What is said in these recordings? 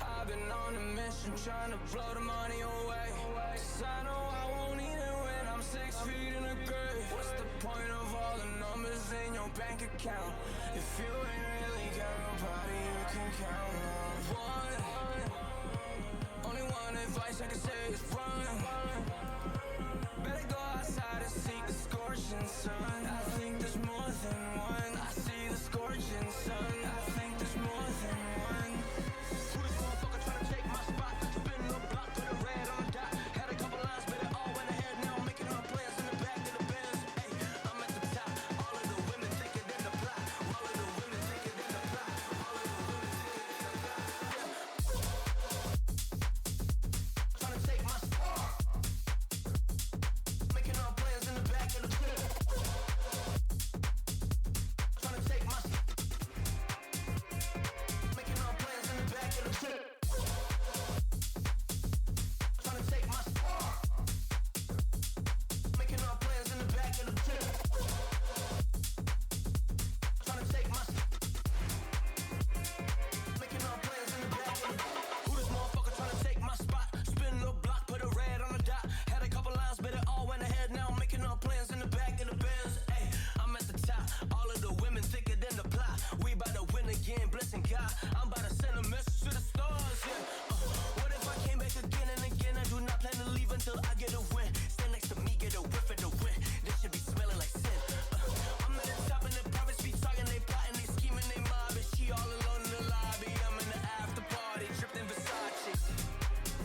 I've been on a mission trying to blow the money away. Cause I know I won't need it when I'm 6 feet in the grave. What's the point of all the numbers in your bank account if you ain't really got nobody you can count on? Only one advice I can say is run. Better go outside and seek the scorching sun. I think there's more than one. I see the scorching sun. I think there's more than one. Who this motherfucker trying to take my spot? Spin the block, put a red on the dot. Had a couple lines, but it all went ahead. Now I'm making all plans in the back of the Benz. Hey, I'm at the top. All of the women thicker than the plot. All of the women thicker than the plot. All of the women thicker than the plot. Trying to take my spot. Making all plans in the back of the Benz. Trying to take my making all plans in the back of the Benz. Trying to take my making all plans in the back of the Benz. Trying to take my making all plans in the back of the Who this motherfucker trying to take my spot? Spin the block, put a red on the dot. Had a couple lines, but it all went ahead. Now I'm making all plans in the back of the Benz. Hey, I'm at the top. All of the women thicker than the plot. We about to win again, blessing God. I'm about to send a message to the stars. Yeah. What if I came back again and again? I do not plan to leave until I get a win. Stand next to me, get a whiff of the wind. This should be smelling like sin. I'm at the top and the prophets be talking, they plotting, they scheming, they mobbing. She all alone in the lobby. I'm in the after party, dripped in Versace.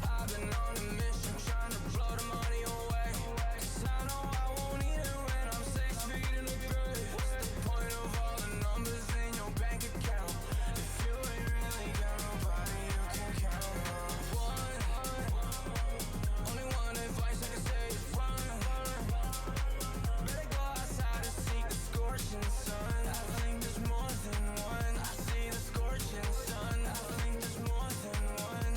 I've been on a mission trying to blow the money away. Cause I know I won't need it when I'm 6 feet in the grave. What's the point of all the numbers in your bank account if you ain't really got nobody you can count on? Only one advice I can say is run. Better go outside and seek the scorching sun. I think there's more than one. I see the scorching sun. I think there's more than one.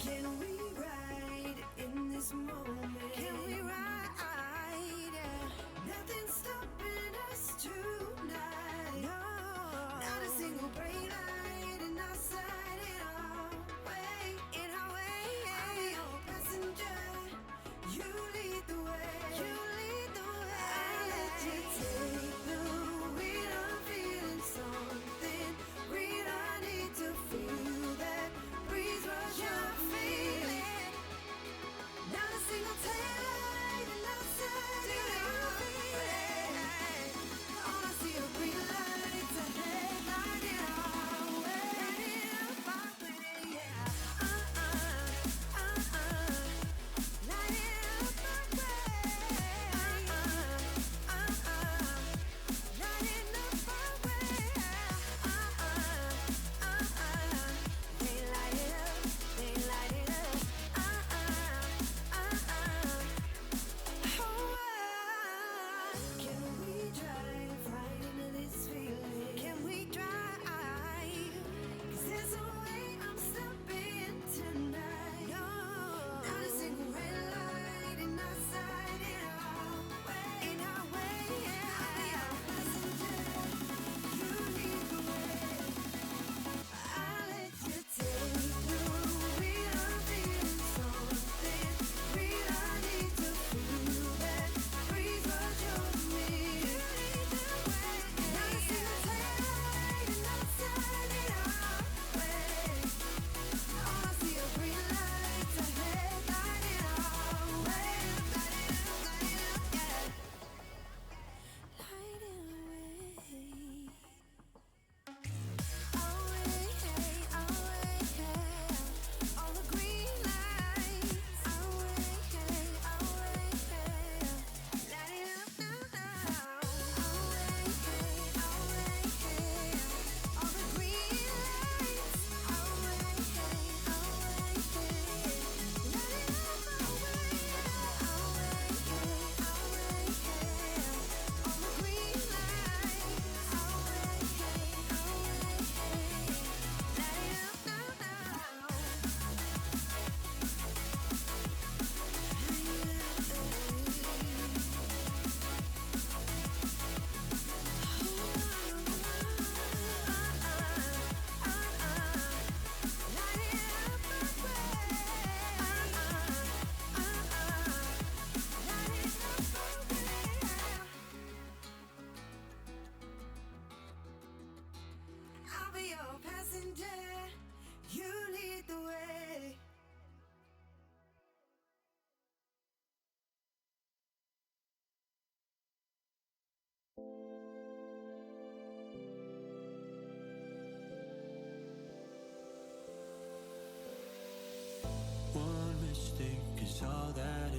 Can we ride in this moment? Can we ride? Nothing's stopping us tonight. No, not a single brake light in our sight. In our way, I'm your passenger. You lead the way. You lead the way. I let you take the wheel. I'm feeling something real. I need to feel that breeze rush. I'm feeling not a single tear.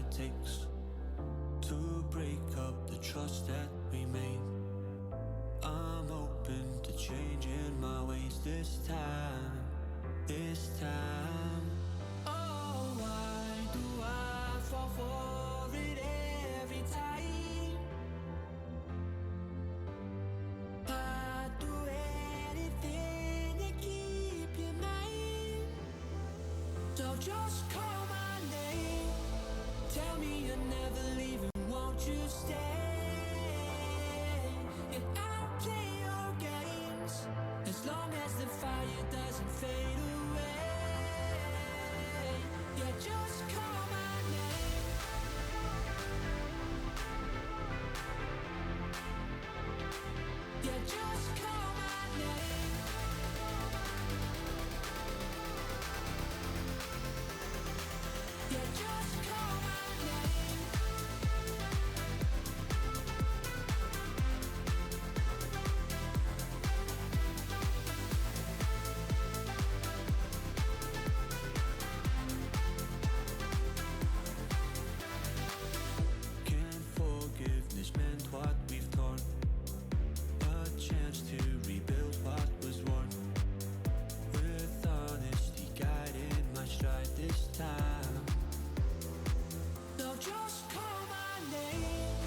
it takes to break up the trust that we made. I'm open to changing my ways this time, this time. Oh, why do I fall for it every time? I'd do anything to keep you mine. So just call my name, tell me you're never leaving, won't you stay? And I'll play your games as long as the fire doesn't fade away. Yeah, just call my name. Yeah, just call my name. Yeah, just call my name. Can forgiveness mend what we've torn? A chance to rebuild what was worn. With honesty guiding my stride this time. So just call my name,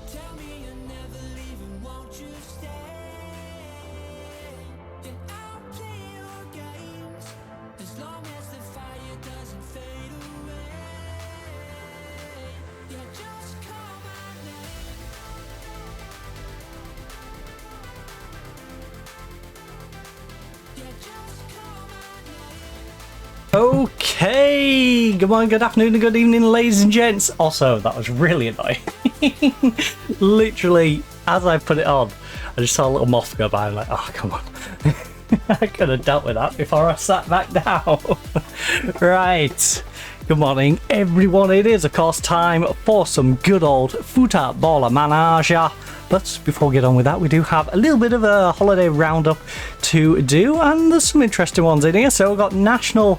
tell me you're never leaving, won't you stay? And I'll play your games as long as the fire doesn't fade away. Yeah, just call my name. Yeah, just call my name. Okay, good morning, good afternoon, and good evening, ladies and gents. Also, that was really annoying. Literally, as I put it on, I just saw a little moth go by. I'm like, oh, come on. I could have dealt with that before I sat back down. Right. Good morning, everyone. It is, of course, time for some good old football manager. But before we get on with that, we do have a little bit of a holiday roundup to do, and there's some interesting ones in here. So we've got National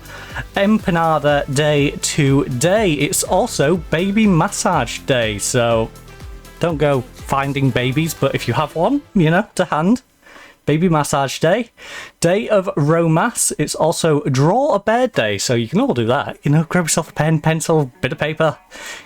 Empanada Day today. It's also Baby Massage Day, so don't go finding babies, but if you have one, you know, to hand. Baby Massage Day. Day of Romance. It's also Draw a Bear Day, so you can all do that. You know, grab yourself a pen, pencil, bit of paper.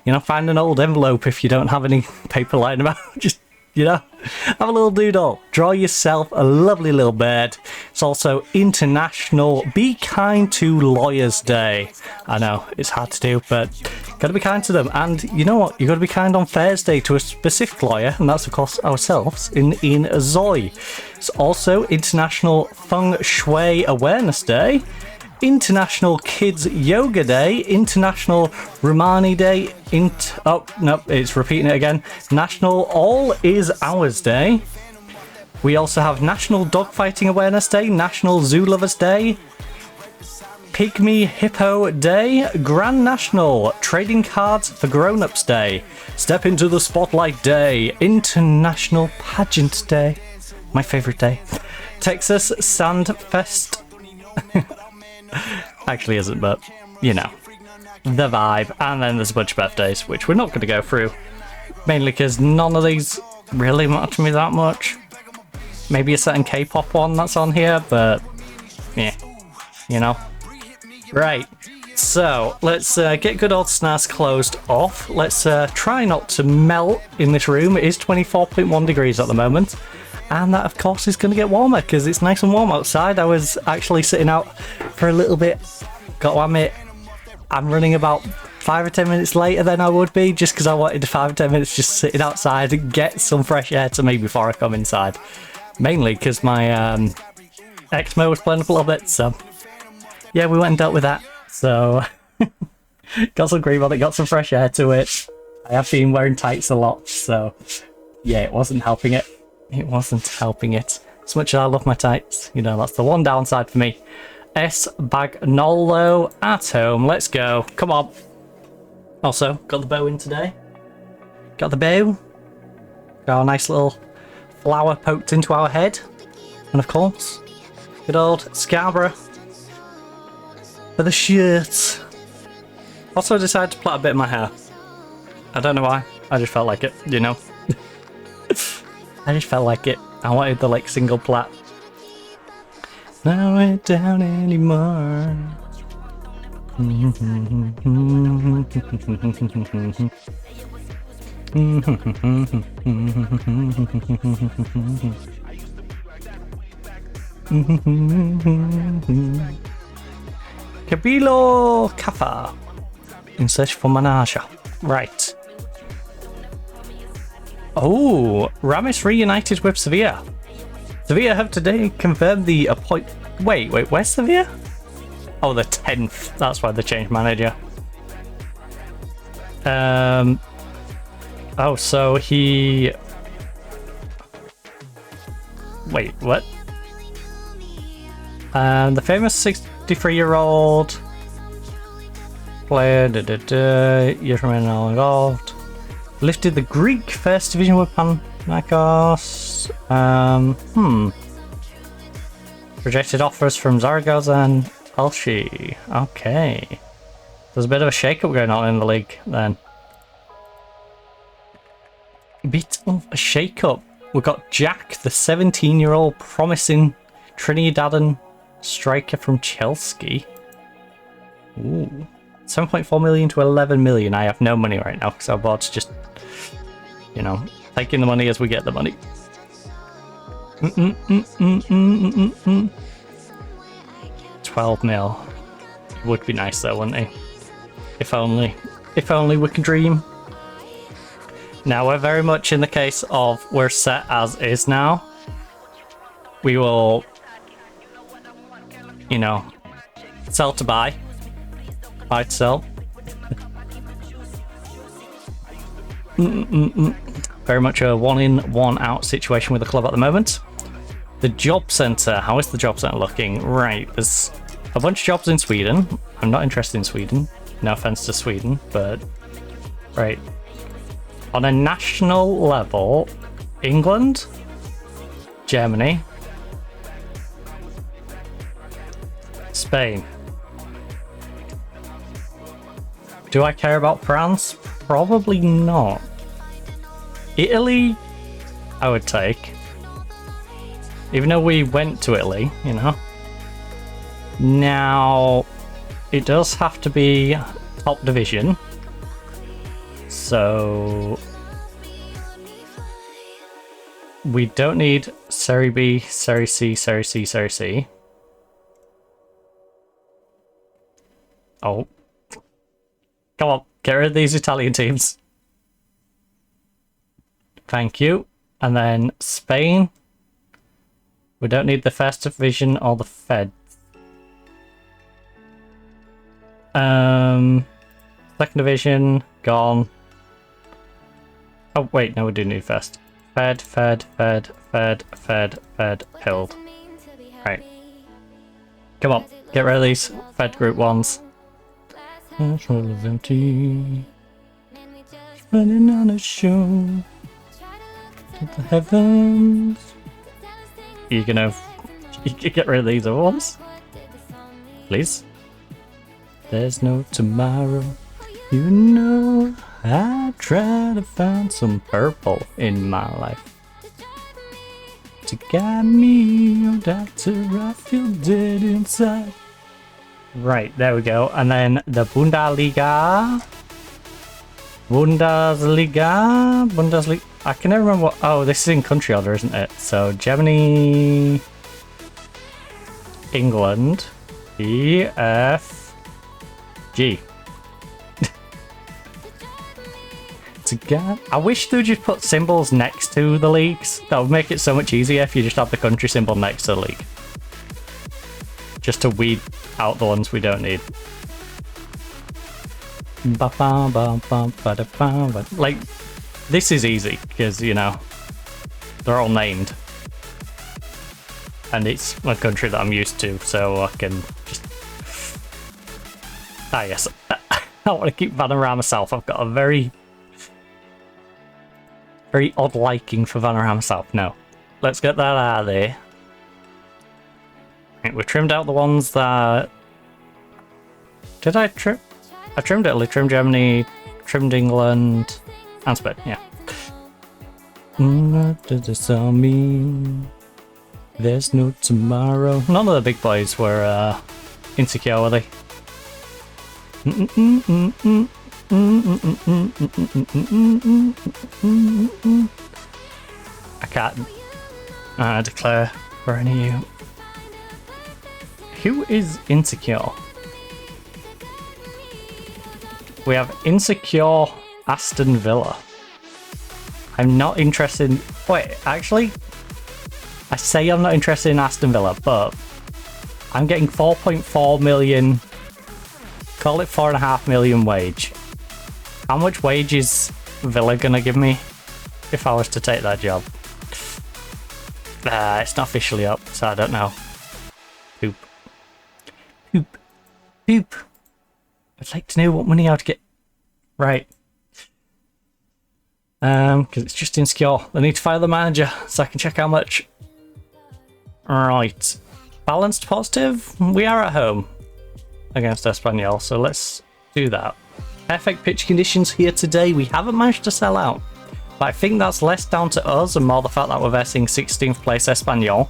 You know, find an old envelope if you don't have any paper lying about. Just, you know, have a little doodle. Draw yourself a lovely little bird. It's also International Be Kind to Lawyers Day. I know, it's hard to do, but gotta be kind to them. And you know what? You gotta be kind on Thursday to a specific lawyer, and that's, of course, ourselves in Zoe. It's also International Feng Shui Awareness Day, International Kids Yoga Day, International Romani Day, oh, no, it's repeating it again, National All Is Ours Day. We also have National Dogfighting Awareness Day, National Zoo Lovers Day, Pygmy Hippo Day, Grand National Trading Cards for Grown-Ups Day, Step into the Spotlight Day, International Pageant Day, my favourite day, Texas Sand Fest. Actually isn't, but you know, the vibe. And then there's a bunch of birthdays, which we're not going to go through, mainly because none of these really matter to me that much. Maybe a certain K-pop one that's on here, but yeah, you know. Right, so let's get good old SNAS closed off. Let's try not to melt in this room. It is 24.1 degrees at the moment. And that, of course, is going to get warmer because it's nice and warm outside. I was actually sitting out for a little bit. Got to admit, I'm running about 5 or 10 minutes later than I would be, just because I wanted 5 or 10 minutes just sitting outside and get some fresh air to me before I come inside. Mainly because my eczema was playing up a little bit, so yeah, we went and dealt with that. So got some cream on it, got some fresh air to it. I have been wearing tights a lot, so yeah, it wasn't helping it. It wasn't helping it. As much as I love my tights, you know, that's the one downside for me. S. Bagnolo at home. Let's go. Come on. Also, got the bow in today. Got the bow. Got a nice little flower poked into our head. And of course, good old Scarborough for the shirt. Also decided to plait a bit of my hair. I don't know why. I just felt like it, you know? I just felt like it. I wanted the like single plat. Not it down anymore. Kabilo Kafa in search for Manasha. Right. Oh, Ramis reunited with Sevilla. Sevilla have today confirmed the appoint. Wait, where's Sevilla? Oh, the 10th. That's why they changed manager. Oh, so he. Wait, what? The famous 63-year-old player, years remaining all involved, lifted the Greek First Division with Panathinaikos. Rejected offers from Zaragoza and Elche. Okay. There's a bit of a shake-up going on in the league then. A bit of a shake-up. We've got Jack, the 17-year-old promising Trinidadian striker from Chelsea. Ooh. 7.4 million to 11 million. I have no money right now because our board's just, you know, taking the money as we get the money. 12 mil. Would be nice though, wouldn't it? If only we can dream. Now we're very much in the case of we're set as is now. We will, you know, sell to buy. Buy to sell. Very much a one in, one out situation with the club at the moment. The job centre. How is the job centre looking? Right, there's a bunch of jobs in Sweden. I'm not interested in Sweden. No offence to Sweden, but right. On a national level, England, Germany, Spain. Do I care about France? Probably not. Italy, I would take. Even though we went to Italy, you know. Now, it does have to be top division. So, we don't need Serie B, Serie C, Serie C, Serie C. Oh. Come on, get rid of these Italian teams. Thank you. And then Spain. We don't need the first division or the Fed. Second division, gone. Oh wait, no, we do need first. Fed, held. Right. Come on, get rid of these Fed group ones. Control is empty. Running on a show to the heavens. You can get rid of these other ones, please. There's no tomorrow. You know, I try to find some purple in my life to guide me, oh doctor, I feel dead inside. Right, there we go. And then the Bundesliga. I can never remember what. Oh, this is in country order, isn't it? So Germany, England, E, F, G. I wish they would just put symbols next to the leagues. That would make it so much easier if you just have the country symbol next to the league. Just to weed out the ones we don't need. Like, this is easy because, you know, they're all named. And it's a country that I'm used to, so I can just... Ah, yes. I want to keep Vanarama myself. I've got a very odd liking for Vanarama South. No. Let's get that out of there. Right, we trimmed out the ones that... Did I trim? I trimmed Italy, trimmed Germany, trimmed England, and Spain, yeah. What does this all mean? There's no tomorrow. None of the big boys were insecure, were they? I can't declare for any of you. Who is insecure? We have insecure Aston Villa. I'm not interested in... Wait, actually, I say I'm not interested in Aston Villa, but I'm getting 4.4 million, call it 4.5 million wage. How much wage is Villa gonna give me if I was to take that job? It's not officially up, so I don't know. Poop. Poop. Poop. I'd like to know what money I'd get. Right. Because it's just insecure. I need to fire the manager so I can check how much. Right. Balanced positive. We are at home against Espanyol, so let's do that. Perfect pitch conditions here today. We haven't managed to sell out, but I think that's less down to us and more the fact that we're versing 16th place Espanyol.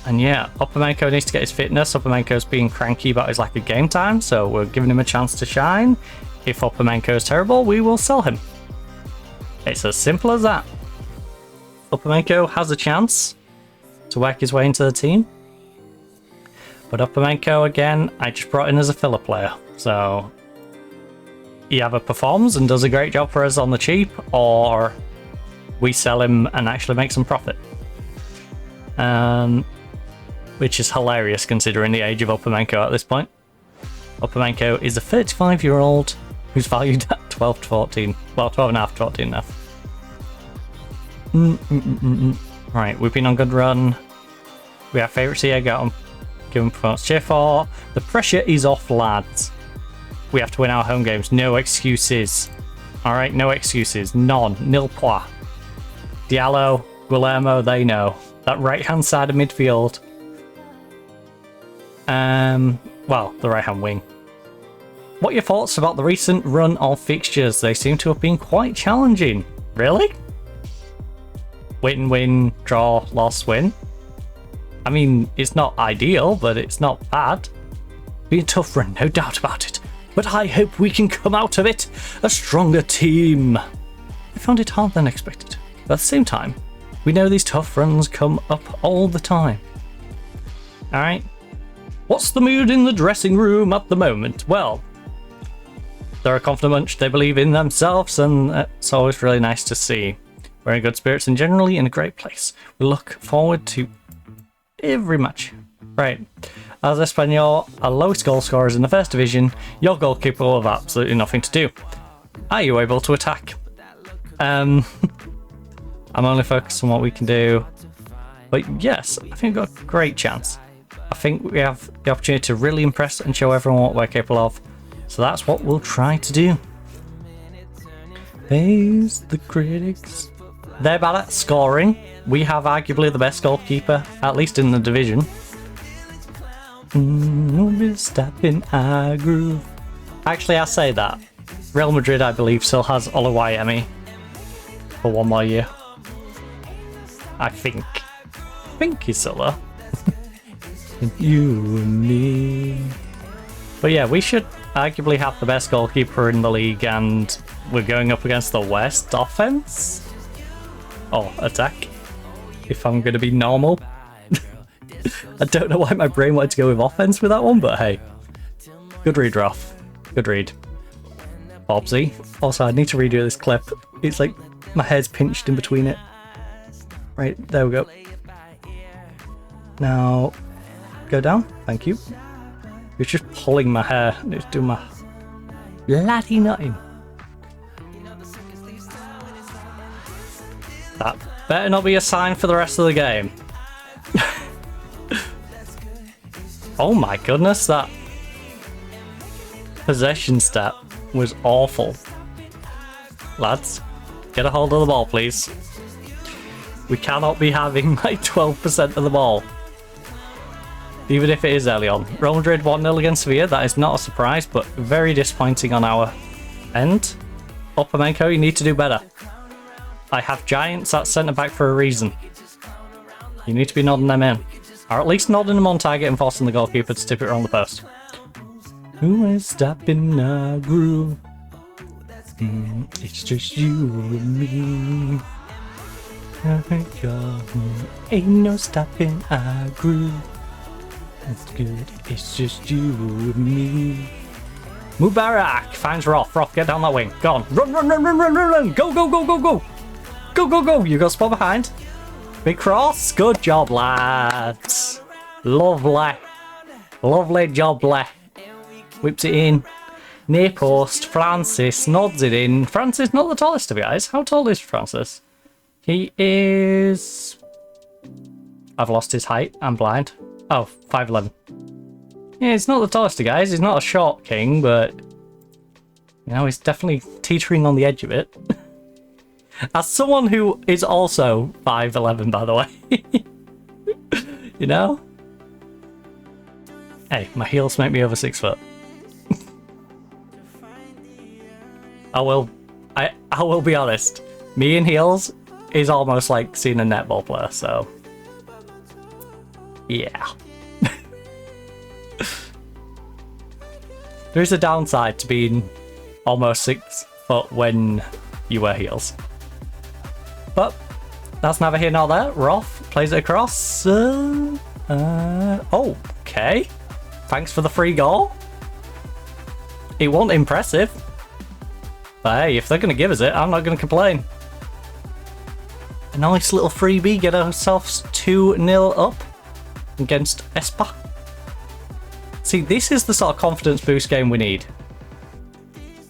And yeah, Upamenko needs to get his fitness. Upamenko's being cranky about his lack of game time, so we're giving him a chance to shine. If Upamenko's terrible, we will sell him. It's as simple as that. Upamenko has a chance to work his way into the team. But Upamenko, again, I just brought in as a filler player. So he either performs and does a great job for us on the cheap, or we sell him and actually make some profit. Which is hilarious considering the age of Upamenko at this point. Upamenko is a 35-year-old who's valued at 12 to 14. Well, 12.5 to 14 now. Right, we've been on good run. We have favourites here, got them. Give them performance cheer for. The pressure is off, lads. We have to win our home games. No excuses. Alright, no excuses. None. Nil point. Diallo, Guillermo, they know. That right-hand side of midfield. Well, the right-hand wing. What are your thoughts about the recent run of fixtures? They seem to have been quite challenging. Really? Win, win, draw, loss, win. I mean, it's not ideal, but it's not bad. Be a tough run, no doubt about it. But I hope we can come out of it a stronger team. I found it harder than expected. But at the same time, we know these tough runs come up all the time. Alright. What's the mood in the dressing room at the moment? Well, they're a confident bunch, they believe in themselves, and it's always really nice to see. We're in good spirits and generally in a great place. We look forward to every match. Right. As Espanyol are lowest goal scorers in the first division, your goalkeeper will have absolutely nothing to do. Are you able to attack? I'm only focused on what we can do. But yes, I think we've got a great chance. I think we have the opportunity to really impress and show everyone what we're capable of. So that's what we'll try to do. Face the critics. They're bad at scoring. We have arguably the best goalkeeper, at least in the division. We'll step in our groove. Actually, I say that. Real Madrid, I believe, still has Oluwayemi for one more year. I think he's still there. You and me. But yeah, we should arguably have the best goalkeeper in the league, and we're going up against the worst offense. Oh, attack. If I'm going to be normal. I don't know why my brain wanted to go with offense with that one, but hey. Good read, Roth. Good read. Bobsy. Also, I need to redo this clip. It's like my head's pinched in between it. Right, there we go. Now, go down. Thank you. It's just pulling my hair. It's doing my laddie nutting. That better not be a sign for the rest of the game. Oh my goodness, that possession stat was awful. Lads, get a hold of the ball, please. We cannot be having like 12% of the ball. even if it is early on. Real Madrid 1-0 against Sevilla, that is not a surprise, but very disappointing on our end. Upamenko, you need to do better. I have giants at centre-back for a reason. You need to be nodding them in. Or at least nodding them on target and forcing the goalkeeper to tip it around the post. Who is stopping our groove? It's just you and me. Ain't no stopping our groove. It's good, it's just you and me. Mubarak finds Roth. Roth, get down that wing. Go on. Run, run, run, run, run, run, run. Go, go, go, go, go. Go, go, go. You got spot behind. Big cross. Good job, lads. Lovely. Lovely job, whips it in. Near post. Francis nods it in. Francis, not the tallest of you guys. How tall is Francis? He is... I've lost his height. I'm blind. Oh, 5'11". Yeah, he's not the tallest of guys. He's not a short king, but... You know, he's definitely teetering on the edge of it. As someone who is also 5'11", by the way. You know? Hey, my heels make me over 6 foot. I will be honest. Me in heels is almost like seeing a netball player, so... Yeah. There is a downside to being almost 6 foot when you wear heels. But that's neither here nor there. Roth plays it across. Okay. Thanks for the free goal. It wasn't impressive. But hey, if they're going to give us it, I'm not going to complain. A nice little freebie. Get ourselves 2-0 up against Espa. See, this is the sort of confidence boost game we need.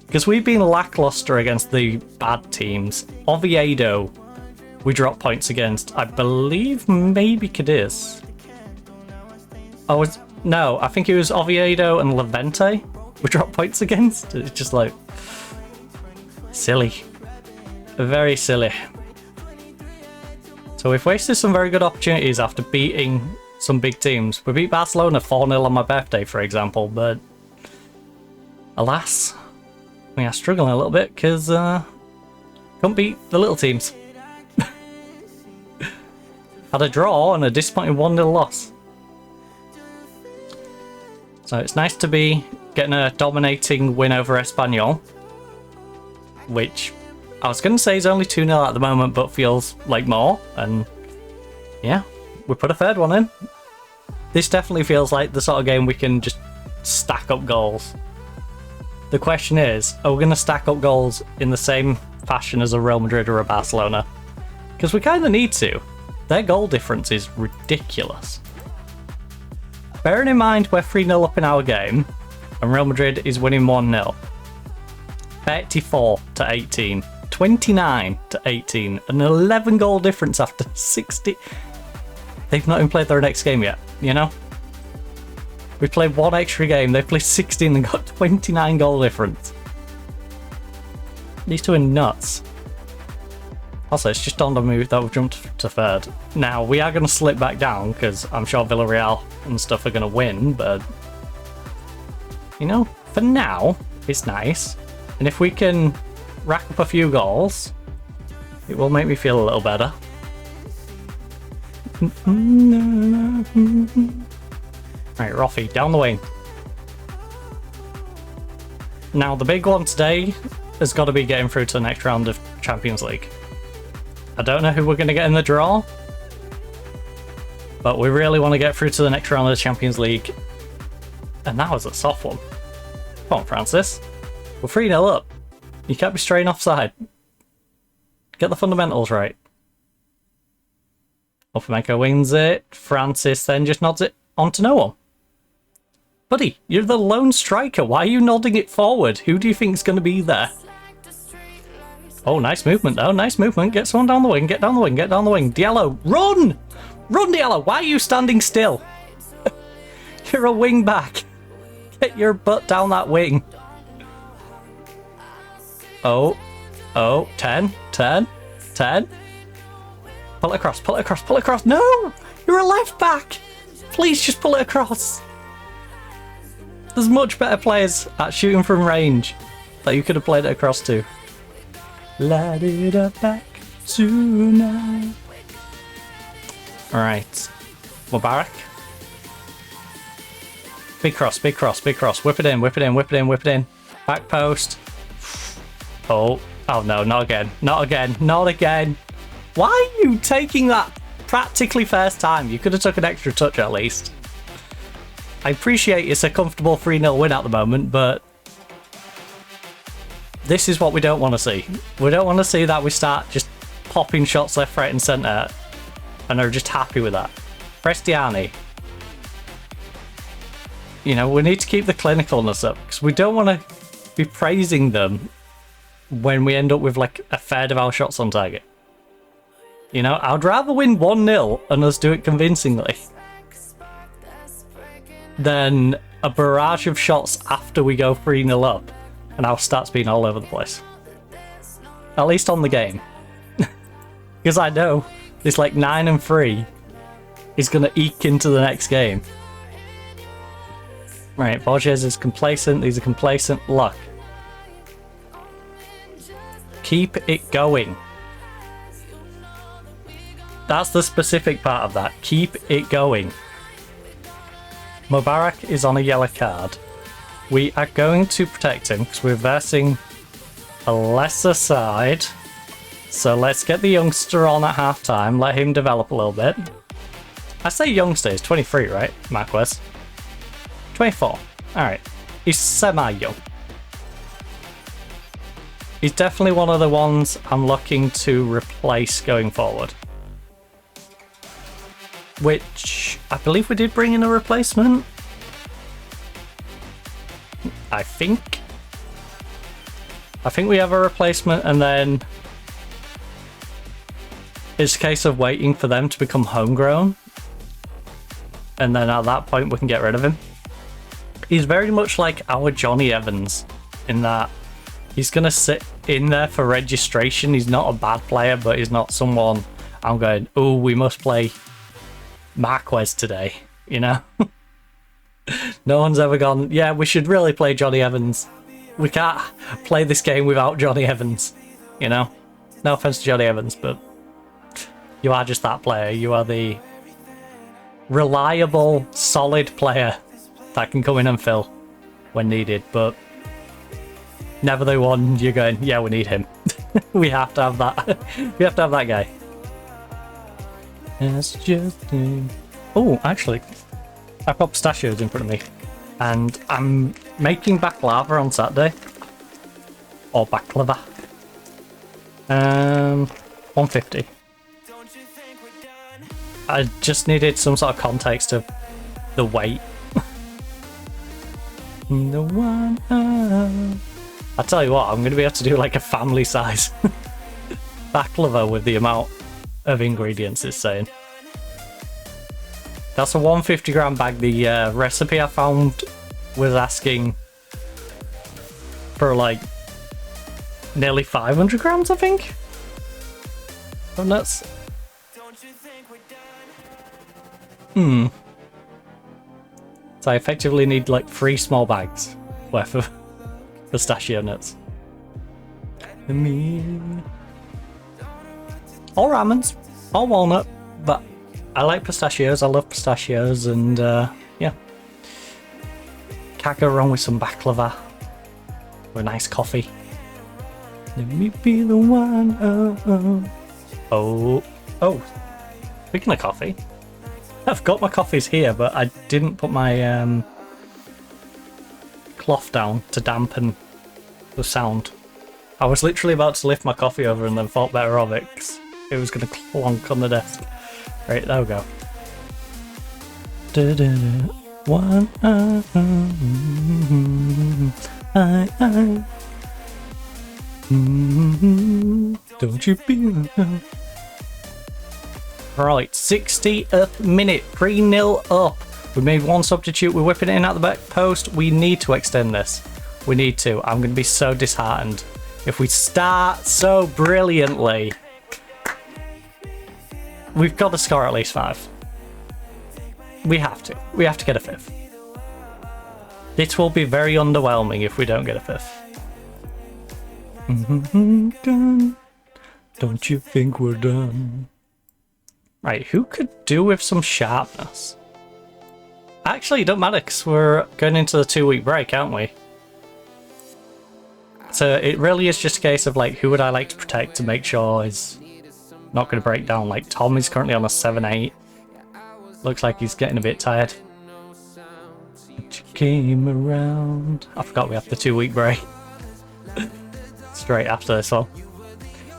Because we've been lackluster against the bad teams. Oviedo, we dropped points against. I believe maybe Cadiz. No, I think it was Oviedo and Levante we dropped points against. It's just like... silly. Very silly. So we've wasted some very good opportunities after beating some big teams. We beat Barcelona 4-0 on my birthday, for example, but alas, we are struggling a little bit because couldn't beat the little teams. Had a draw and a disappointing 1-0 loss. So it's nice to be getting a dominating win over Espanyol, which I was going to say is only 2-0 at the moment, but feels like more. And yeah, we put a third one in. This definitely feels like the sort of game we can just stack up goals. The question is, are we going to stack up goals in the same fashion as a Real Madrid or a Barcelona? Because we kind of need to. Their goal difference is ridiculous. Bearing in mind we're 3-0 up in our game, and Real Madrid is winning 1-0. 34-18. 29-18. An 11 goal difference after 60. They've not even played their next game yet, you know? We played one extra game, they played 16 and got 29 goal difference. These two are nuts. Also, it's just dawned on me that we've jumped to third. Now, we are going to slip back down, because I'm sure Villarreal and stuff are going to win, but... You know, for now, it's nice. And if we can rack up a few goals, it will make me feel a little better. Right, Roffy, down the wing. Now, the big one today has got to be getting through to the next round of Champions League. I don't know who we're going to get in the draw, but we really want to get through to the next round of the Champions League. And that was a soft one. Come on, Francis. We're 3-0 up. You can't be straying offside. Get the fundamentals right. Upamenko wins it. Francis then just nods it onto no one. Buddy, you're the lone striker. Why are you nodding it forward? Who do you think's going to be there? Oh, nice movement though. Nice movement. Get someone down the wing. Get down the wing. Get down the wing. Diallo, run! Run, Diallo. Why are you standing still? You're a wing back. Get your butt down that wing. Oh, 10. Pull it across, pull it across, pull it across. No! You're a left back! Please just pull it across. There's much better players at shooting from range that you could have played it across to. Light it up back tonight. Alright. Mubarak. Big cross, big cross, big cross. Whip it in, whip it in, whip it in, whip it in. Back post. Oh no, not again. Not again, not again. Why are you taking that practically first time? You could have took an extra touch at least. I appreciate it's a comfortable 3-0 win at the moment, but this is what we don't want to see. We don't want to see that we start just popping shots left, right and centre and are just happy with that. Prestiani. You know, we need to keep the clinicalness up because we don't want to be praising them when we end up with like a third of our shots on target. You know, I'd rather win 1-0 and us do it convincingly than a barrage of shots after we go 3-0 up and our stats being all over the place. At least on the game. Because I know this like 9-3 is going to eke into the next game. Right, Borges is complacent, these are complacent. Look. Keep it going. That's the specific part of that. Keep it going. Mubarak is on a yellow card. We are going to protect him because we're versing a lesser side. So let's get the youngster on at half time. Let him develop a little bit. I say youngster, he's 23, right? Marquez. 24. Alright. He's semi-young. He's definitely one of the ones I'm looking to replace going forward. Which, I believe we did bring in a replacement. I think we have a replacement and then it's a case of waiting for them to become homegrown. And then at that point we can get rid of him. He's very much like our Johnny Evans in that he's going to sit in there for registration. He's not a bad player, but he's not someone I'm going, oh, we must play Marquez today, you know? No one's ever gone, yeah, we should really play Johnny Evans. We can't play this game without Johnny Evans, you know? No offense to Johnny Evans, but you are just that player. You are the reliable, solid player that can come in and fill when needed, but never the one you're going, yeah, we need him. We have to have that. We have to have that guy. It's just... Oh, actually, I've got pistachios in front of me. And I'm making baklava on Saturday. Or baklava. 150. I just needed some sort of context of the weight. The one... I tell you what, I'm going to be able to do like a family size baklava with the amount of ingredients it's saying. That's a 150 gram bag. The recipe I found was asking for like nearly 500 grams, I think. Oh, nuts. So I effectively need like 3 small bags worth of pistachio nuts. All almonds, all walnut, but I like pistachios. I love pistachios, and yeah, can't go wrong with some baklava with a nice coffee. Let me be the one. Oh. Speaking of coffee, I've got my coffees here, but I didn't put my cloth down to dampen the sound. I was literally about to lift my coffee over and then thought better of it because it was going to clonk on the desk. Right, there we go. One, don't you be... Right, 60th minute, 3-0 up. We made one substitute, we're whipping it in at the back post. We need to extend this. We need to. I'm going to be so disheartened if we start so brilliantly. We've got to score at least 5. We have to. We have to get a 5th. It will be very underwhelming if we don't get a 5th. Don't you think we're done? Right, who could do with some sharpness? Actually, it don't matter because we're going into the 2-week break, aren't we? So it really is just a case of like, who would I like to protect to make sure is not going to break down? Like Tom is currently on a 7-8. Looks like he's getting a bit tired. But you came around. I forgot we have the 2-week break. Straight after this one.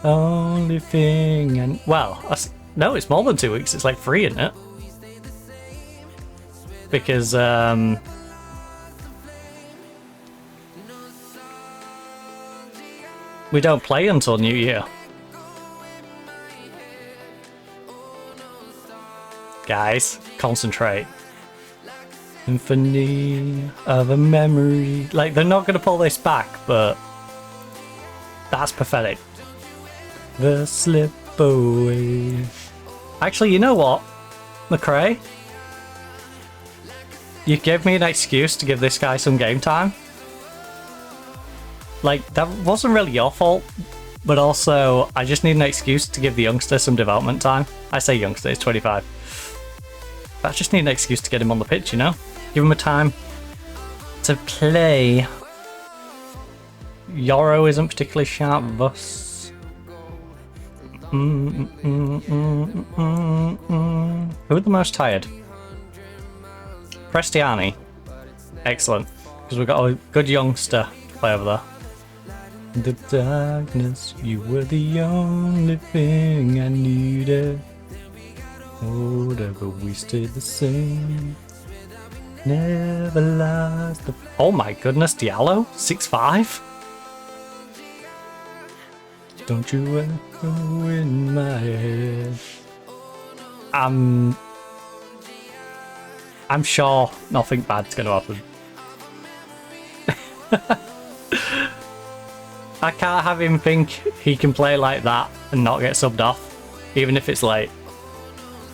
Only thing and well, no, it's more than 2 weeks. It's like 3, isn't it? Because we don't play until New Year. Guys, concentrate. Symphony of a memory. Like, they're not going to pull this back, but that's pathetic. The slip away. Actually, you know what, McRae? You gave me an excuse to give this guy some game time. Like, that wasn't really your fault, but also, I just need an excuse to give the youngster some development time. I say youngster, he's 25. But I just need an excuse to get him on the pitch, you know? Give him a time to play. Yoro isn't particularly sharp, thus. Who are the most tired? Prestiani. Excellent. Because we've got a good youngster to play over there. In the darkness, you were the only thing I needed. Whatever, we stayed the same. Never lost the... Oh my goodness, Diallo? 6'5"? Don't you echo in my head. I'm sure nothing bad's gonna happen. I can't have him think he can play like that and not get subbed off, even if it's late.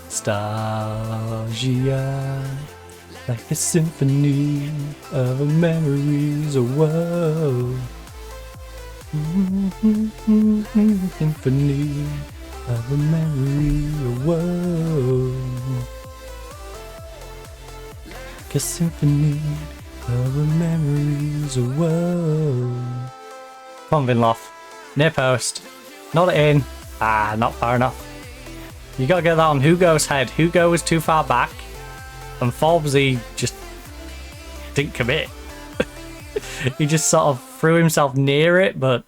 Nostalgia, like a symphony of memories. Oh, whoa. Symphony of a memory. Oh, whoa. Like a symphony of a memories. Oh, whoa. Come on, Vinloff. Near post. Not in. Ah, not far enough. You gotta get that on Hugo's head. Hugo was too far back, and Forbesy just didn't commit. He just sort of threw himself near it, but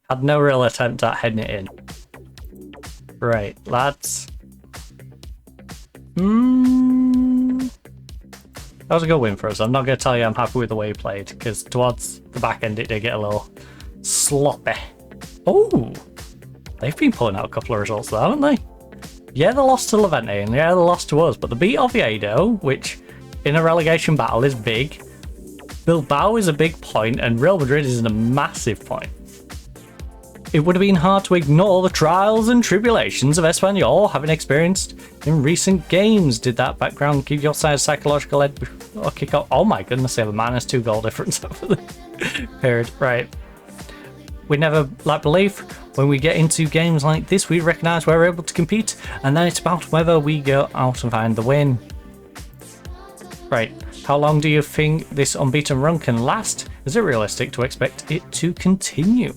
had no real attempt at heading it in. Right, lads. That was a good win for us. I'm not going to tell you I'm happy with the way he played, because towards the back end it did get a little sloppy. Oh! They've been pulling out a couple of results though, haven't they? Yeah, they lost to Levante, and yeah, they lost to us, but they beat Oviedo, which in a relegation battle is big. Bilbao is a big point, and Real Madrid is a massive point. It would have been hard to ignore the trials and tribulations of Espanyol having experienced in recent games. Did that background give your side a psychological edge or kick off? Oh my goodness, they have a -2 goal difference over the period. Right. We never lack belief. When we get into games like this, we recognise we're able to compete, and then it's about whether we go out and find the win. Right. How long do you think this unbeaten run can last? Is it realistic to expect it to continue?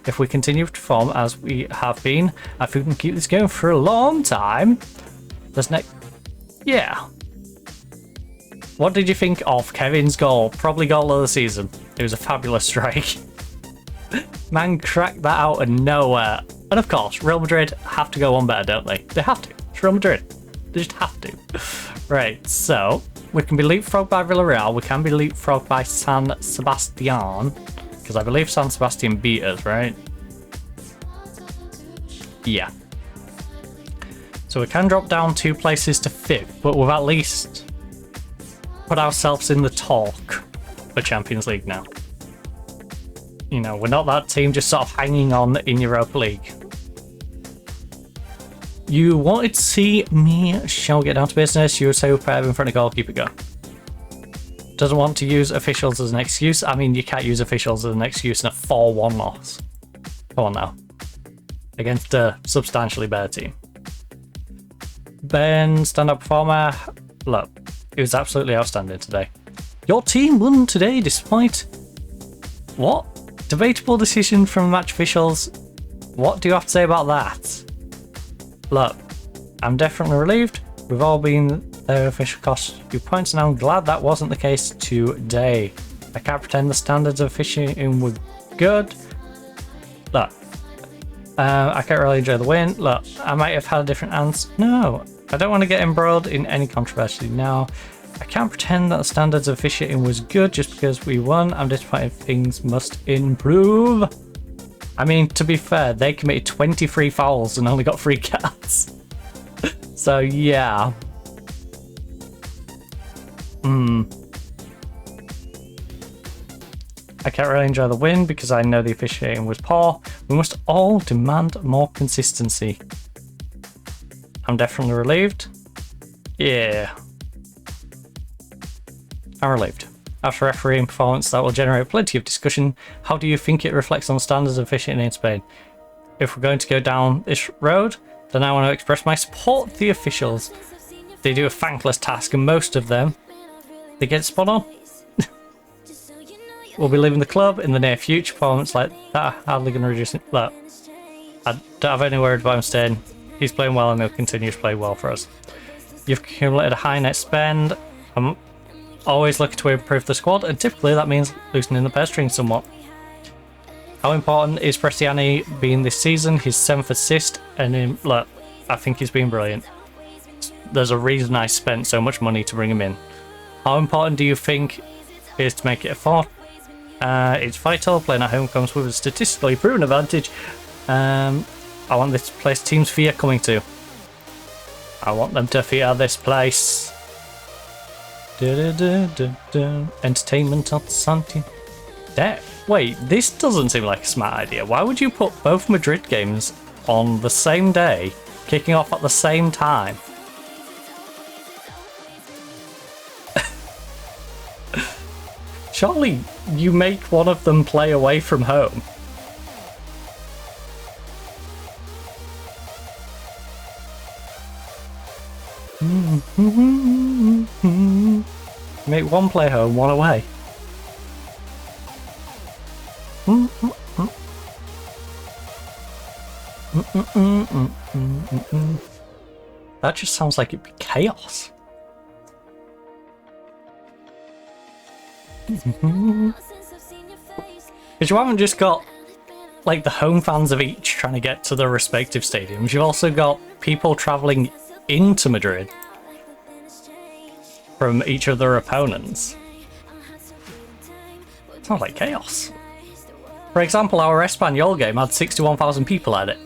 If we continue to perform as we have been, I think we can keep this going for a long time. Yeah. What did you think of Kevin's goal? Probably goal of the season. It was a fabulous strike. Man cracked that out of nowhere. And of course, Real Madrid have to go on better, don't they? They have to. It's Real Madrid. They just have to. Right, so we can be leapfrogged by Villarreal. We can be leapfrogged by San Sebastian. Because I believe San Sebastian beat us, right? Yeah. So we can drop down 2 places to 5th, but we've at least put ourselves in the talk for Champions League now. You know, we're not that team just sort of hanging on in Europa League. You wanted to see me, shall get down to business. You were so prepared in front of goal, keep it going. Doesn't want to use officials as an excuse. I mean, you can't use officials as an excuse in a 4-1 loss. Come on now. Against a substantially better team. Ben, standout performer. Look, he was absolutely outstanding today. Your team won today despite... What? Debatable decision from match officials. What do you have to say about that? Look, I'm definitely relieved. We've all been there, official cost a few points, and I'm glad that wasn't the case today. I can't pretend the standards of officiating were good. Look, I can't really enjoy the win. Look, I might have had a different answer. No, I don't want to get embroiled in any controversy now. I can't pretend that the standards of officiating was good just because we won. I'm disappointed things must improve. I mean, to be fair, they committed 23 fouls and only got 3 cards. So, yeah. I can't really enjoy the win because I know the officiating was poor. We must all demand more consistency. I'm definitely relieved. Yeah. I'm relieved. After refereeing performance that will generate plenty of discussion, how do you think it reflects on standards of officiating in Spain? If we're going to go down this road, then I want to express my support to the officials. They do a thankless task, and most of them, they get spot on. We'll be leaving the club in the near future. Performance like that are hardly going to reduce it. Look, I don't have any worries about him staying. He's playing well and he'll continue to play well for us. You've accumulated a high net spend. I'm always looking to improve the squad, and typically that means loosening the purse strings somewhat. How important is Bresciani being this season? His 7th assist, and look, I think he's been brilliant. There's a reason I spent so much money to bring him in. How important do you think is to make it a 4? It's vital. Playing at home comes with a statistically proven advantage. I want this place teams fear coming to. I want them to fear this place. Entertainment on Santi. Wait, this doesn't seem like a smart idea. Why would you put both Madrid games on the same day, kicking off at the same time? Surely you make one of them play away from home. Make one play home, one away. That just sounds like it'd be chaos. Because you haven't just got like the home fans of each trying to get to their respective stadiums, you've also got people travelling into Madrid from each of their opponents. Sounds like chaos. For example, our Espanyol game had 61,000 people at it.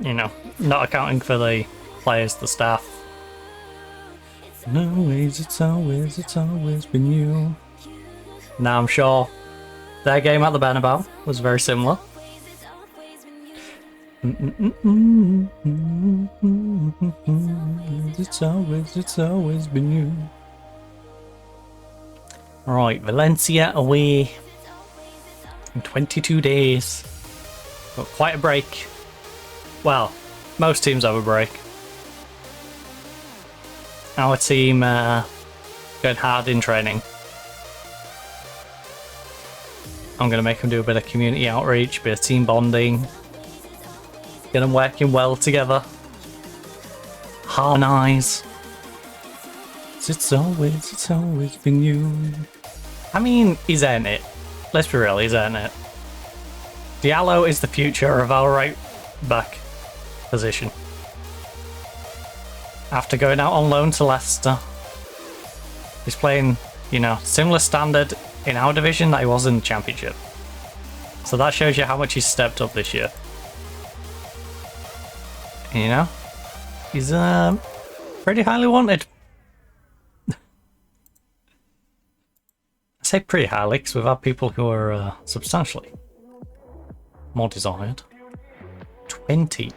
You know, not accounting for the players, the staff. It's always been you. Now I'm sure their game at the Bernabeu was very similar. It's always been you. Right, Valencia away in 22 days. Got quite a break. Well, most teams have a break. Our team going hard in training. I'm going to make them do a bit of community outreach, a bit of team bonding. Get them working well together. Harmonise. It's always been you. I mean, he's earned it. Let's be real, he's earned it. Diallo is the future of our right back position. After going out on loan to Leicester, he's playing, you know, similar standard in our division that he was in the Championship. So that shows you how much he's stepped up this year. You know, he's pretty highly wanted. I say pretty highly because we've had people who are substantially more desired. 20.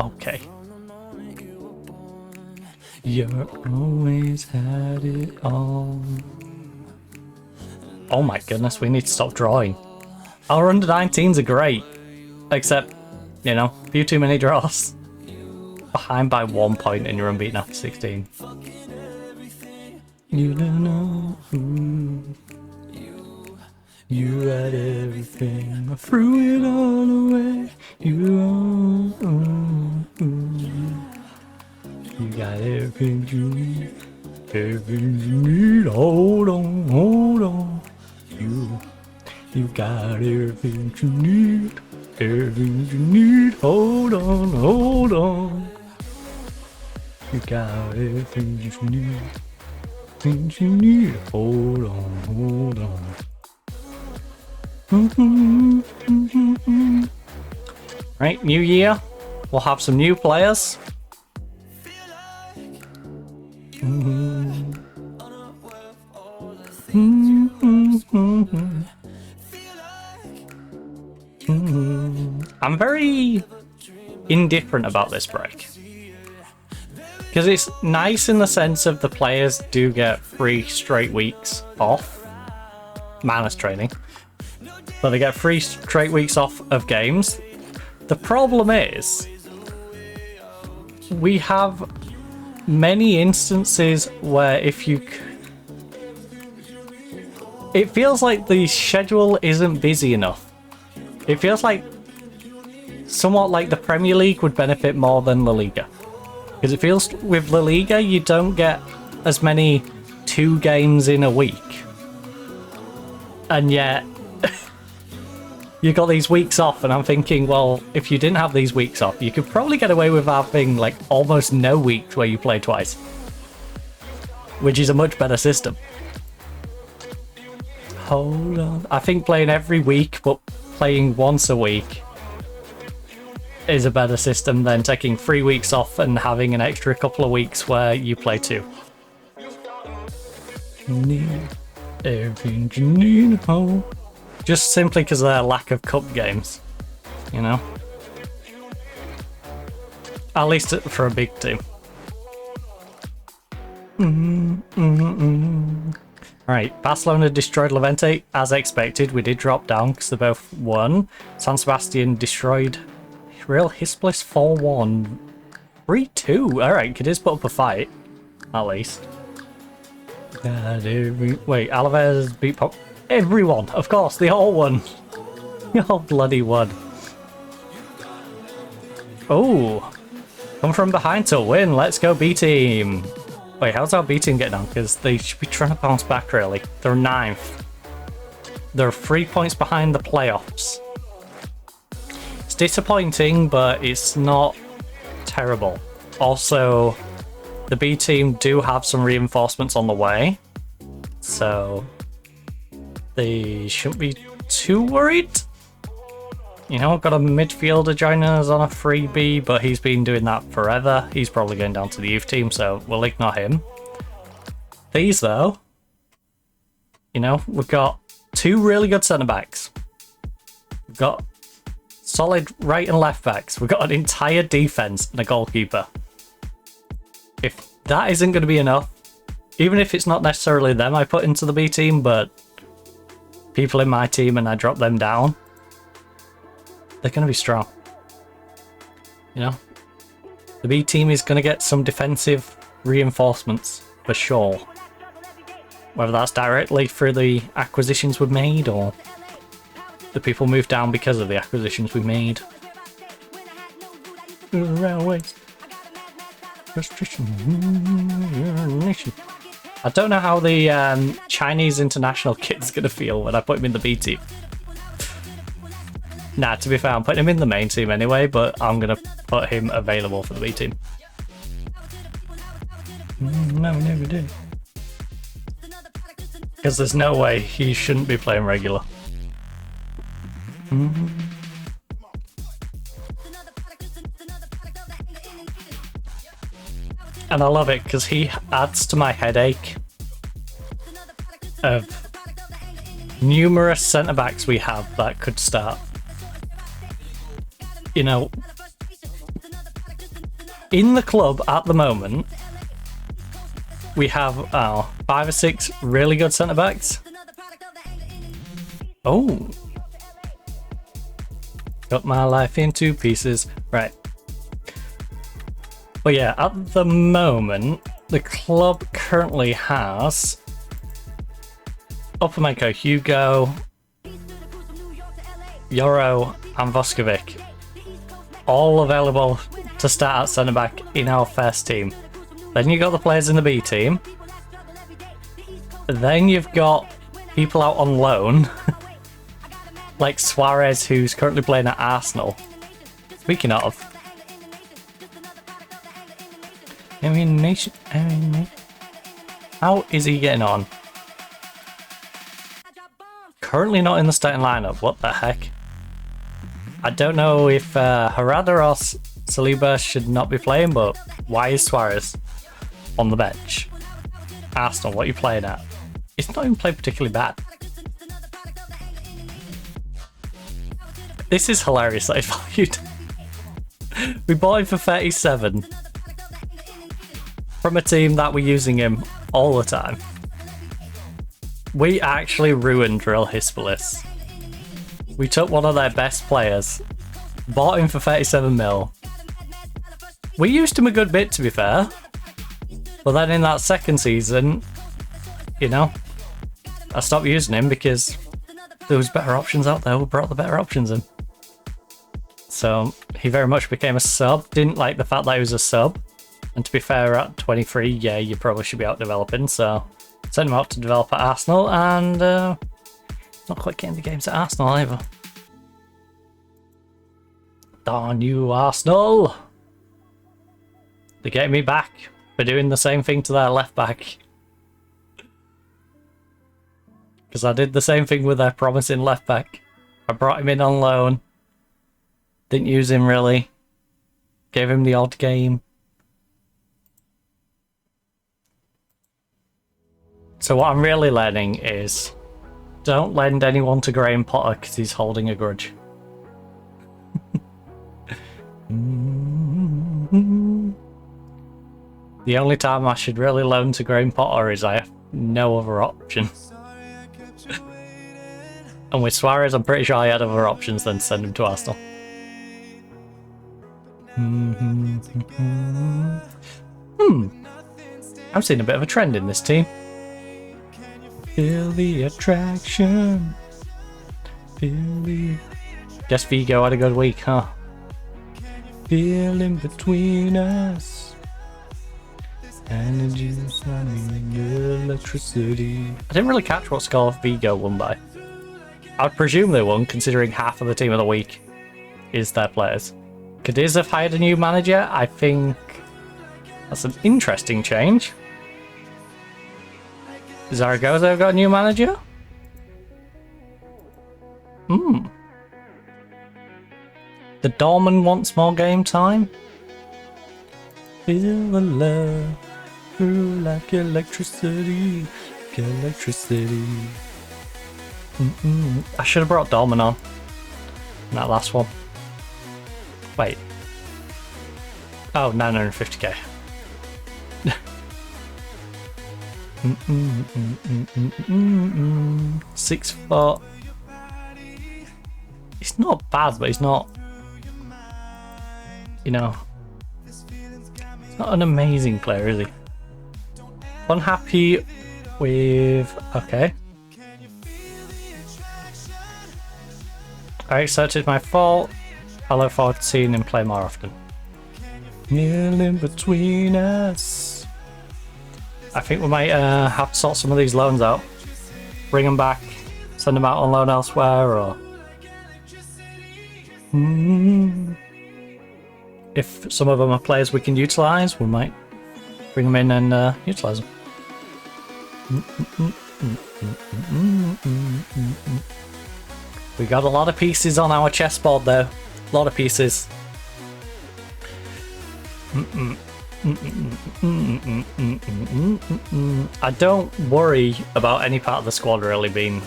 Okay. You always had it all. Oh my goodness, we need to stop drawing. Our under 19s are great. Except, you know, a few too many draws. Behind by 1 point and you're unbeaten after 16. You don't know who. You had everything. I threw it all away. You got everything you need. Everything you need. Hold on, hold on. You got everything you need. Everything you need. Hold on, hold on. You got everything you need. Things you need. Hold on, hold on. Right, new year. We'll have some new players. I'm very indifferent about this break. Because it's nice in the sense of the players do get 3 straight weeks off. Minus training. But they get 3 straight weeks off of games. The problem is, we have many instances where if you... It feels like the schedule isn't busy enough. It feels like somewhat like the Premier League would benefit more than La Liga. Because it feels with La Liga you don't get as many 2 games in a week. And yet you got these weeks off, and I'm thinking, well, if you didn't have these weeks off, you could probably get away with having like almost no weeks where you play twice. Which is a much better system. Hold on. I think playing every week, but playing once a week is a better system than taking 3 weeks off and having an extra couple of weeks where you play 2. Need everything you need, oh. Just simply because of their lack of cup games, you know? At least for a big team. Right, Barcelona destroyed Levante as expected. We did drop down because they both won. San Sebastian destroyed Real Hispalis 4-1. 3-2. Alright, Cadiz put up a fight. At least. Wait, Alaves beat Pop. Everyone, of course, they all won. They all bloody won. Oh, come from behind to win. Let's go B team. Wait, how's our B team getting on? Because they should be trying to bounce back, really. They're 9th. They're 3 points behind the playoffs. It's disappointing, but it's not terrible. Also, the B team do have some reinforcements on the way. So they shouldn't be too worried. You know, got a midfielder joining us on a freebie, but he's been doing that forever. He's probably going down to the youth team, so we'll ignore him. These, though, you know, we've got 2 really good centre-backs. We've got solid right and left backs. We've got an entire defence and a goalkeeper. If that isn't going to be enough, even if it's not necessarily them I put into the B team, but people in my team and I drop them down, they're going to be strong. You know, the B team is going to get some defensive reinforcements for sure. Whether that's directly through the acquisitions we've made or the people moved down because of the acquisitions we made. Railways. I don't know how the Chinese international kid's going to feel when I put him in the B team. Nah, to be fair, I'm putting him in the main team anyway, but I'm going to put him available for the B team. No, never did. Because there's no way he shouldn't be playing regular. And I love it because he adds to my headache of numerous centre-backs we have that could start. you know, in the club at the moment, we have 5 or 6 really good centre backs. Oh, got my life in 2 pieces, right? But yeah, at the moment, the club currently has Upamenko, Hugo, Yoro, and Voskovic, all available to start at centre back in our first team. Then you got the players in the B team. Then you've got people out on loan, like Suarez, who's currently playing at Arsenal. Speaking of, how is he getting on? Currently not in the starting lineup. What the heck? I don't know if Harada or Saliba should not be playing, but why is Suarez on the bench? Arsenal, what are you playing at? It's not even playing particularly bad. This is hilarious that he's valued. We bought him for 37 from a team that we're using him all the time. We actually ruined Real Hispalis. We took one of their best players, bought him for 37 mil. We used him a good bit, to be fair. But then in that second season, you know, I stopped using him because there was better options out there who brought the better options in. So he very much became a sub. Didn't like the fact that he was a sub. And to be fair, at 23, yeah, you probably should be out developing. So sent him out to develop at Arsenal, and not quite getting the games at Arsenal either. Darn you, Arsenal! They're getting me back for doing the same thing to their left back. Because I did the same thing with their promising left back. I brought him in on loan. Didn't use him really. Gave him the odd game. So what I'm really learning is don't lend anyone to Graham Potter because he's holding a grudge. The only time I should really loan to Graham Potter is I have no other option. And with Suarez, I'm pretty sure I had other options than send him to Arsenal. I'm seeing a bit of a trend in this team. Feel the attraction. Feel the... Guess Vigo had a good week, huh? Feeling between us. Energy, electricity. I didn't really catch what score Vigo won by. I'd presume they won, considering half of the team of the week is their players. Cadiz have hired a new manager. I think that's an interesting change. Zaragoza got a new manager? The Dorman wants more game time? Feel the love through like electricity. Electricity. I should have brought Dorman on in that last one. Wait. Oh, 950k. 6 foot. He's not bad, but he's not, you know, he's not an amazing player, is he? Unhappy with... Okay. Alright, so it is my fault. I look forward to seeing him play more often. Kneeling between us. I think we might have to sort some of these loans out. Bring them back. Send them out on loan elsewhere, or... If some of them are players we can utilise, we might bring them in and utilise them. We got a lot of pieces on our chessboard though. A lot of pieces. I don't worry about any part of the squad really being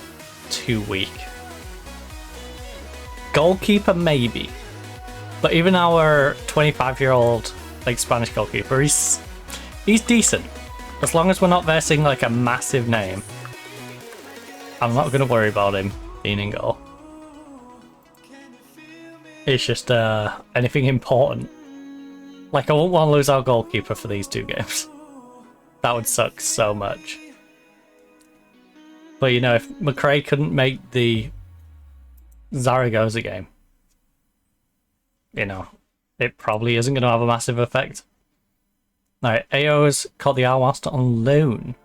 too weak. Goalkeeper maybe. But even our 25-year-old like Spanish goalkeeper, he's decent. As long as we're not versing like a massive name, I'm not gonna worry about him being in goal. It's just anything important. Like, I won't want to lose our goalkeeper for these 2 games. That would suck so much. But you know, if McRae couldn't make the Zaragoza game, you know, it probably isn't going to have a massive effect. Alright, AO's caught the whilst on loan.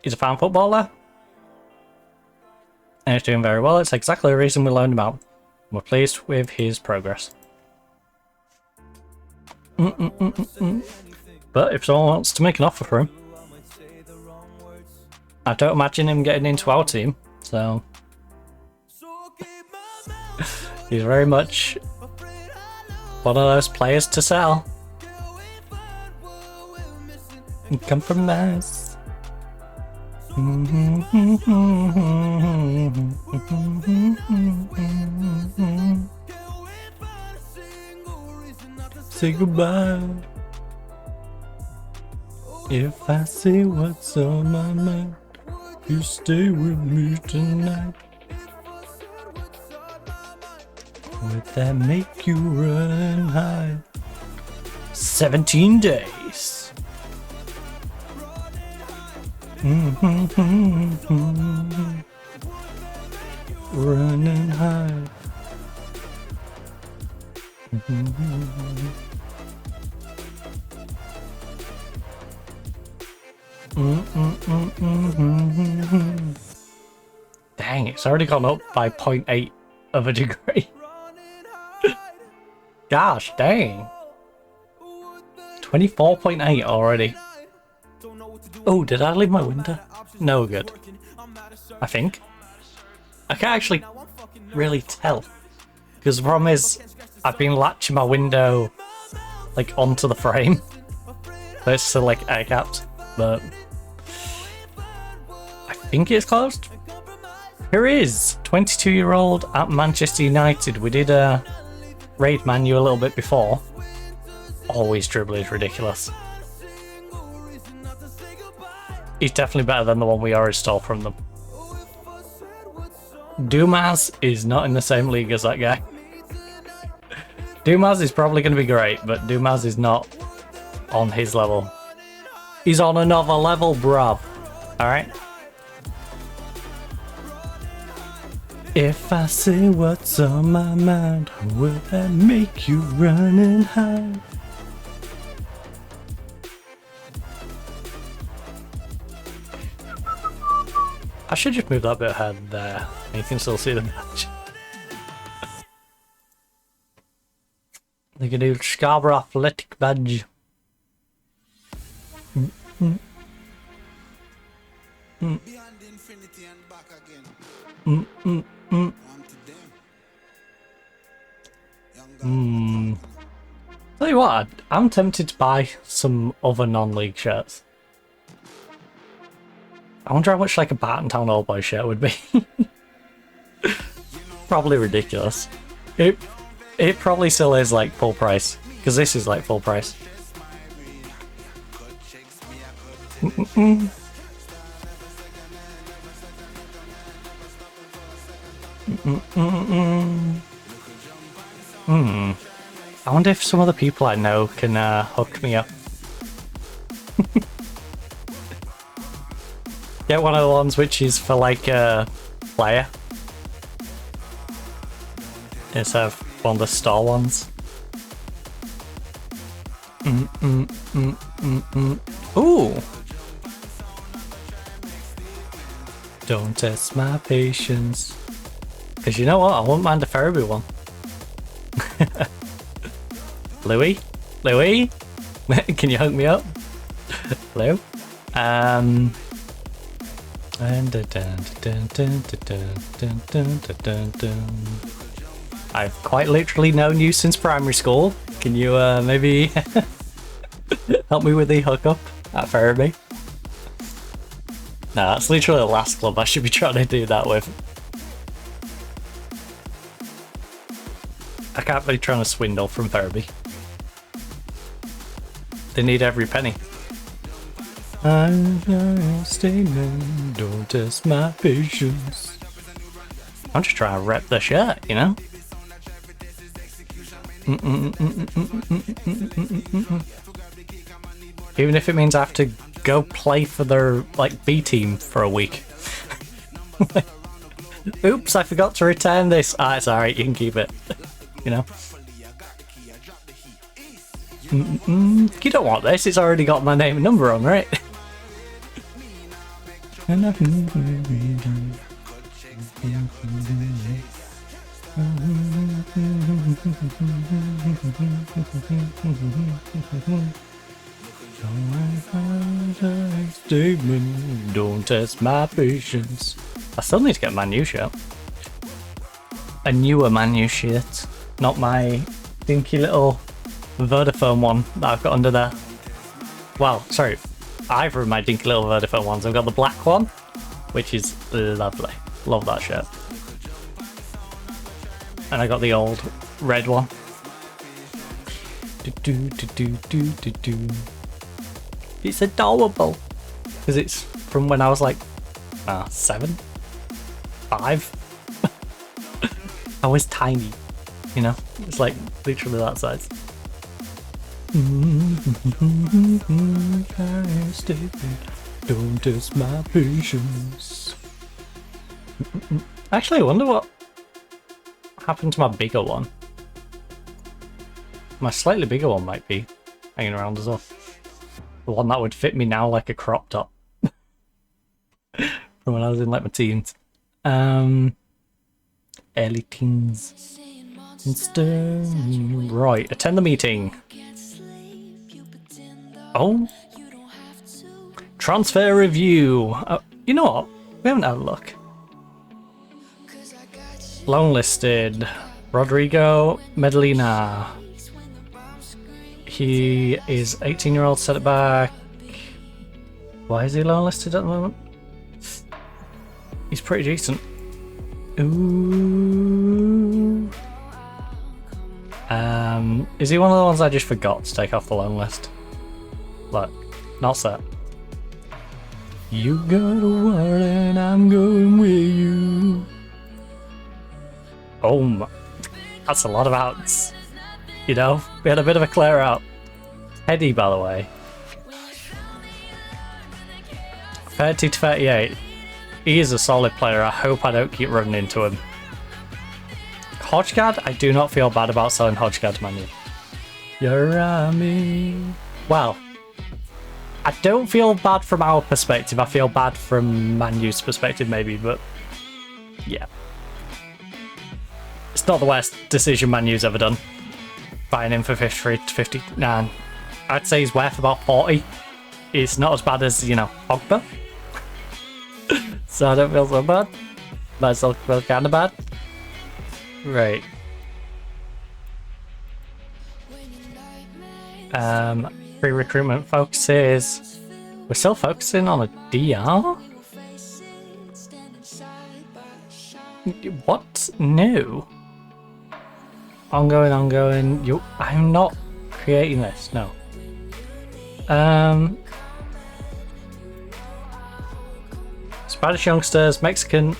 He's a fan footballer. And he's doing very well. It's exactly the reason we loaned him out. We're pleased with his progress. But if someone wants to make an offer for him, I don't imagine him getting into our team, so he's very much one of those players to sell. Compromise. Say goodbye. If I say what's on my mind, you stay with me tonight. Would that make you run and hide? 17 days. Run and hide. Dang, it's already gone up by 0.8 of a degree. Gosh, dang. 24.8 already. Oh, did I leave my window? No good. I think. I can't actually really tell. Because the problem is, I've been latching my window like onto the frame. So it's still like air gapped, but I think it's closed. Here is 22-year-old at Manchester United. We did raid Manu a little bit before. Always dribble is ridiculous. He's definitely better than the one we already stole from them. Dumas is not in the same league as that guy. Dumas is probably going to be great, but Dumas is not on his level. He's on another level, bruv. Alright? If I say what's on my mind, will that make you run and hide? I should just move that bit ahead there. You can still see the match. They can do Scarborough Athletic badge. Beyond infinity and back again. On to them. Tell you what, I'm tempted to buy some other non-league shirts. I wonder how much like a Bartontown Old Boy shirt would be. Probably ridiculous. It probably still is like full price, because this is like full price. I wonder if some of the people I know can hook me up. Get one of the ones which is for like a player instead of one of the store ones. Ooh! Don't test my patience. Because you know what? I wouldn't mind a Ferriby one. Louis? Louis? Can you hook me up? Hello? I've quite literally known you since primary school. Can you maybe help me with the hookup at Ferriby? No, that's literally the last club I should be trying to do that with. I can't be trying to swindle from therapy. They need every penny. I'm a statement, don't test my patience. I'm just trying to rep the shirt, you know? Even if it means I have to go play for their, like, B team for a week. Oops, I forgot to return this. Ah, it's alright, you can keep it. You know? You don't want this, it's already got my name and number on, right? Statement, don't test my patience. I still need to get a Man U shirt. A newer Man U shirt, not my dinky little Vodafone one that I've got under there. Well, sorry, either of my dinky little Vodafone ones. I've got the black one, which is lovely. Love that shirt. And I got the old red one. It's adorable because it's from when I was like 7, 5. I was tiny, you know. It's like literally that size. Don't test my patience. Actually, I wonder what happened to my bigger one. My slightly bigger one might be hanging around as well. The one that would fit me now like a crop top. From when I was in like my teens. Early teens. Right, attend the meeting. Oh. Transfer review. You know what? We haven't had a look. Long listed. Rodrigo Medellina. He is 18-year-old, set it back. Why is he low listed at the moment? He's pretty decent. Ooh. Is he one of the ones I just forgot to take off the loan list? Look, not set. You got a word and I'm going with you. Oh my, that's a lot of outs. You know, we had a bit of a clear out. Eddie, by the way. 30 to 38. He is a solid player. I hope I don't keep running into him. Hodgegard, I do not feel bad about selling Hodgegard to Man U. You're on me. Well, I don't feel bad from our perspective. I feel bad from Man U's perspective, maybe, but yeah. It's not the worst decision Man U's ever done. Buying him for 53 to 59. I'd say he's worth about 40. It's not as bad as, you know, Pogba. So I don't feel so bad. But I still feel kind of bad. Right. Pre-recruitment focuses. We're still focusing on a DR? What? No. Ongoing. I'm not creating this, no. Spanish youngsters, Mexican.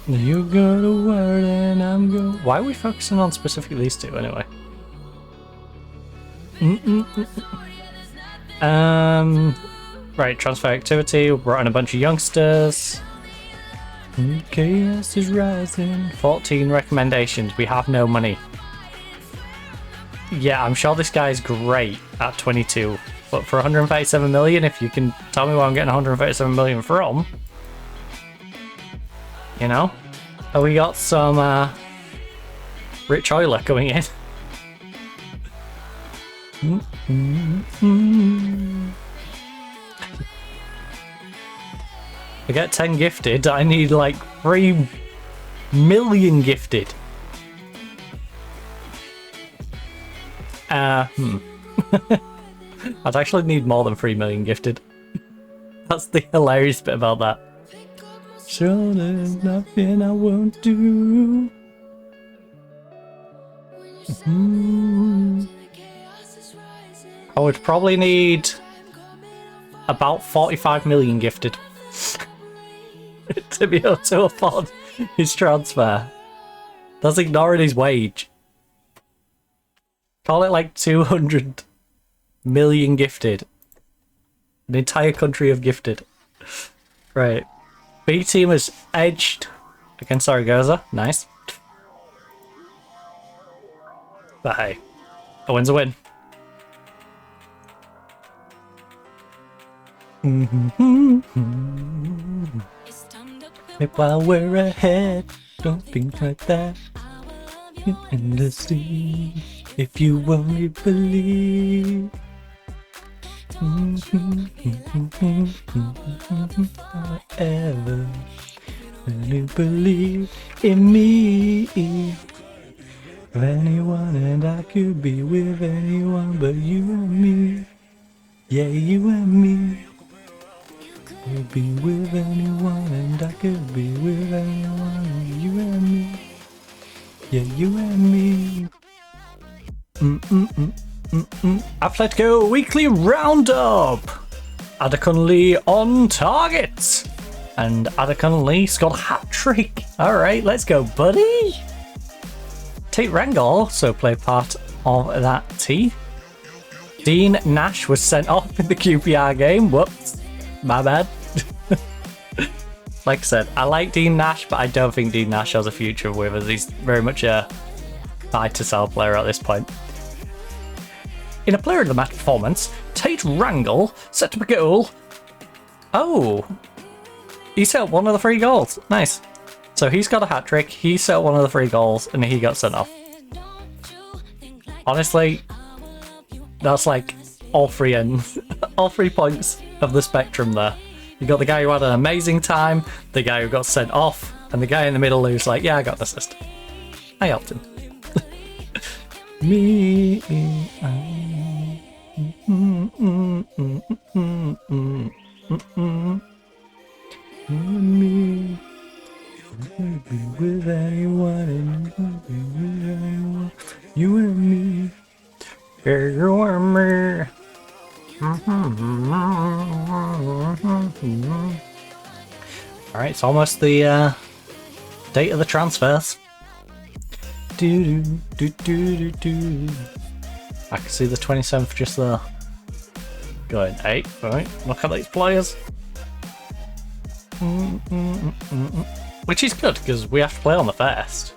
You got a word and I'm going. Why are we focusing on specifically these two anyway? Right, transfer activity. We brought in a bunch of youngsters. Chaos is rising. 14 recommendations. We have no money. Yeah, I'm sure this guy's great at 22. But for 137 million, if you can tell me where I'm getting 137 million from, you know? Oh, we got some Rich Euler coming in. I get 10 gifted, I need like 3 million gifted. I'd actually need more than 3 million gifted. That's the hilarious bit about that. Sure, there's nothing I won't do. I would probably need about 45 million gifted to be able to afford his transfer. That's ignoring his wage. Call it like 200 million gifted. An entire country of gifted. Right. B team is edged against Zaragoza. Nice. But hey, a win's a win. While we're ahead, don't think like that. Endlessly, if you only believe. Ever really believe in me. Of anyone, and I could be with anyone but you and me. Yeah, you and me. Could be with anyone, and I could be with anyone. You and me. Yeah, you and me. Atletico Weekly Roundup. Adekun Lee on target. And Adekun Lee scored a hat-trick. Alright, let's go, buddy. Tate Rangel also played part of that tee. Dean Nash was sent off in the QPR game. Whoops. My bad. Like I said, I like Dean Nash, but I don't think Dean Nash has a future with us. He's very much a buy-to-sell player at this point. In a player of the match performance, Tate Rangel set up a goal. Oh, he set up one of the 3 goals. Nice. So he's got a hat trick. He set up one of the 3 goals, and he got sent off. Honestly, that's like all 3 ends, all 3 points of the spectrum there. You got the guy who had an amazing time, the guy who got sent off, and the guy in the middle who's like, yeah, I got the assist. I helped him. Me, me. Be with anyone, and be with anyone. You and me. Yeah, you and me. Alright, it's almost the date of the transfers. I can see the 27th just there. Going 8, right? Look at these players. Which is good because we have to play on the first.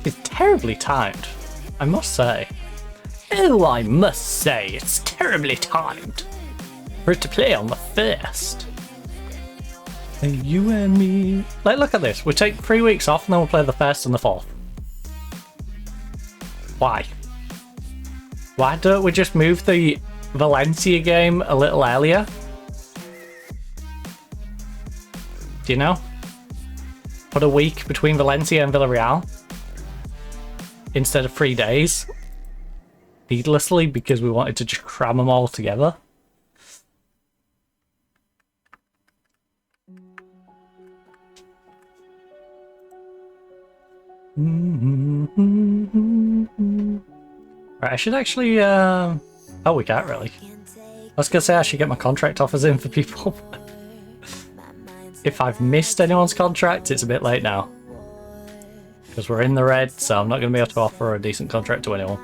It's terribly timed, I must say. Oh, I must say, it's terribly timed for it to play on the first. And you and me. Like, look at this. We take 3 weeks off and then we'll play the first and the 4th. Why? Why don't we just move the Valencia game a little earlier? Do you know? Put a week between Valencia and Villarreal instead of 3 days. Needlessly, because we wanted to just cram them all together. Right, I should actually, oh, we can't really. I was gonna say I should get my contract offers in for people. If I've missed anyone's contract, it's a bit late now. Because we're in the red, so I'm not gonna be able to offer a decent contract to anyone.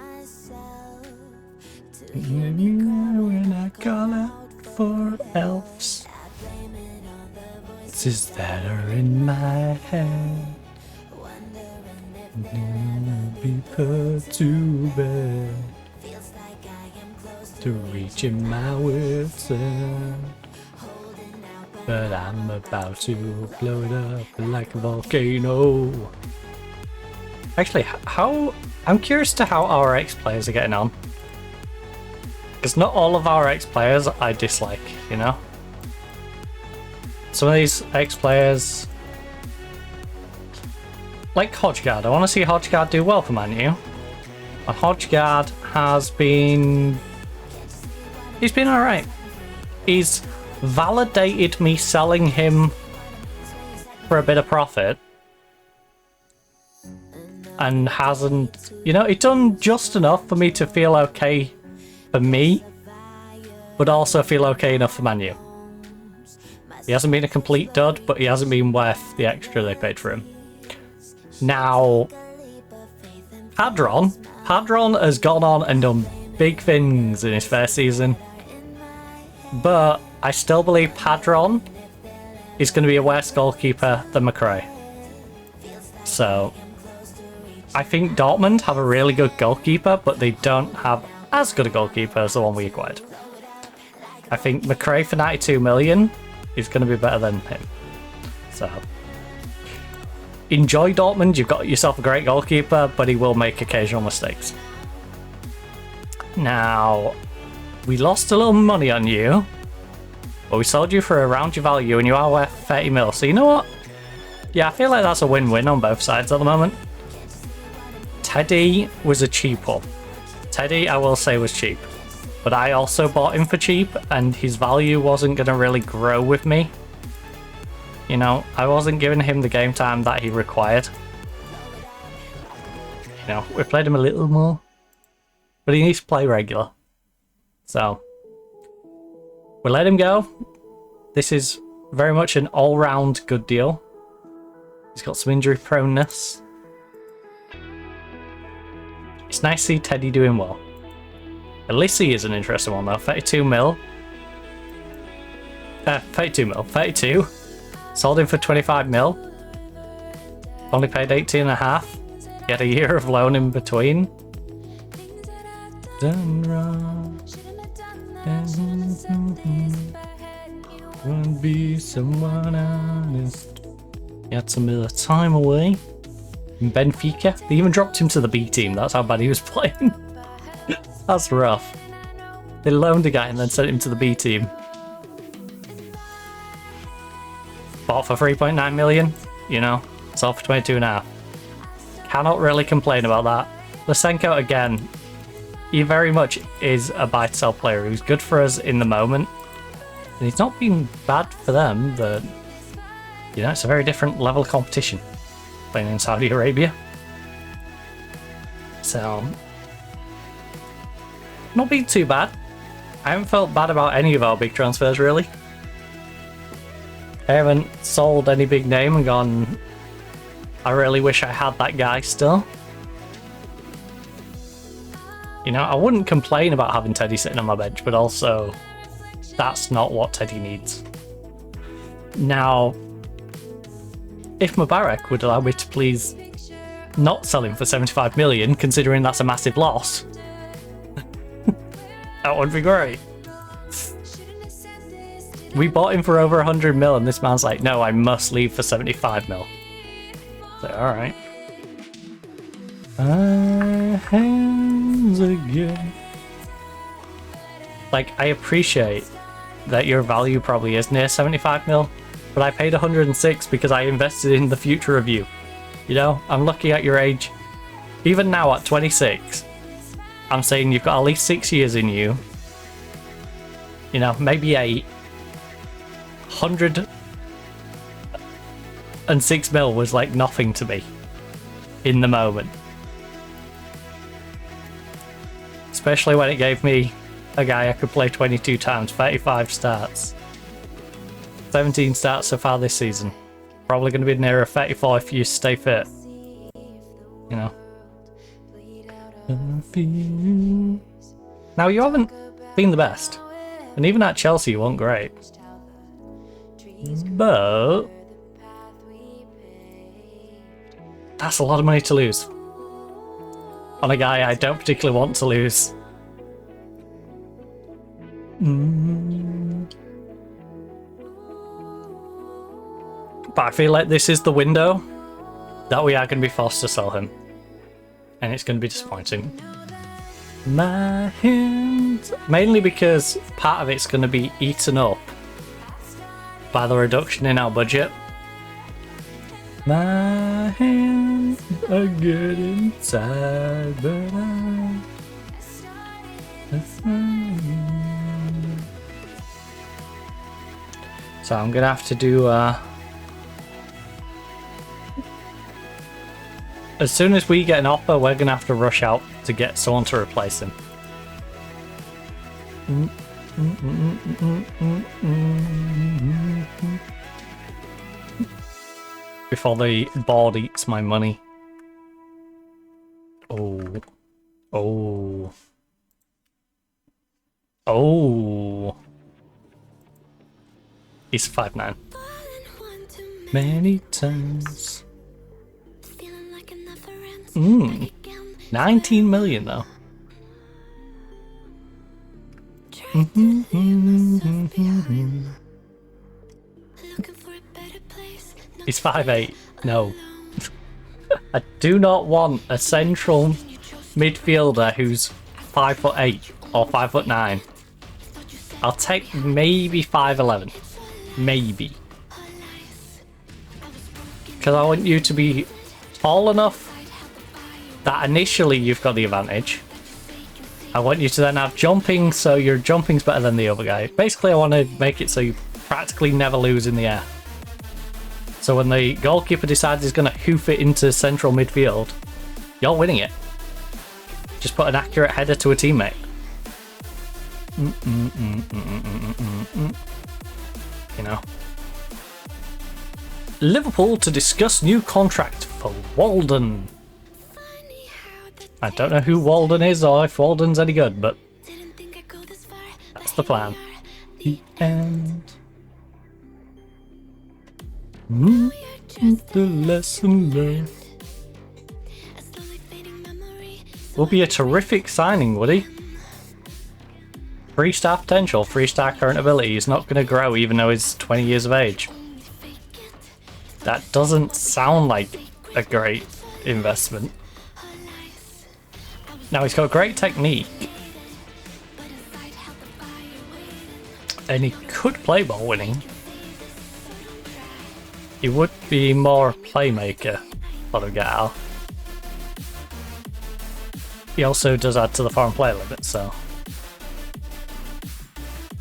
When I call out for elves, voices that are in my head. Be put to bed to reaching my wits end, but I'm about to blow it up like a volcano. Actually, I'm curious to how our ex players are getting on, because not all of our ex players I dislike, you know. Some of these ex players, like Hodgegard, I want to see Hodgegard do well for Man U. And Hodgegard has been... he's been alright. He's validated me selling him for a bit of profit and hasn't, you know, it's done just enough for me to feel okay for me, but also feel okay enough for Man U. He hasn't been a complete dud, but he hasn't been worth the extra they paid for him. Now, Padron has gone on and done big things in his first season, but I still believe Padron is going to be a worse goalkeeper than McRae. So, I think Dortmund have a really good goalkeeper, but they don't have as good a goalkeeper as the one we acquired. I think McRae for 92 million is going to be better than him. So, enjoy Dortmund, you've got yourself a great goalkeeper, but he will make occasional mistakes. Now, we lost a little money on you, but we sold you for around your value and you are worth 30 mil. So you know what? Yeah, I feel like that's a win-win on both sides at the moment. Teddy was a cheap one. Teddy, I will say, was cheap. But I also bought him for cheap and his value wasn't going to really grow with me. You know, I wasn't giving him the game time that he required. You know, we played him a little more. But he needs to play regular. So, we'll let him go. This is very much an all-round good deal. He's got some injury proneness. It's nice to see Teddy doing well. Elisi is an interesting one though. 32 mil. 32. Sold him for 25 mil. Only paid 18.5. He had a year of loan in between. Done wrong. Won't be someone honest. He had some of the time away in Benfica. They even dropped him to the B team. That's how bad he was playing. That's rough. They loaned a guy and then sent him to the B team. Bought for 3.9 million. You know, sold for 22.5. Cannot really complain about that. Lysenko again. He very much is a buy to sell player who's good for us in the moment. And he's not been bad for them, but you know, it's a very different level of competition playing in Saudi Arabia. So, not been too bad. I haven't felt bad about any of our big transfers really. I haven't sold any big name and gone, I really wish I had that guy still. You know, I wouldn't complain about having Teddy sitting on my bench, but also that's not what Teddy needs. Now, if Mubarak would allow me to please not sell him for 75 million, considering that's a massive loss, that would be great. We bought him for over 100 mil and this man's like, no, I must leave for 75 mil. So, alright. Hands again. Like, I appreciate that your value probably is near 75 mil, but I paid 106 because I invested in the future of you. You know, I'm looking at your age. Even now at 26, I'm saying you've got at least 6 years in you. You know, maybe 8. 106 mil was like nothing to me in the moment. Especially when it gave me a guy I could play 22 times, 35 starts. 17 starts so far this season. Probably going to be nearer 34 if you stay fit. You know. Now, you haven't been the best. And even at Chelsea, you weren't great. But that's a lot of money to lose on a guy I don't particularly want to lose. But I feel like this is the window that we are going to be forced to sell him, and it's going to be disappointing. My hands, mainly because part of it's going to be eaten up by the reduction in our budget. My hands are getting tired, but so I'm gonna have to do As soon as we get an offer, we're going to have to rush out to get someone to replace him. Before the board eats my money. Oh. Oh. Oh. He's 5'9". Many times. 19 million though. He's 5'8". No. I do not want a central midfielder who's 5'8" or 5'9". I'll take maybe 5'11". Maybe. Because I want you to be tall enough that initially you've got the advantage. I want you to then have jumping, so your jumping's better than the other guy. Basically, I want to make it so you practically never lose in the air. So when the goalkeeper decides he's going to hoof it into central midfield, you're winning it. Just put an accurate header to a teammate. You know. Liverpool to discuss new contract for Walden. I don't know who Walden is or if Walden's any good, but that's the plan. The end. The lesson learned. Will be a terrific signing, would he? 3-star potential, 3-star current ability. He's not going to grow even though he's 20 years of age. That doesn't sound like a great investment. Now he's got great technique. And he could play ball winning. He would be more playmaker for the gal. He also does add to the foreign player limit, so...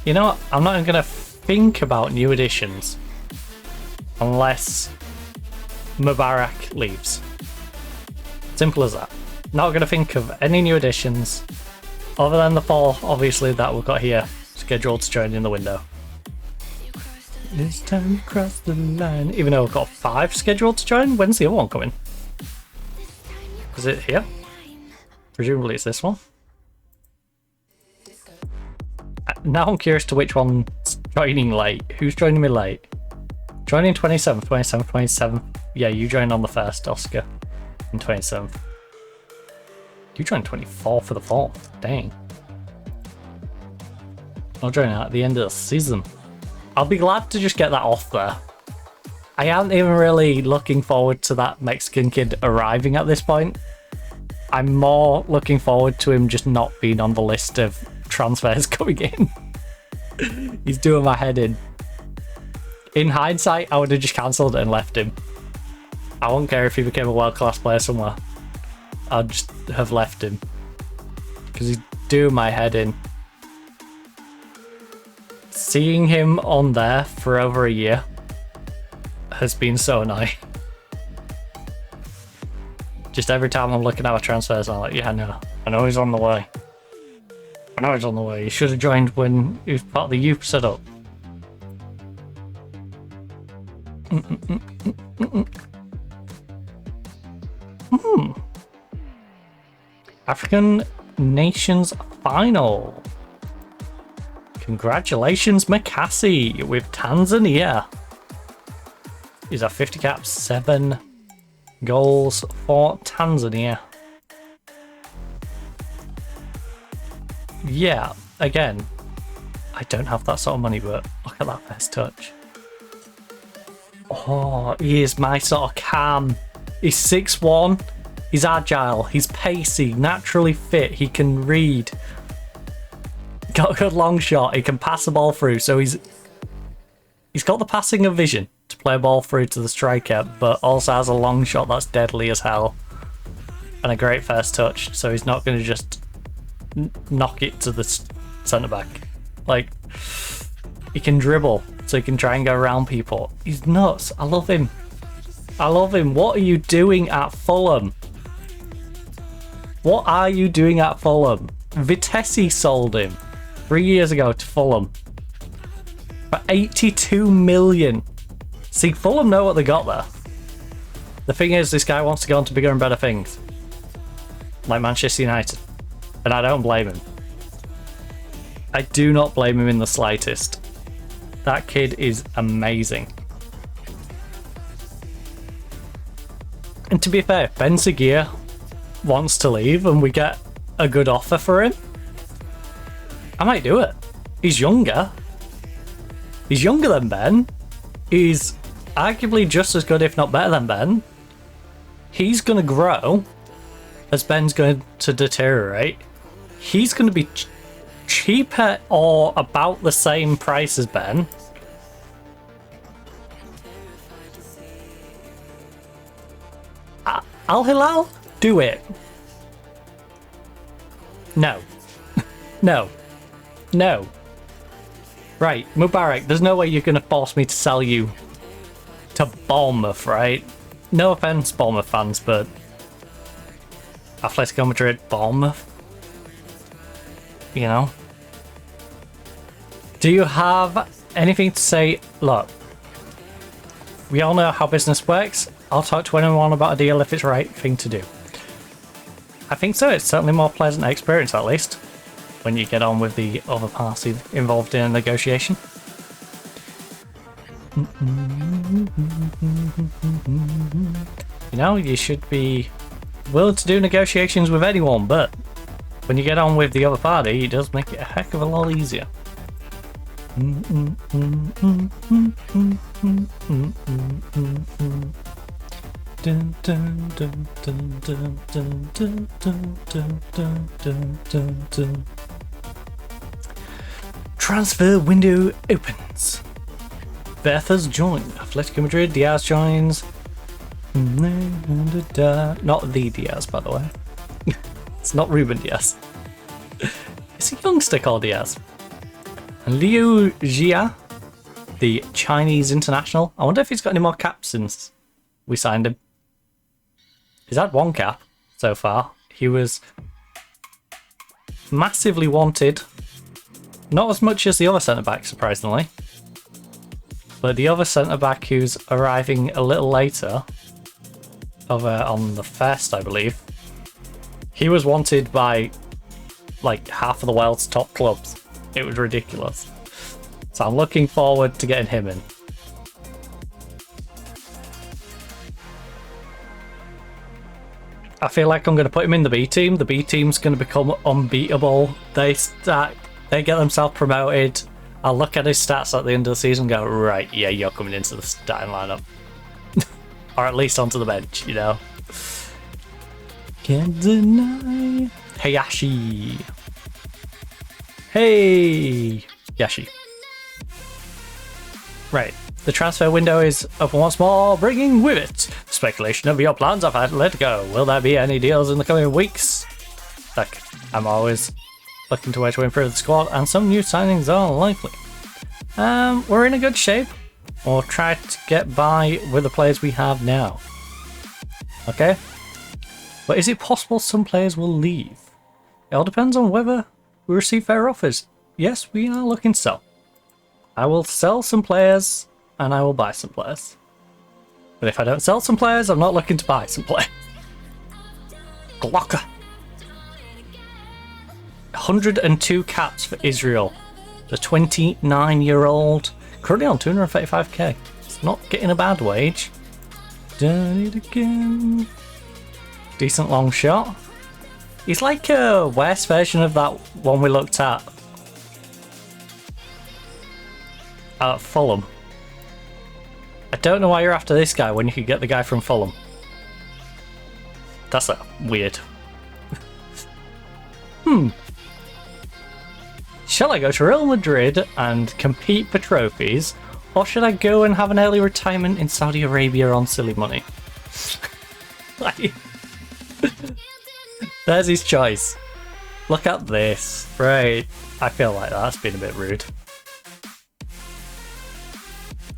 You know what? I'm not even going to think about new additions. Unless Mubarak leaves. Simple as that. Not going to think of any new additions other than the 4, obviously, that we've got here scheduled to join in the window. It's time to cross the line. Even though we've got 5 scheduled to join, when's the other one coming? Is it here? Presumably it's this one. Now I'm curious to which one's joining late. Who's joining me late? Joining 27th, 27th, 27th. Yeah, you joined on the 1st, Oscar. And 27th. You joined 24 for the 4th. Dang. I'll join at the end of the season. I'll be glad to just get that off there. I aren't even really looking forward to that Mexican kid arriving at this point. I'm more looking forward to him just not being on the list of transfers coming in. He's doing my head in. In hindsight, I would have just cancelled it and left him. I won't care if he became a world-class player somewhere. I'd just have left him. Because he's doing my head in. Seeing him on there for over a year has been so annoying. Just every time I'm looking at our transfers, I'm like, yeah, no, I know he's on the way. I know he's on the way. He should have joined when he was part of the youth setup. African Nations Final. Congratulations, Makasi, with Tanzania. He's at 50 caps, 7 goals for Tanzania. Yeah, again, I don't have that sort of money, but look at that first touch. Oh, he is my sort of calm. He's 6'1", he's agile, he's pacey, naturally fit, he can read. Got a good long shot, he can pass the ball through, so he's got the passing of vision to play a ball through to the striker, but also has a long shot that's deadly as hell. And a great first touch, so he's not going to just knock it to the centre back. Like, he can dribble, so he can try and go around people. He's nuts. I love him. I love him. What are you doing at Fulham? What are you doing at Fulham? Vitesse sold him 3 years ago to Fulham for 82 million. See, Fulham know what they got there. The thing is, this guy wants to go on to bigger and better things, like Manchester United, and I don't blame him. I do not blame him in the slightest. That kid is amazing. And to be fair, if Ben Seguir wants to leave and we get a good offer for him, I might do it. He's younger. He's younger than Ben. He's arguably just as good, if not better than Ben. He's going to grow as Ben's going to deteriorate. He's going to be cheaper or about the same price as Ben. Al Hilal? Do it. No. No. No. Right, Mubarak, there's no way you're going to force me to sell you to Bournemouth, right? No offense, Bournemouth fans, but Atletico Madrid, Bournemouth? You know? Do you have anything to say? Look, we all know how business works. I'll talk to anyone about a deal if it's the right thing to do. I think so. It's certainly a more pleasant experience, at least, when you get on with the other party involved in a negotiation. You know, you should be willing to do negotiations with anyone, but when you get on with the other party, it does make it a heck of a lot easier. Transfer window opens. Bertha's joined. Atletico Madrid. Diaz joins. Not the Diaz, by the way. It's not Ruben Diaz. It's a youngster called Diaz. And Liu Jia, the Chinese international. I wonder if he's got any more caps since we signed him. He's had one cap so far. He was massively wanted. Not as much as the other centre-back, surprisingly. But the other centre-back who's arriving a little later, over on the 1st, I believe, he was wanted by like half of the world's top clubs. It was ridiculous. So I'm looking forward to getting him in. I feel like I'm going to put him in the B team. The B team's going to become unbeatable. They get themselves promoted. I'll look at his stats at the end of the season and go, right, yeah, you're coming into the starting lineup. Or at least onto the bench, you know. Can't deny. Hayashi. Hey, Yashi. Right. The transfer window is open once more, bringing with it speculation of your plans of Atletico. Will there be any deals in the coming weeks? Look, I'm always looking to ways to improve the squad, and some new signings are likely. We're in a good shape. We'll try to get by with the players we have now. Okay? But is it possible some players will leave? It all depends on whether we receive fair offers. Yes, we are looking to sell. I will sell some players, and I will buy some players. But if I don't sell some players, I'm not looking to buy some players. Glocker. 102 caps for Israel. The 29-year-old, currently on 235k. It's not getting a bad wage. Done it again. Decent long shot. He's like a worse version of that one we looked at Fulham. I don't know why you're after this guy when you could get the guy from Fulham. That's weird. Shall I go to Real Madrid and compete for trophies, or should I go and have an early retirement in Saudi Arabia on silly money? There's his choice. Look at this. Right. I feel like that's been a bit rude.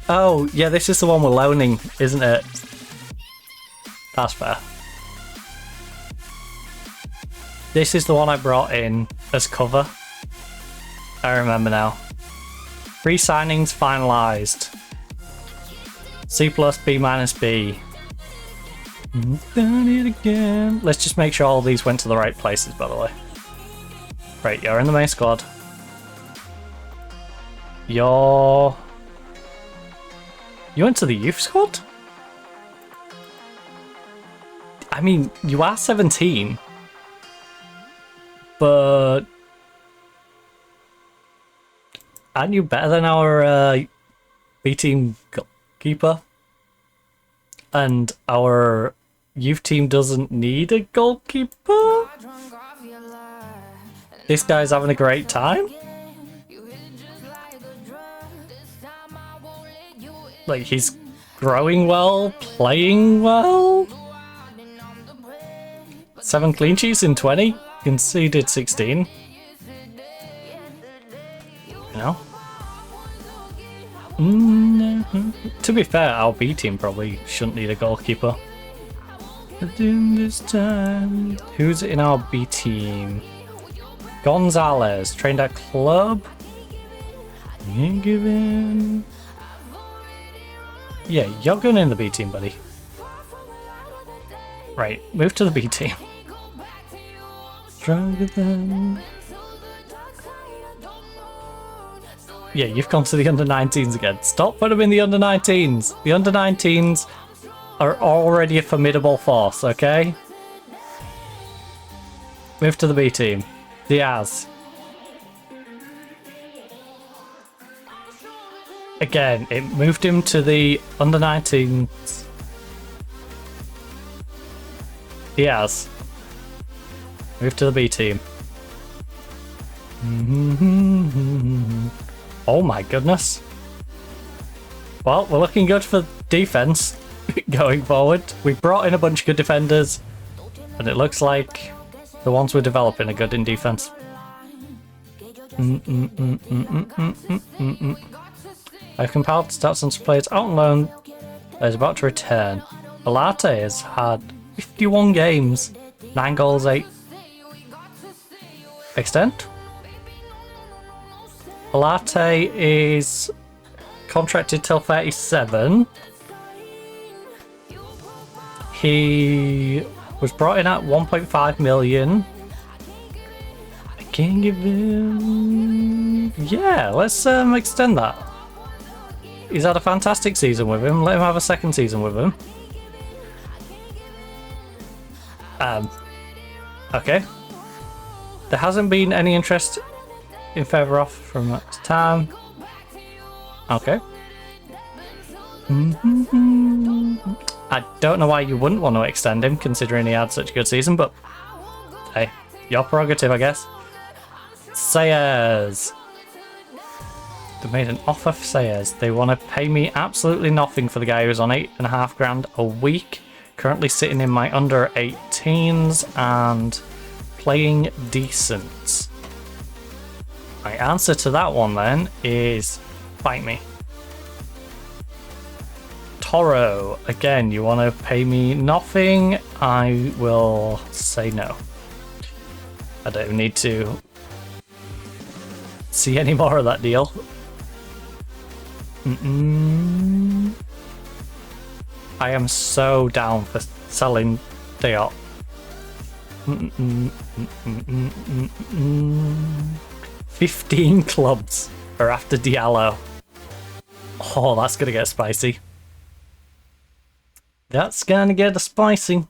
Oh, yeah, this is the one we're loaning, isn't it? That's fair. This is the one I brought in as cover. I remember now. 3 signings finalized. C+, B minus B. Done it again. Let's just make sure all these went to the right places, by the way. Right, you're in the main squad. You went to the youth squad? I mean, you are 17. But aren't you better than our B team goalkeeper? And our youth team doesn't need a goalkeeper? This guy's having a great time? Like, he's growing well, playing well? 7 clean sheets in 20? Conceded 16. You know? To be fair, our B team probably shouldn't need a goalkeeper. But in this time, who's in our B team? Gonzalez, trained at club. You given? Yeah, you're going in the B team, buddy. Right, move to the B team. Stronger than... Yeah, you've gone to the under-19s again. Stop putting them in the under-19s. The under-19s are already a formidable force, okay? Move to the B team. Diaz. Again, it moved him to the under-19s. Diaz. Move to the B team. Oh my goodness. Well, we're looking good for defense going forward. We've brought in a bunch of good defenders, and it looks like the ones we're developing are good in defense. I've compiled stats on some players out on loan that is about to return. Alate has had 51 games, 9 goals, 8. Extent? Alate is contracted till 37. He was brought in at 1.5 million. I can give him... Yeah, let's extend that. He's had a fantastic season with him. Let him have a second season with him. Okay. There hasn't been any interest in favour off from that time. Okay. I don't know why you wouldn't want to extend him, considering he had such a good season, but hey, your prerogative, I guess. Sayers. They made an offer for Sayers. They want to pay me absolutely nothing for the guy who's on $8,500 a week, currently sitting in my under 18s and playing decent. My answer to that one then is fight me. Toro, again, you want to pay me nothing? I will say no. I don't even need to see any more of that deal. I am so down for selling Diop. 15 clubs are after Diallo. Oh, that's gonna get spicy. That's gonna get spicy.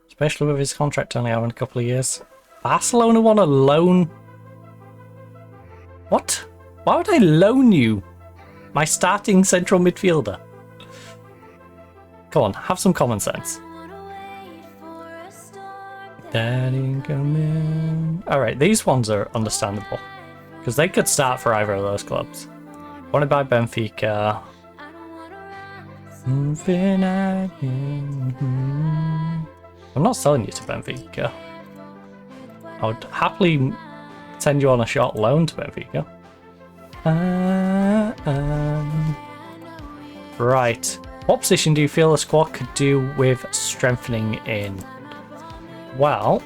Especially with his contract only having a couple of years. Barcelona want to loan... What? Why would I loan you my starting central midfielder? Come on, have some common sense. Alright, these ones are understandable. Because they could start for either of those clubs. Wanted by Benfica. I'm not selling you to Benfica. I would happily send you on a short loan to Benfica. Right. What position do you feel the squad could do with strengthening in? Well,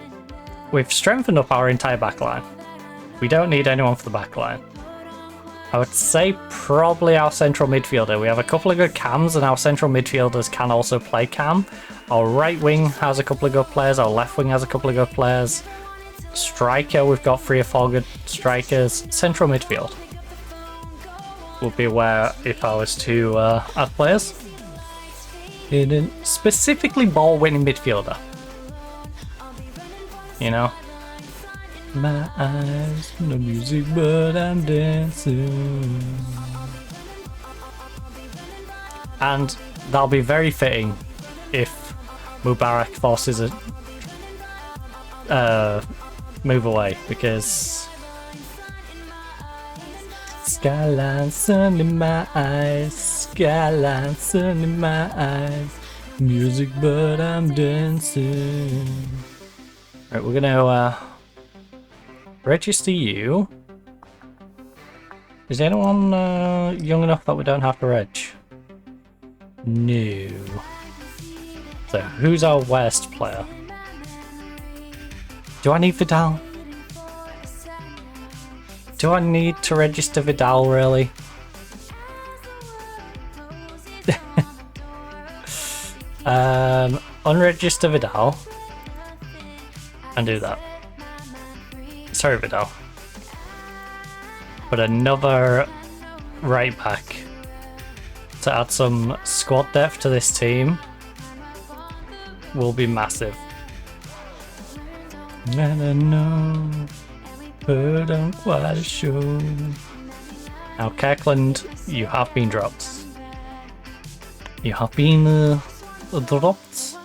we've strengthened up our entire backline. We don't need anyone for the backline. I would say probably our central midfielder. We have a couple of good cams and our central midfielders can also play cam. Our right wing has a couple of good players. Our left wing has a couple of good players. Striker, we've got 3 or 4 good strikers. Central midfield would be where if I was to add players. Specifically ball winning midfielder. You know? My eyes, no music, but I'm dancing. And that'll be very fitting if Mubarak forces a move away, because skyline sun in my eyes, skyline sun in my eyes, music, but I'm dancing. Right, we're gonna register you. Is anyone young enough that we don't have to reg? No. So who's our worst player? Do I need Vidal? Do I need to register Vidal really? Unregister Vidal and do that. Sorry, Vidal. But another right back to add some squad depth to this team will be massive. I don't know, but I'm quite sure. Now, Kirkland, you have been dropped. You have been dropped.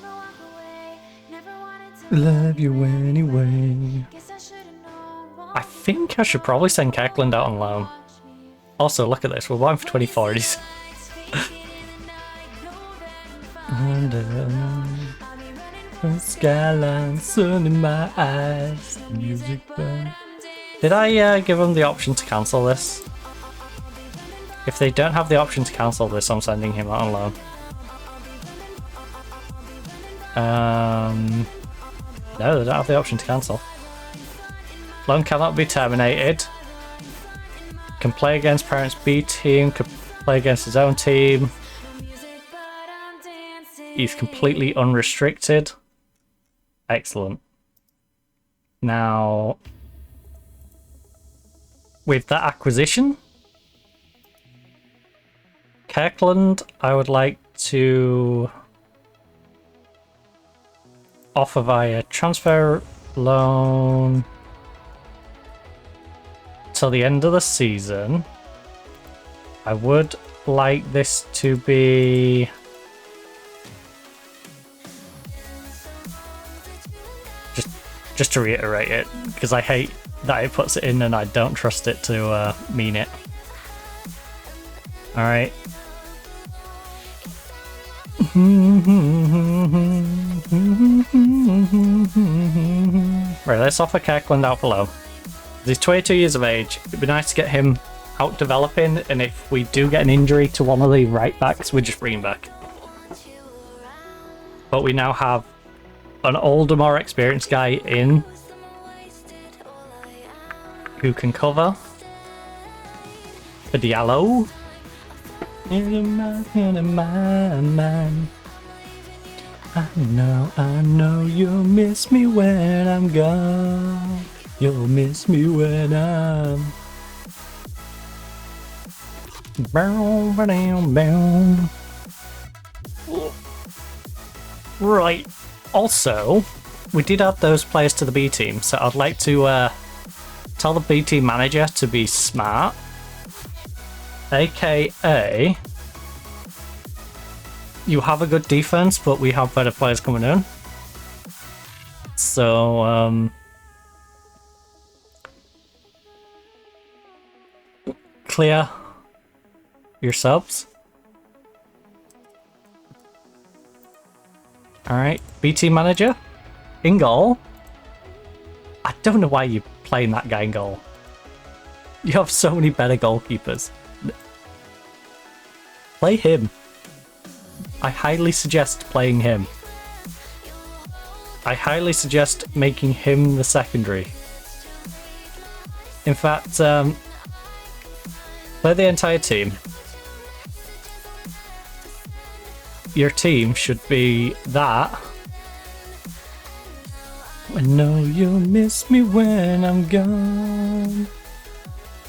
Love you anyway. I think I should probably send Kirkland out on loan. Also, look at this, we're buying for 2040s. Skyline, sun in my eyes, music burn. Did I give them the option to cancel this? If they don't have the option to cancel this, I'm sending him out on loan. No, they don't have the option to cancel. Loan cannot be terminated. Can play against parents B team, can play against his own team. He's completely unrestricted. Excellent. Now, with that acquisition, Kirkland, I would like to offer via transfer loan till the end of the season. I would like this to be just to reiterate it, because I hate that it puts it in and I don't trust it to mean it. Alright. Right, let's offer Kirkland out below. He's 22 years of age. It'd be nice to get him out developing, and if we do get an injury to one of the right backs, we just bring him back. But we now have an older, more experienced guy in who can cover for Diallo. I know you'll miss me when I'm gone. You'll miss me when I'm right. Also, we did add those players to the B team, so I'd like to tell the B team manager to be smart, aka you have a good defense, but we have better players coming in. So clear your subs. Alright, BT manager in goal. I don't know why you're playing that guy in goal. You have so many better goalkeepers. Play him. I highly suggest playing him. I highly suggest making him the secondary. In fact, play the entire team. Your team should be that. I know you'll miss me when I'm gone.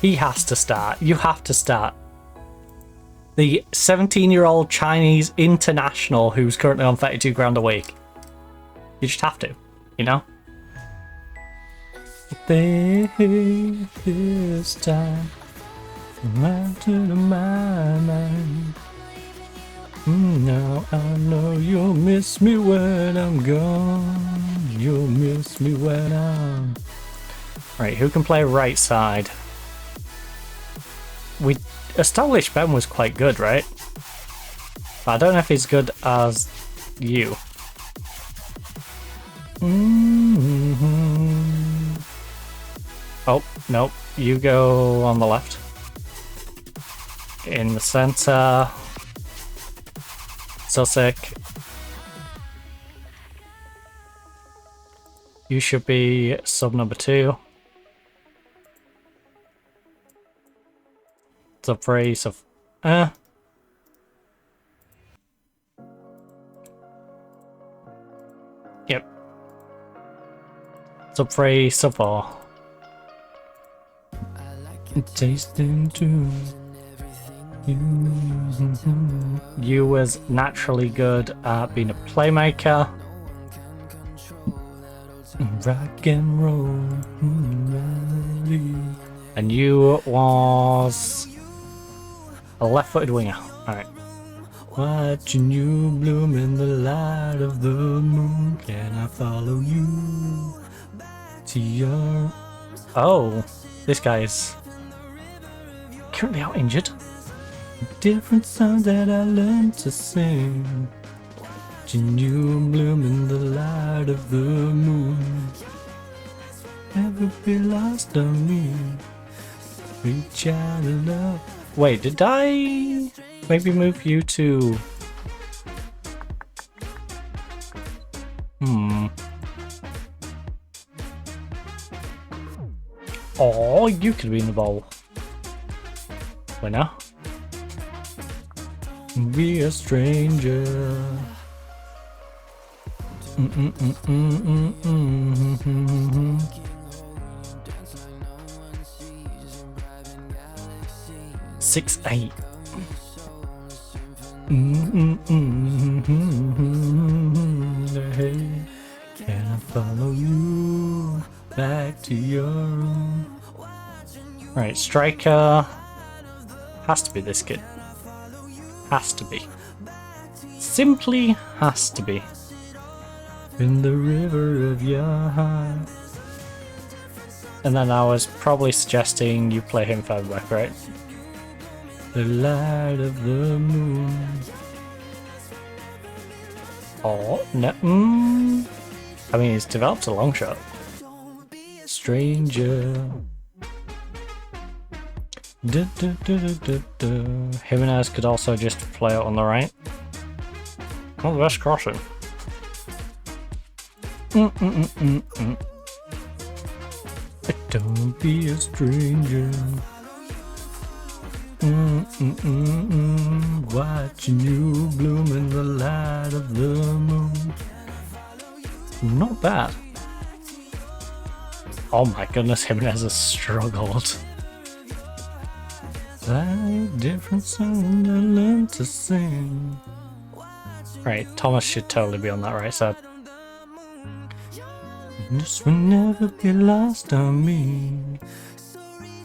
He has to start. You have to start. The 17-year-old Chinese international who's currently on 32 grand a week. You just have to, you know? This time, right to my mind. Now I know you'll miss me when I'm gone. You'll miss me when I'm... Right, who can play right side? We established Ben was quite good, right? I don't know if he's good as you. Oh, nope. You go on the left. In the center. So sick. You should be sub number 2. Sub 3, sub... Yep. Sub 3, sub 4. Tasting too. You was naturally good at being a playmaker. Rock and roll. And you was a left-footed winger. Alright. Watching you bloom in the light of the moon. Can I follow you to your... Oh, this guy is currently out injured. Different songs that I learned to sing. Watching you bloom in the light of the moon. Never be lost on me. Reach out and love. Wait, did I maybe move you to... Oh, you could be in the bowl. Winner. Be a stranger. 6'8". Hey, can I follow you back to your room? Right, striker has to be this kid. Has to be. Simply has to be. In the river of your heart. And then I was probably suggesting you play him further back, right? The light of the moon. Oh, no. I mean, he's developed a long shot. Stranger. Jimenez could also just play it on the right. Not the best crossing. Don't be a stranger. Watching you bloom in the light of the moon. Not bad. Oh my goodness, Jimenez has struggled. Like different songs I learned to sing. Right, Thomas should totally be on that right side. This will never be lost on me.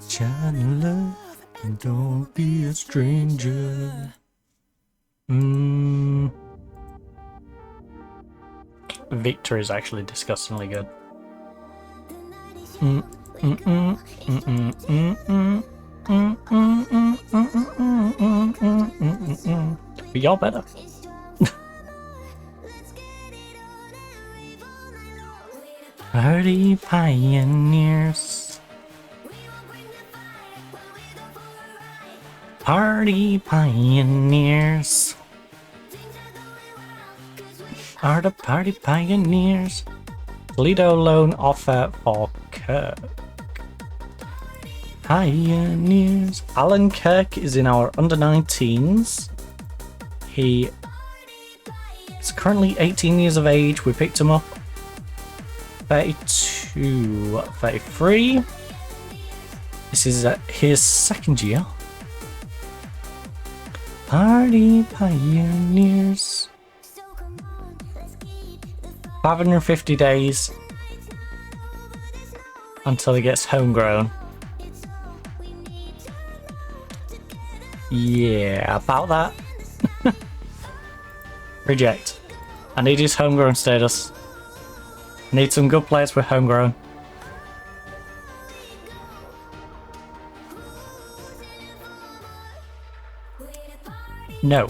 Shine love and don't be a stranger. Victor is actually disgustingly good. But y'all better. Party pioneers. Party pioneers. are the party pioneers. Toledo loan offer for Kirk. Pioneers. Alan Kirk is in our under 19s. He is currently 18 years of age. We picked him up 32, 33. This is his second year. Party pioneers. 550 days until he gets homegrown. Yeah, about that. Reject. I need his homegrown status. I need some good players with homegrown. No.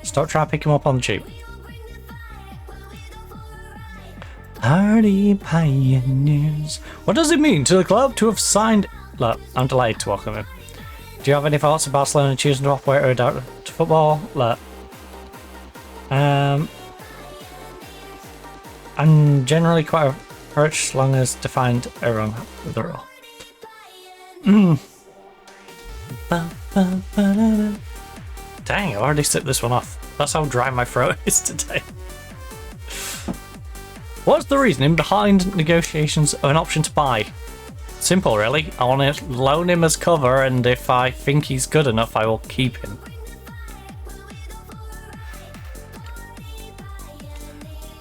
Stop trying to pick him up on the cheap. Party pioneers. What does it mean to the club to have signed? Look, I'm delighted to welcome him. Do you have any thoughts about Barcelona choosing to operate or adapt to football? Look. I'm generally quite a approach as long as defined everyone with the role. Dang, I already sipped this one off. That's how dry my throat is today. What's the reasoning behind negotiations of an option to buy? Simple, really. I want to loan him as cover, and if I think he's good enough, I will keep him.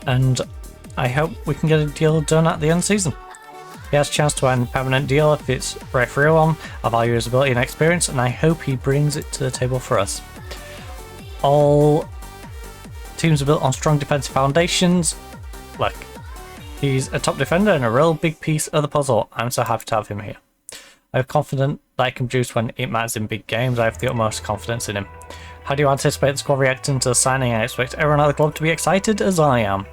And I hope we can get a deal done at the end of the season. He has a chance to earn a permanent deal if it's right for everyone. I value his ability and experience, and I hope he brings it to the table for us. All teams are built on strong defensive foundations. Look, he's a top defender and a real big piece of the puzzle. I'm so happy to have him here. I'm confident that I can produce when it matters in big games. I have the utmost confidence in him. How do you anticipate the squad reacting to the signing? I expect everyone at the club to be excited as I am.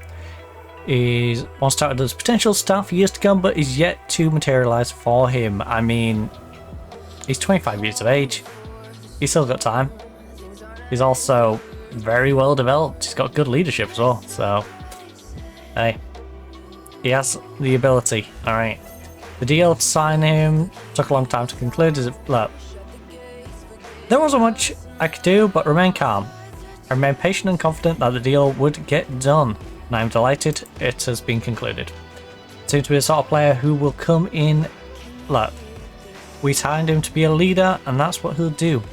He's once touted as potential star for years to come, but is yet to materialise for him. I mean, he's 25 years of age. He's still got time. He's also very well developed. He's got good leadership as well. So, hey, he has the ability. All right. The deal to sign him took a long time to conclude. Look, there wasn't much I could do but remain calm. I remain patient and confident that the deal would get done, and I'm delighted it has been concluded. Seems to be the sort of player who will come in. Look, we signed him to be a leader, and that's what he'll do.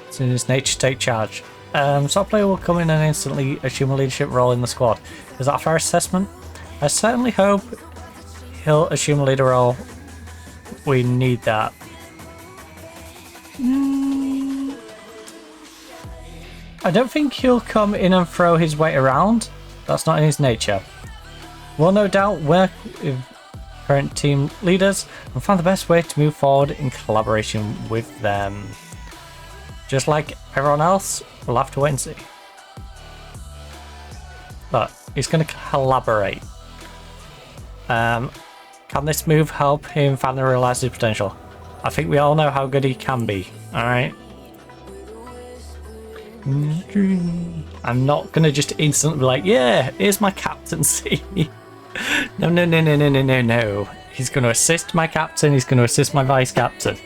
It's in his nature to take charge. Sort of player will come in and instantly assume a leadership role in the squad. Is that a fair assessment? I certainly hope he'll assume a leader role. We need that. I don't think he'll come in and throw his weight around. That's not in his nature. We'll no doubt work with current team leaders and find the best way to move forward in collaboration with them. Just like everyone else, we'll have to wait and see. But he's going to collaborate. Can this move help him finally realise his potential? I think we all know how good he can be. Alright. I'm not going to just instantly be like, yeah, here's my captaincy. No. He's going to assist my captain. He's going to assist my vice captain.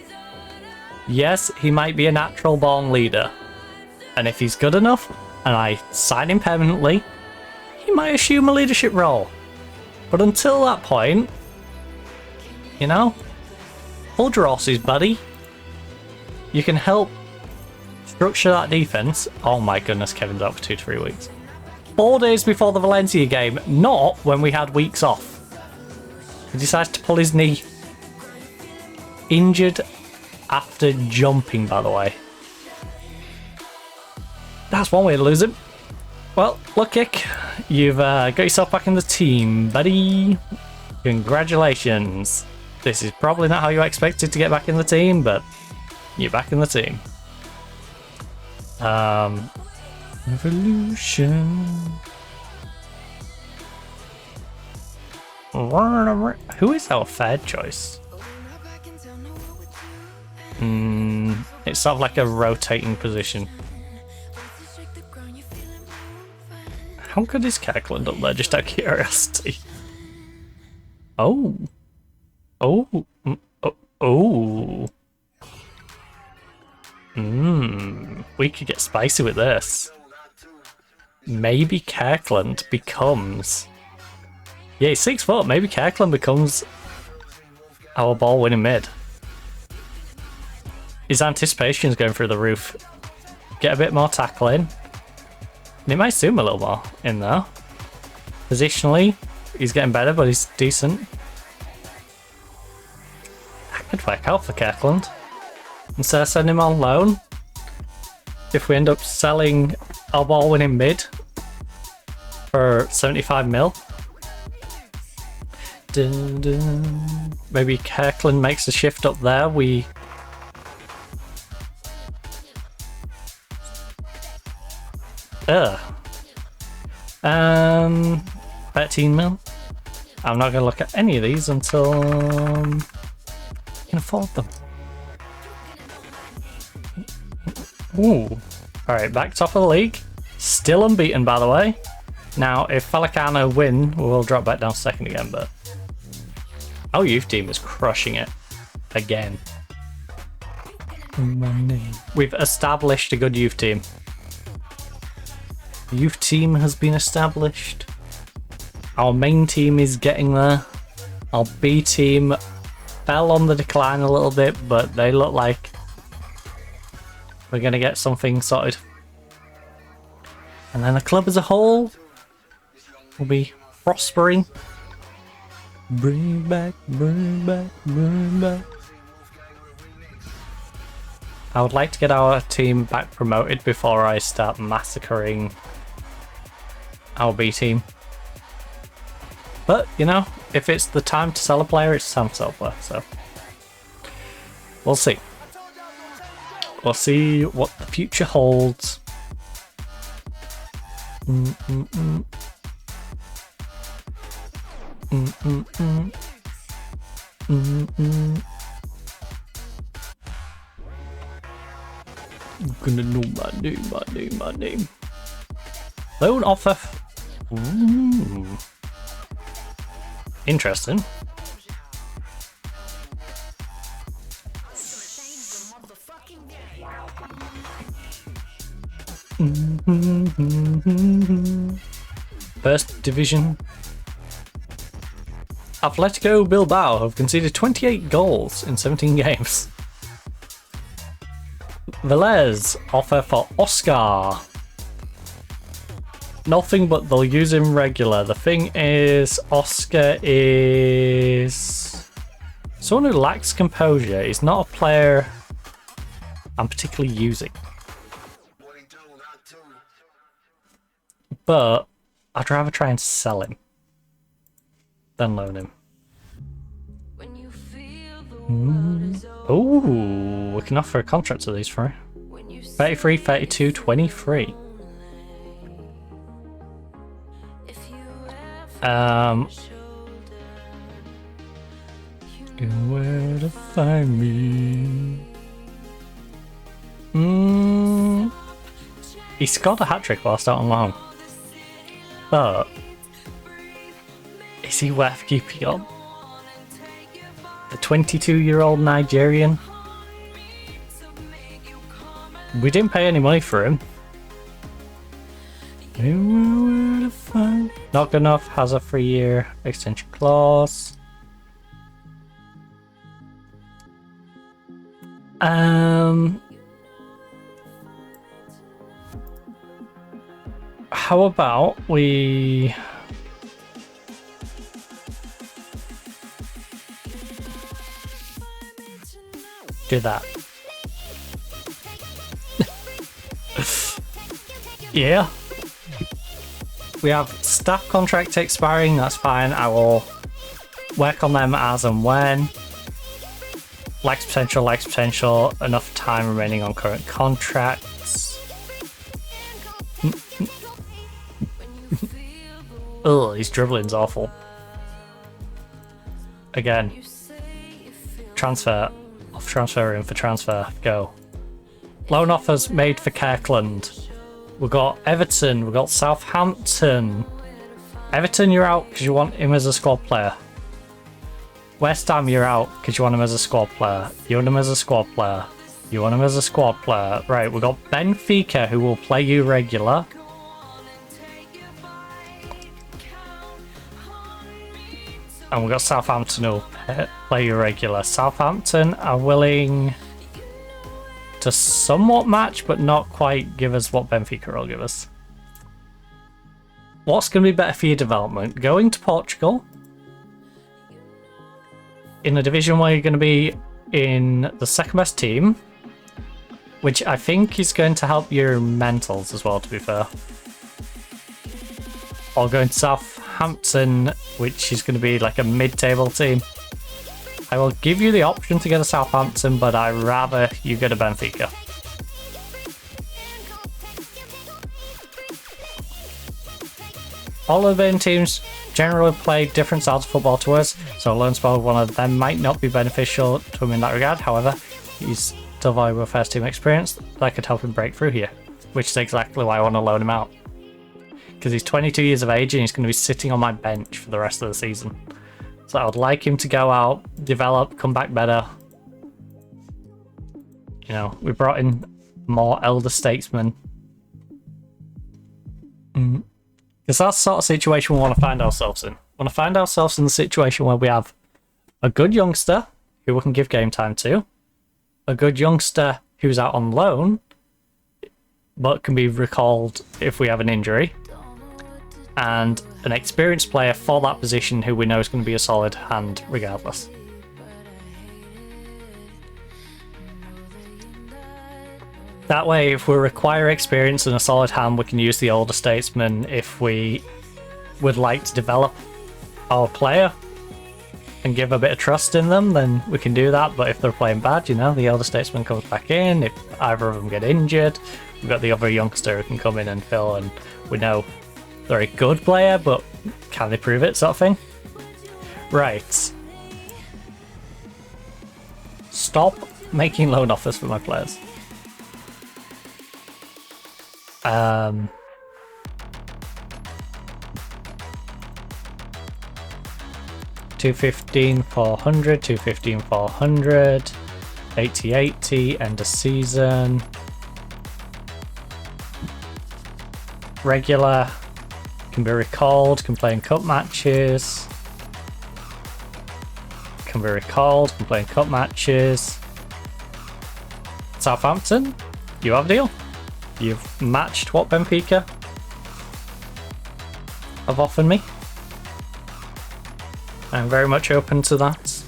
Yes, he might be a natural born leader. And if he's good enough, and I sign him permanently, he might assume a leadership role. But until that point, you know, hold your horses, buddy. You can help structure that defense. Oh my goodness, Kevin's out for 2 to 3 weeks. 4 days before the Valencia game, not when we had weeks off. He decides to pull his knee. Injured after jumping, by the way. That's one way to lose him. Well, look, Kick, you've got yourself back in the team, buddy. Congratulations. This is probably not how you expected to get back in the team, but you're back in the team. Evolution. Who is our third choice? It's sort of like a rotating position. How good is Kirkland up there, just out of curiosity? Oh. Oh. Oh. We could get spicy with this. Maybe Kirkland becomes... Yeah, he's 6 foot. Maybe Kirkland becomes our ball winning mid. His anticipation's going through the roof. Get a bit more tackling. And it might zoom a little more in there. Positionally, he's getting better, but he's decent. That could work out for Kirkland. Instead of sending him on loan, if we end up selling our ball winning mid for 75 mil. Dun, dun. Maybe Kirkland makes a shift up there. We 13 mil. I'm not gonna look at any of these until I can afford them. Ooh. Alright, back top of the league. Still unbeaten, by the way. Now, if Falicano win, we'll drop back down second again, but our youth team is crushing it again. We've established a good youth team. The youth team has been established. Our main team is getting there. Our B team fell on the decline a little bit, but they look like we're going to get something sorted. And then the club as a whole will be prospering. Bring back, bring back, bring back. I would like to get our team back promoted before I start massacring our B team. But, you know, if it's the time to sell a player, it's time to sell a player, so we'll see. We'll see what the future holds. I'm gonna know my name. Loan offer. Ooh. Interesting. First division. Atletico Bilbao have conceded 28 goals in 17 games. Velez offer for Oscar. Nothing, but they'll use him regular. The thing is, Oscar is someone who lacks composure. He's not a player I'm particularly using. But I'd rather try and sell him than loan him. Ooh, we can offer a contract to these three. 33, 32, 23. Where to find me? He scored a hat-trick whilst out on loan. But is he worth keeping on? The 22-year-old Nigerian. We didn't pay any money for him. Not good enough. Has a 3-year extension clause. How about we do that? Yeah. We have staff contract expiring, that's fine. I will work on them as and when. Likes potential, enough time remaining on current contracts. Ugh, his dribbling's awful. Again. Transfer. Off transfer in for transfer. Go. Loan offers made for Kirkland. We've got Everton. We've got Southampton. Everton, you're out because you want him as a squad player. West Ham, you're out because you want him as a squad player. You want him as a squad player. You want him as a squad player. Right, we've got Benfica, who will play you regular. And we've got Southampton, who will play you regular. Southampton are willing to somewhat match, but not quite give us what Benfica will give us. What's going to be better for your development? Going to Portugal in a division where you're going to be in the second best team, which I think is going to help your mentals as well, to be fair. Or going to Southampton, which is going to be like a mid-table team. I will give you the option to get a Southampton, but I'd rather you get a Benfica. All of the main teams generally play different styles of football to us, so a loan spell with one of them might not be beneficial to him in that regard. However, he's still valuable first team experience that could help him break through here, which is exactly why I want to loan him out. Because he's 22 years of age and he's going to be sitting on my bench for the rest of the season. So I would like him to go out, develop, come back better. You know, we brought in more elder statesmen. Because that's the sort of situation we want to find ourselves in. We want to find ourselves in the situation where we have a good youngster who we can give game time to, a good youngster who's out on loan but can be recalled if we have an injury, and an experienced player for that position who we know is going to be a solid hand regardless. That way, if we require experience and a solid hand, we can use the older statesman. If we would like to develop our player and give a bit of trust in them, then we can do that. But if they're playing bad, you know, the elder statesman comes back in. If either of them get injured, we've got the other youngster who can come in and fill, and we know they're a good player, but can they prove it, sort of thing? Right. Stop making loan offers for my players. 215 400, 215 400, 80 end of season, regular, can be recalled, can play in cup matches, can be recalled, can play in cup matches. Southampton, you have a deal. You've matched what Benfica have offered me. I'm very much open to that.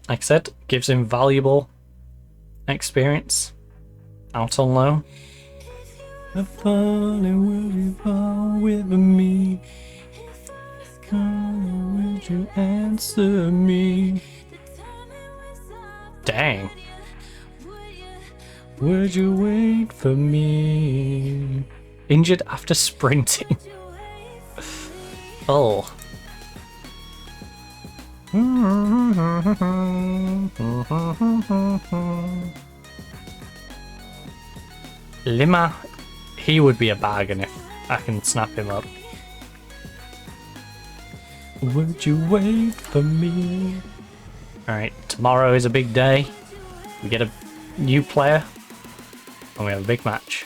Like I said, gives him valuable experience out on loan. Will you fall with me? Would you answer me? Dang. Would you wait for me? Injured after sprinting. Oh. Lima, he would be a bargain if I can snap him up. Would you wait for me? Alright, tomorrow is a big day. We get a new player and we have a big match.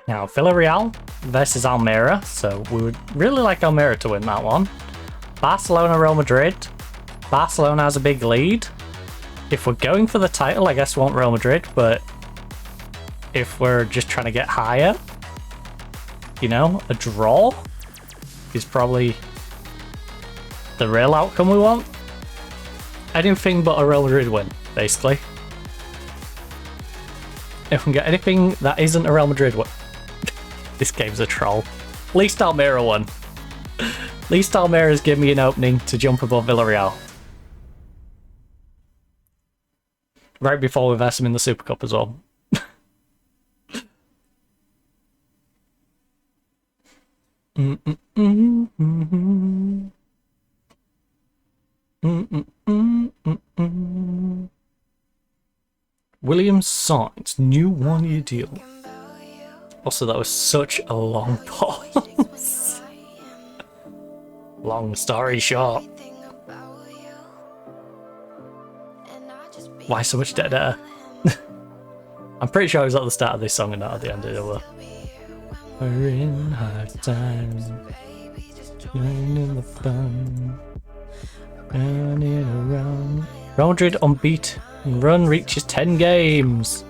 Now, Villarreal versus Almeria, so we would really like Almeria to win that one. Barcelona, Real Madrid. Barcelona has a big lead. If we're going for the title, I guess we want Real Madrid, but if we're just trying to get higher, you know, a draw is probably the real outcome we want. Anything but a Real Madrid win, basically. If we can get anything that isn't a Real Madrid win. This game's a troll. At least Almeria won. At least Almeria's given me an opening to jump above Villarreal. Right before we verse him in the Super Cup as well. Williams signs new 1-year deal. Also, that was such a long pause. Long story short. Why so much dead air? I'm pretty sure I was at the start of this song and not at the end of it. We're in hard times. In the fun. Running around. Real Madrid unbeaten. Run reaches 10 games.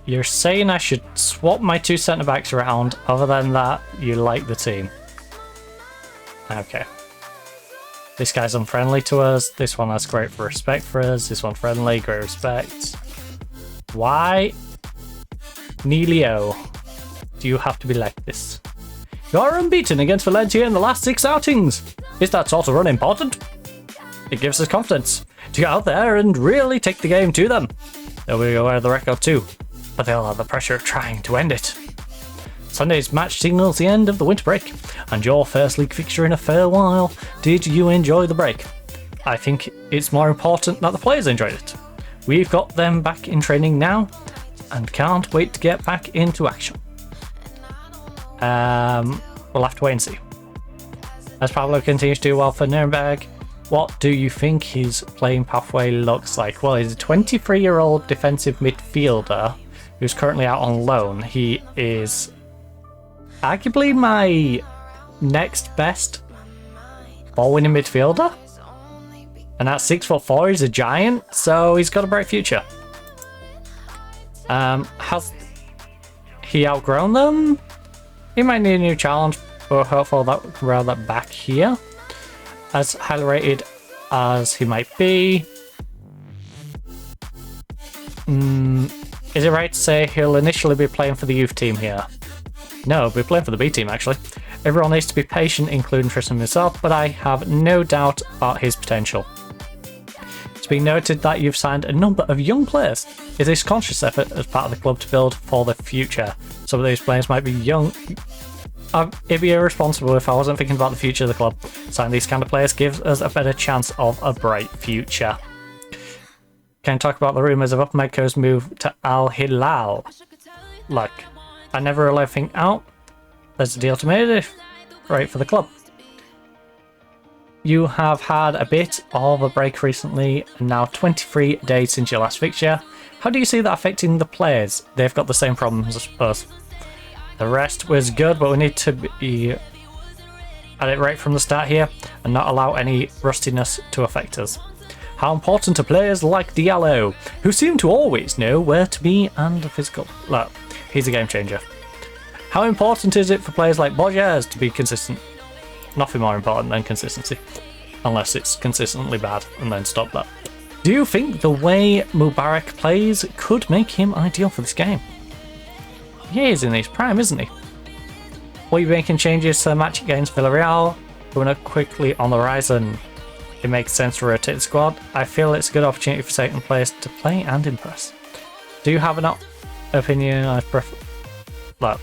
You're saying I should swap my 2 centre backs around. Other than that, you like the team. Okay. This guy's unfriendly to us. This one has great respect for us. This one friendly, great respect. Why, Neilio, do you have to be like this? You're unbeaten against Valencia in the last 6 outings. Is that sort of run important? It gives us confidence to go out there and really take the game to them. They'll be aware of the record too, but they'll have the pressure of trying to end it. Sunday's match signals the end of the winter break, and your first league fixture in a fair while. Did you enjoy the break? I think it's more important that the players enjoyed it. We've got them back in training now, and can't wait to get back into action. We'll have to wait and see. As Pablo continues to do well for Nuremberg, what do you think his playing pathway looks like? Well, he's a 23-year-old defensive midfielder who's currently out on loan. He is arguably my next best ball-winning midfielder, and at 6'4", he's a giant, so he's got a bright future. Has he outgrown them? He might need a new challenge, but we're hopeful that we can roll that back here. As highly rated as he might be, is it right to say he'll initially be playing for the youth team here? No, he'll be playing for the B team actually. Everyone needs to be patient, including Tristan himself, but I have no doubt about his potential. It's been noted that you've signed a number of young players. Is this conscious effort as part of the club to build for the future? Some of these players might be young. It'd be irresponsible if I wasn't thinking about the future of the club. Signing these kind of players gives us a better chance of a bright future. Can you talk about the rumours of Upamecano's move to Al Hilal? Look, I never rule everything out. There's a deal to make if right for the club. You have had a bit of a break recently, and now 23 days since your last fixture. How do you see that affecting the players? They've got the same problems, I suppose. The rest was good, but we need to be at it right from the start here and not allow any rustiness to affect us. How important are players like Diallo, who seem to always know where to be and the physical? Look, he's a game changer. How important is it for players like Borges to be consistent? Nothing more important than consistency, unless it's consistently bad, and then stop that. Do you think the way Mubarak plays could make him ideal for this game? He is in his prime, isn't he? Will you be making changes to the match against Villarreal? Going up quickly on the horizon. It makes sense to rotate the squad. I feel it's a good opportunity for certain players to play and impress. Do you have an opinion? I prefer. Well,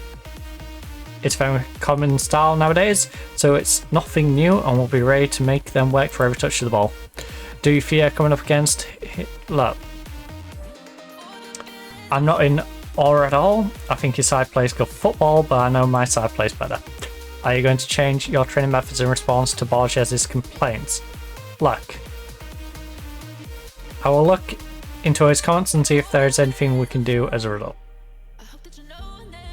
it's very common style nowadays, so it's nothing new, and we'll be ready to make them work for every touch of the ball. Do you fear coming up against? Look, I'm not in awe at all. I think his side plays good football, but I know my side plays better. Are you going to change your training methods in response to Borges' complaints? Look, I will look into his comments and see if there is anything we can do as a result.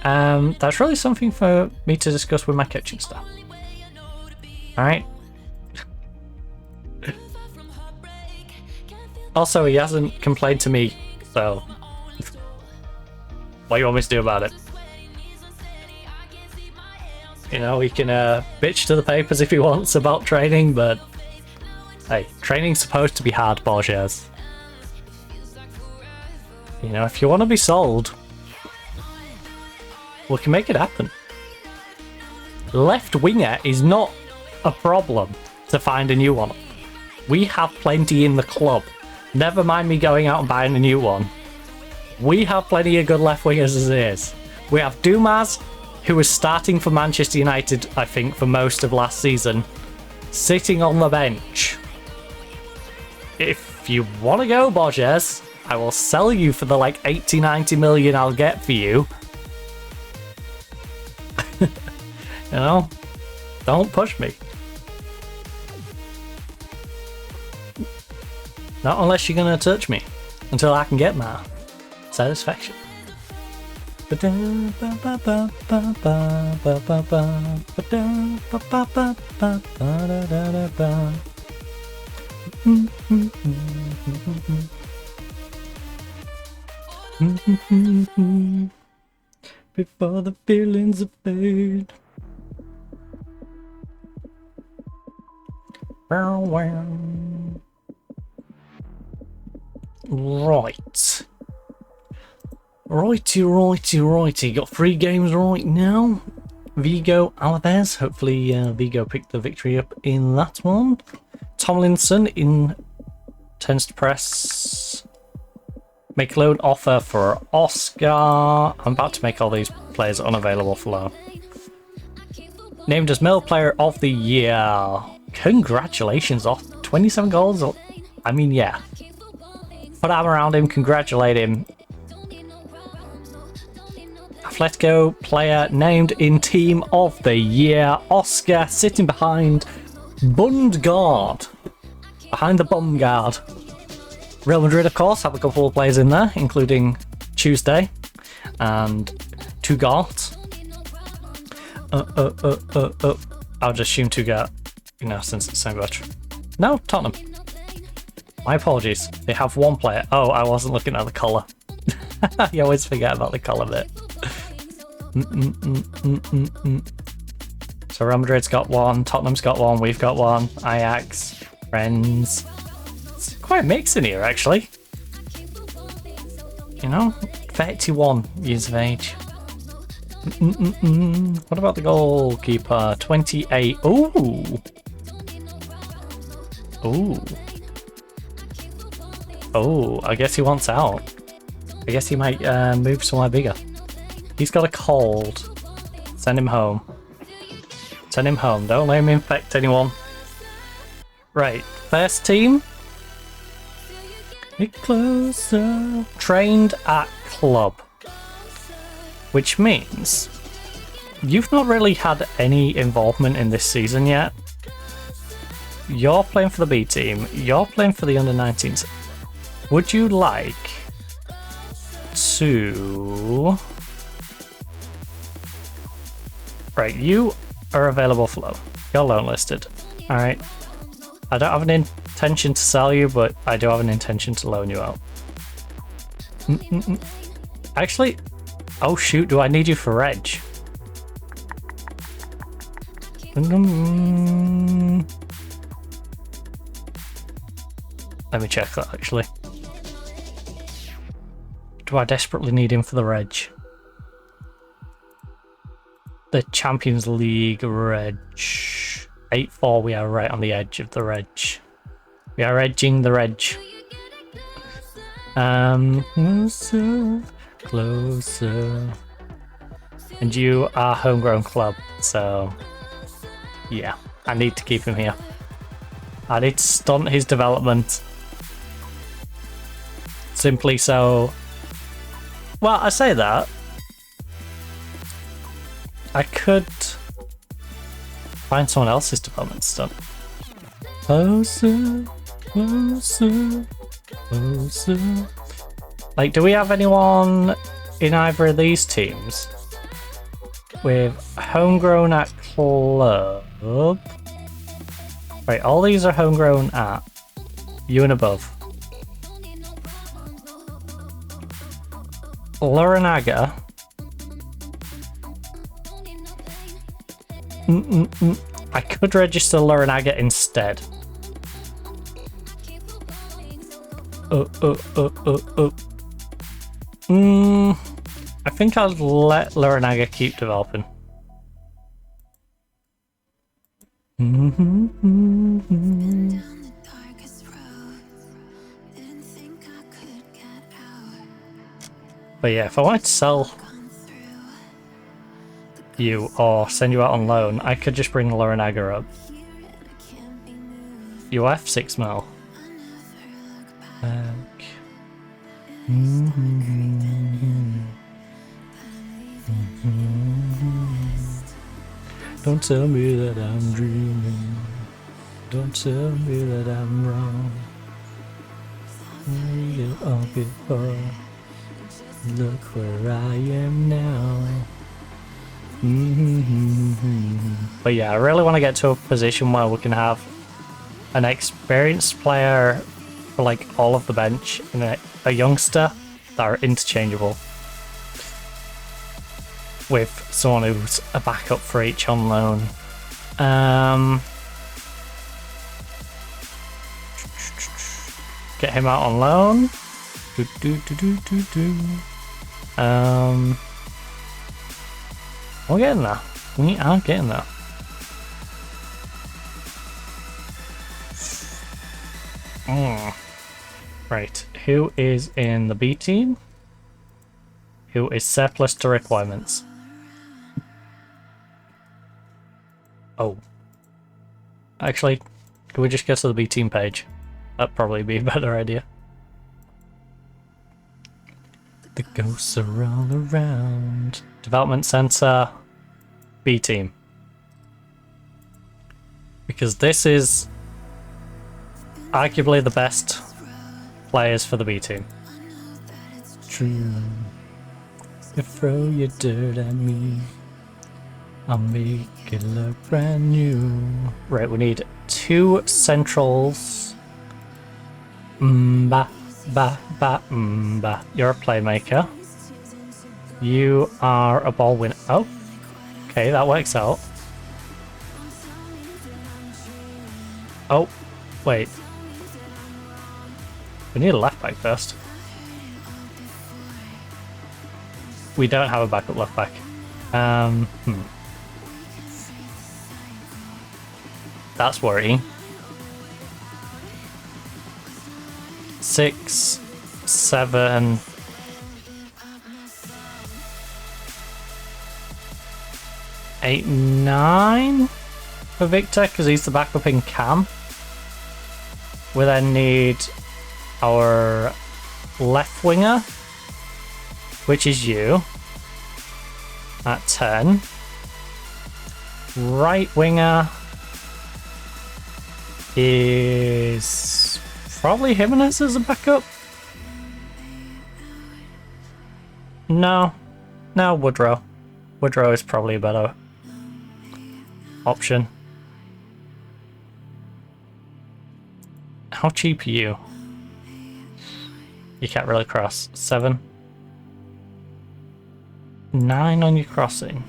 That's really something for me to discuss with my coaching staff. Alright. Also, he hasn't complained to me, so what do you want me to do about it? You know, he can bitch to the papers if he wants about training, but hey, training's supposed to be hard, Borges. You know, if you want to be sold, we can make it happen. Left winger is not a problem to find a new one. We have plenty in the club. Never mind me going out and buying a new one. We have plenty of good left wingers as it is. We have Dumas, who was starting for Manchester United, I think, for most of last season. sitting on the bench. If you want to go, Borges, I will sell you for the like 80, 90 million I'll get for you. You know, don't push me. Not unless you're gonna touch me until I can get my satisfaction. Before the feelings fade. Right. Righty. Got 3 games right now. Vigo, Alaves. Hopefully Vigo picked the victory up in that one. Tomlinson intends to press make loan offer for Oscar. I'm about to make all these players unavailable for loan. Named as Male Player of the Year. Congratulations, off 27 goals. I mean, yeah. Put arm around him, congratulate him. Atletico player named in Team of the Year. Oscar sitting behind Bundgaard. Behind the bum guard. Real Madrid, of course, have a couple of players in there, including Tuesday and Tugart. I'll just assume Tugart, you know, since it's the same batch. No, Tottenham. My apologies. They have 1 player. Oh, I wasn't looking at the colour. You always forget about the colour bit. So Real Madrid's got 1, Tottenham's got 1, we've got 1, Ajax, Friends. It's quite a mix in here, actually. You know, 31 years of age. What about the goalkeeper? 28. Ooh. Oh, I guess he wants out. I guess he might move somewhere bigger. He's got a cold. Send him home. Send him home. Don't let him infect anyone. Right, first team. Get closer. Trained at club. Which means you've not really had any involvement in this season yet. You're playing for the B team. You're playing for the under-19s. Would you like to... Right, you are available for loan. You're loan listed. Alright. I don't have an intention to sell you, but I do have an intention to loan you out. Actually, oh shoot, do I need you for Reg? Let me check that actually. Do I desperately need him for the Reg? The Champions League Reg. 8-4, we are right on the edge of the Reg. We are edging the Reg. Closer. And you are homegrown club, so yeah, I need to keep him here. I need to stunt his development. Simply so... Well, I say that. I could find someone else's development stunt. Closer, closer, closer. Like, do we have anyone in either of these teams with homegrown at club? Right, all these are homegrown at you and above. Laranaga. I could register Laranaga instead. I think I'll let Laranaga keep developing. But yeah, if I wanted to sell you or send you out on loan, I could just bring Laranaga up. You have 6 mil. Back. Don't tell me that I'm dreaming. Don't tell me that I'm wrong. Where you all before? Look where I am now. But yeah, I really want to get to a position where we can have an experienced player for like all of the bench and a youngster that are interchangeable with someone who's a backup for each on loan. Get him out on loan. We're getting there. We are getting there. Right, who is in the B team? Who is surplus to requirements? Oh. Actually, can we just go to the B team page? That'd probably be a better idea. The ghosts are all around. Development Center, B team. Because this is arguably the best players for the B team. True. You throw your dirt at me, I'll make it look brand new. Right, we need 2 centrals. Ba, ba, ba, ba. You're a playmaker. You are a ball winner. Oh, okay, that works out. Oh, wait. We need a left back first. We don't have a backup left back. That's worrying. 6, 7. 8, 9 for Victor because he's the backup in Cam. We then need our left winger, which is you, at 10. Right winger is probably Jimenez as a backup. No, Woodrow. Woodrow is probably a better option. How cheap are you? You can't really cross. 7. 9 on your crossing.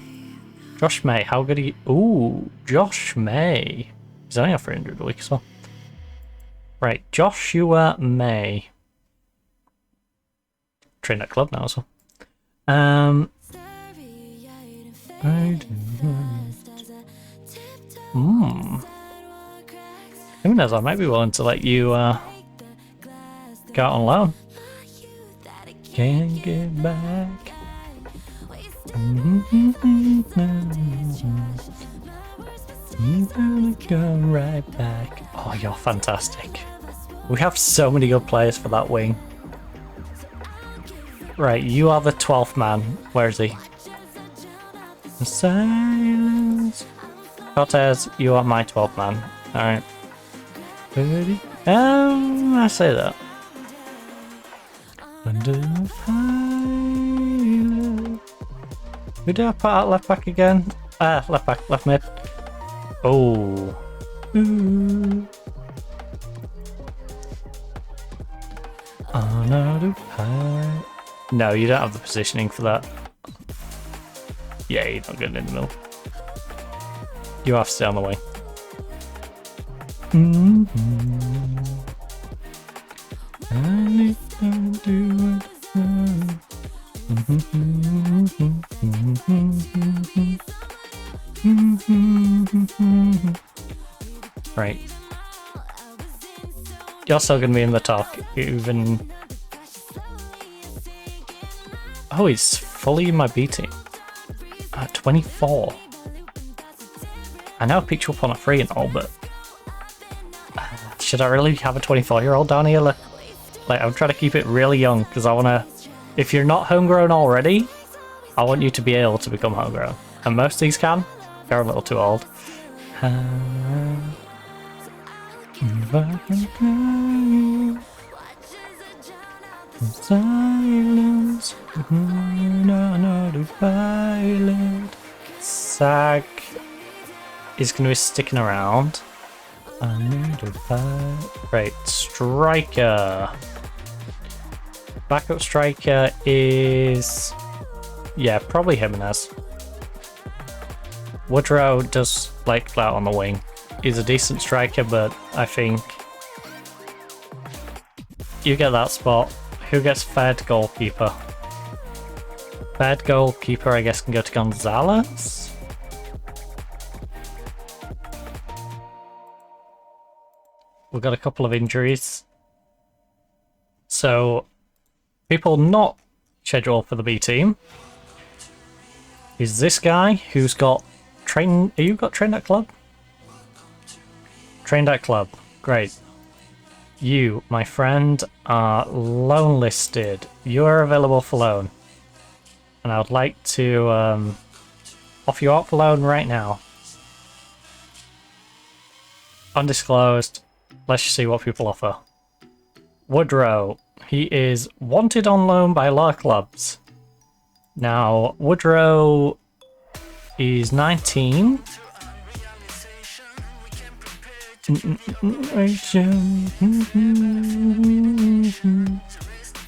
Josh May, how good are you? Ooh, Josh May. He's only at 300 a week as well. Right, Joshua May. Train at club now as well. Jimenez, I might be willing to let you go out on loan. Can't get back. You're gonna go right back. Oh, you're fantastic. We have so many good players for that wing. Right, you are the 12th man. Where is he? The silence. Cortez, you are my 12th man. Alright. I say that. Under the pilot. Who did I put out left back again? Left back, left mid. Oh. Ooh. Another pilot. No, you don't have the positioning for that. Yeah, you're not getting in the middle. You have to stay on the wing. I need to do it. Right. You're still going to be in the talk, even... Oh, he's fully in my B team. At 24. I know I picked you up on a free and all, but... should I really have a 24-year-old down here? Like, I'm trying to keep it really young because I want to... If you're not homegrown already, I want you to be able to become homegrown. And most of these can. They're a little too old. Silence. Sag is going to be sticking around. Right, striker. Backup striker is... Yeah, probably Jimenez. Woodrow does like that on the wing. He's a decent striker, but I think you get that spot. Who gets third goalkeeper? Third goalkeeper, I guess, can go to Gonzalez. We've got a couple of injuries. So, people not scheduled for the B team is this guy who's got train. You got trained at club? Trained at club. Great. You, my friend, are loan listed. You are available for loan. And I would like to offer you out for loan right now. Undisclosed. Let's see what people offer. Woodrow. He is wanted on loan by a lot of clubs. Now, Woodrow is 19.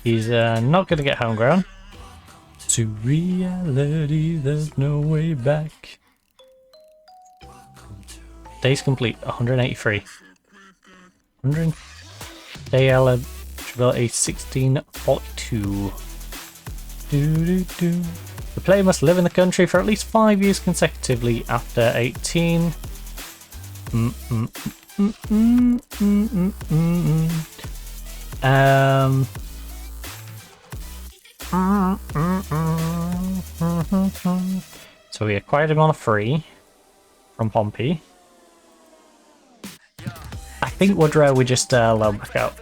He's not going to get homegrown. To reality, there's no way back. Days complete, 183. 100. Day eligibility, 1642. The player must live in the country for at least 5 years consecutively after 18. So we acquired him on a free from Pompey. I think Woodrow we just loan back out.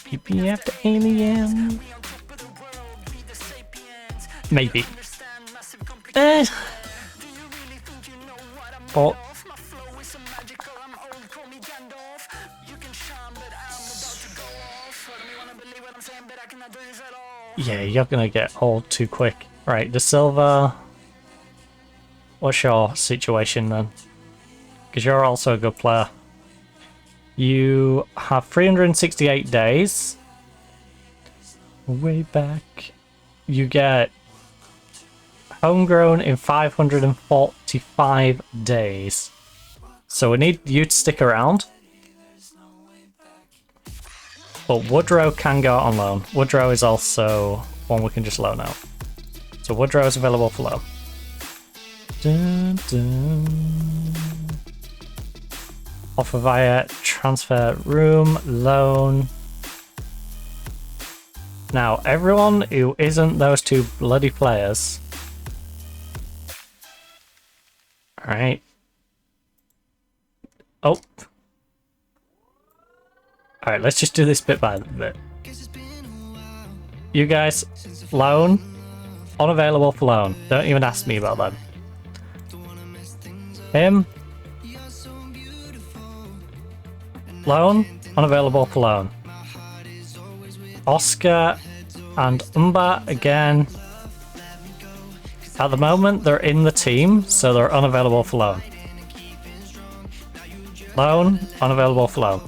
PP after Alien. Maybe. But yeah, you're gonna get old too quick. Right, De Silva. What's your situation then? Because you're also a good player. You have 368 days. Way back. You get homegrown in 545 days. So we need you to stick around. But Woodrow can go out on loan. Woodrow is also one we can just loan out. So Woodrow is available for loan. Dun, dun. Offer via transfer room, loan. Now, everyone who isn't those two bloody players. Alright. Oh. Alright, let's just do this bit by bit. You guys, loan. Unavailable for loan. Don't even ask me about them. Him. Loan. Unavailable for loan. Oscar and Umba again. At the moment, they're in the team, so they're unavailable for loan. Loan. Unavailable for loan.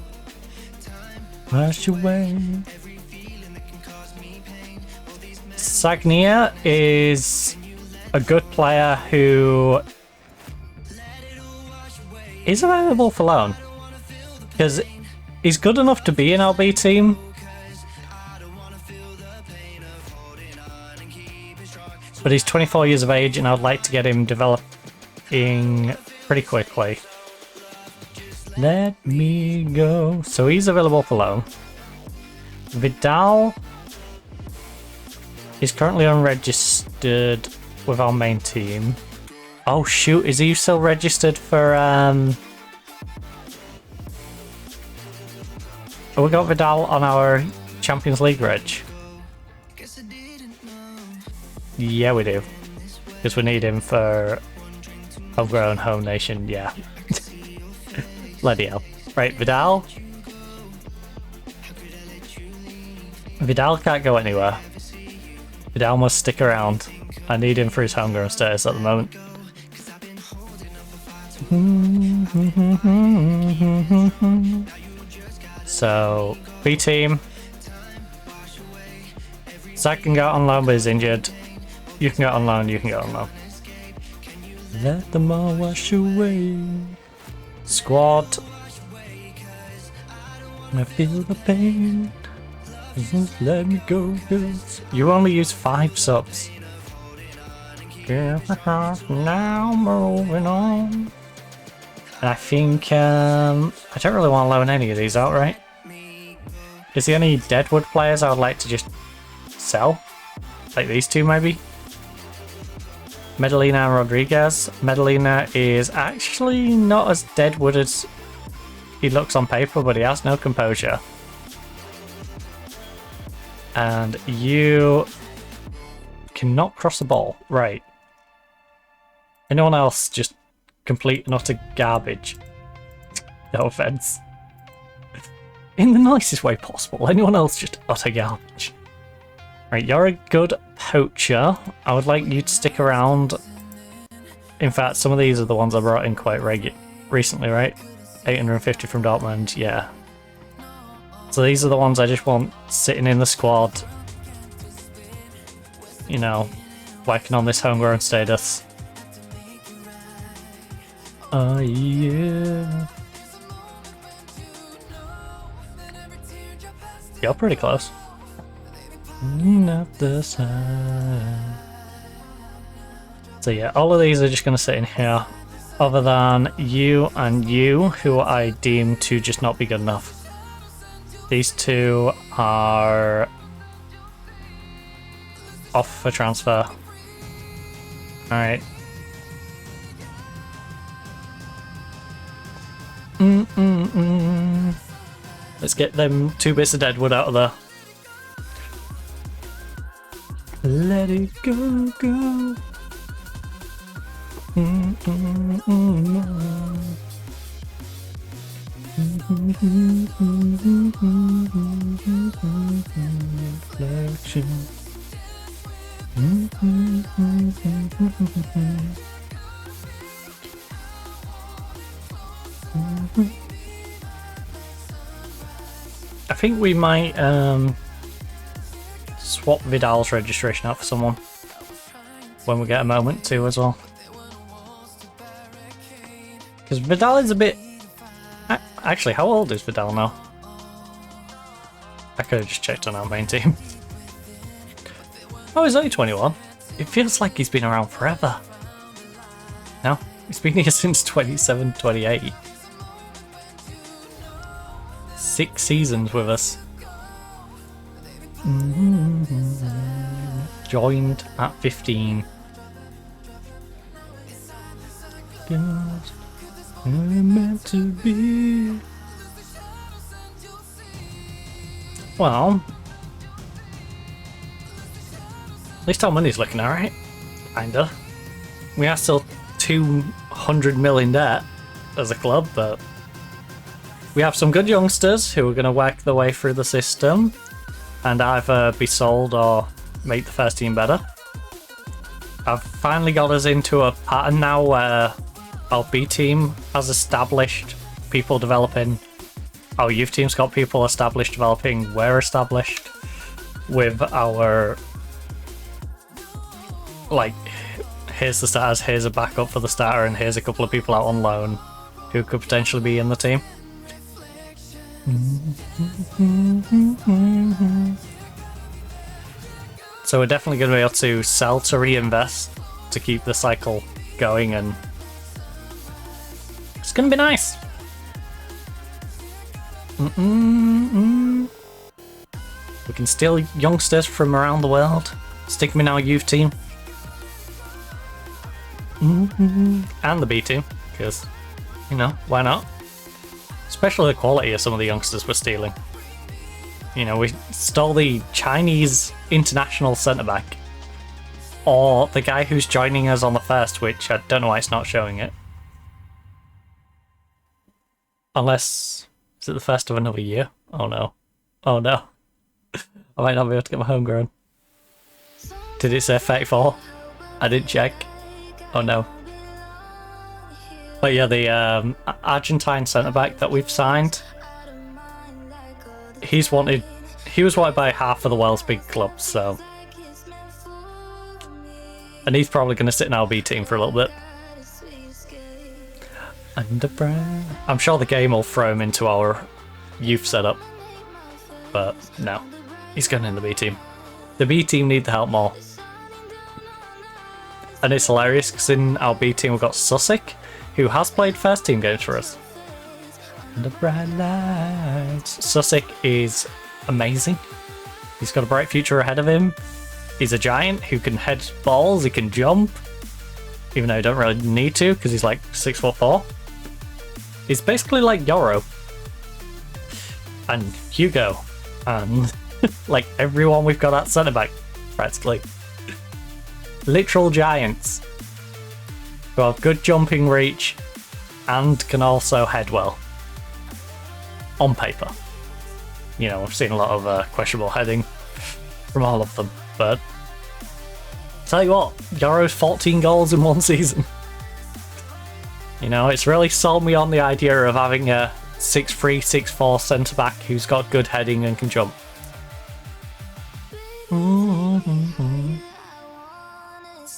Wash away. Sagnia is a good player who is available for loan because he's good enough to be an LB team, but he's 24 years of age and I'd like to get him developing pretty quickly. Let me go. So he's available for loan. Vidal is currently unregistered with our main team. Oh shoot, is he still registered for Have we got Vidal on our Champions League reg? Yeah, we do. Because we need him for Homegrown Home Nation, yeah. Bloody hell. Right, Vidal. Vidal can't go anywhere. Vidal must stick around. I need him for his Homegrown status at the moment. So, B team. Zach can go on loan but he's injured. You can go on loan, you can go on loan. Let them all wash away. Squad. I feel the pain. Just let me go. You only use 5 subs. Yeah, now moving on. And I think I don't really want to loan any of these out, right? Is there any Deadwood players I would like to just sell? Like these two maybe? Medellina and Rodriguez. Medellina is actually not as Deadwood as he looks on paper, but he has no composure. And you cannot cross the ball. Right. Anyone else just complete and utter garbage? No offense. In the nicest way possible. Anyone else just utter garbage? Right, you're a good poacher. I would like you to stick around. In fact, some of these are the ones I brought in quite recently, right? 850 from Dortmund, yeah. So these are the ones I just want sitting in the squad. You know, working on this homegrown status. Oh yeah. You're pretty close. Not the side. So yeah, all of these are just going to sit in here. Other than you and you, who I deem to just not be good enough. These two are off for transfer. Alright. Let's get them 2 bits of Deadwood out of there. Let it go, go. Reflection. I think we might swap Vidal's registration out for someone when we get a moment to as well. Because Vidal is a bit... Actually, how old is Vidal now? I could have just checked on our main team. Oh, he's only 21. It feels like he's been around forever. No, he's been here since 27, 28. 6 seasons with us. Joined at 15. Just meant to be. Well, at least our money's looking alright. Kinda. We are still 200 million debt as a club, but we have some good youngsters who are going to work their way through the system and either be sold or make the first team better. I've finally got us into a pattern now where our B team has established people developing, our youth team's got people established developing, we're established with our, like, here's the starters, here's a backup for the starter, and here's a couple of people out on loan who could potentially be in the team. So we're definitely going to be able to sell to reinvest to keep the cycle going, and it's going to be nice. We can steal youngsters from around the world, stick them in our youth team, and the B team, because, you know, why not? Especially the quality of some of the youngsters we're stealing. You know, we stole the Chinese international centre-back. Or the guy who's joining us on the first, which I don't know why it's not showing it. Unless... Is it the first of another year? Oh no. Oh no. I might not be able to get my homegrown. Did it say 34? I didn't check. Oh no. But yeah, the Argentine centre-back that we've signed, he was wanted by half of the world's big clubs, so... And he's probably going to sit in our B team for a little bit. Underbrand. I'm sure the game will throw him into our youth setup. But no. He's going in the B team. The B team need the help more. And it's hilarious because in our B team we've got Sussex, who has played first team games for us. Under bright lights. Sussex is amazing. He's got a bright future ahead of him. He's a giant who can head balls, he can jump. Even though he don't really need to because he's like 6'4". He's basically like Yoro. And Hugo. And like everyone we've got at centre back, practically. Literal giants. Who have good jumping reach and can also head well. On paper. You know, I've seen a lot of questionable heading from all of them, but tell you what, Yoro's 14 goals in one season. You know, it's really sold me on the idea of having a 6'3", 6'4" centre-back who's got good heading and can jump.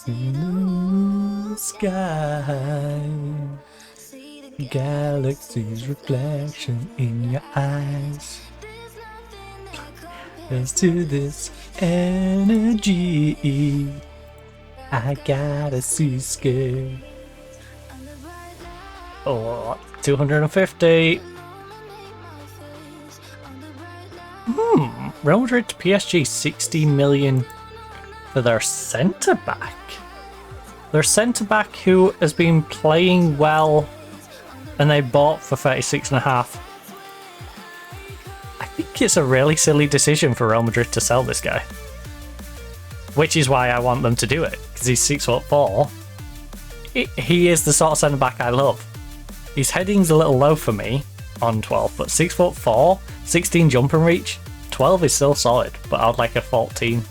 In the sky, galaxy's reflection in your eyes. As to this energy, I gotta see scale. Oh, 250. Real Madrid to PSG, 60 million for their centre-back. Their centre-back who has been playing well and they bought for 36.5. I think it's a really silly decision for Real Madrid to sell this guy. Which is why I want them to do it, because he's 6'4". He is the sort of centre-back I love. His heading's a little low for me on 12, but 6'4", 16 jump and reach, 12 is still solid, but I'd like a 14,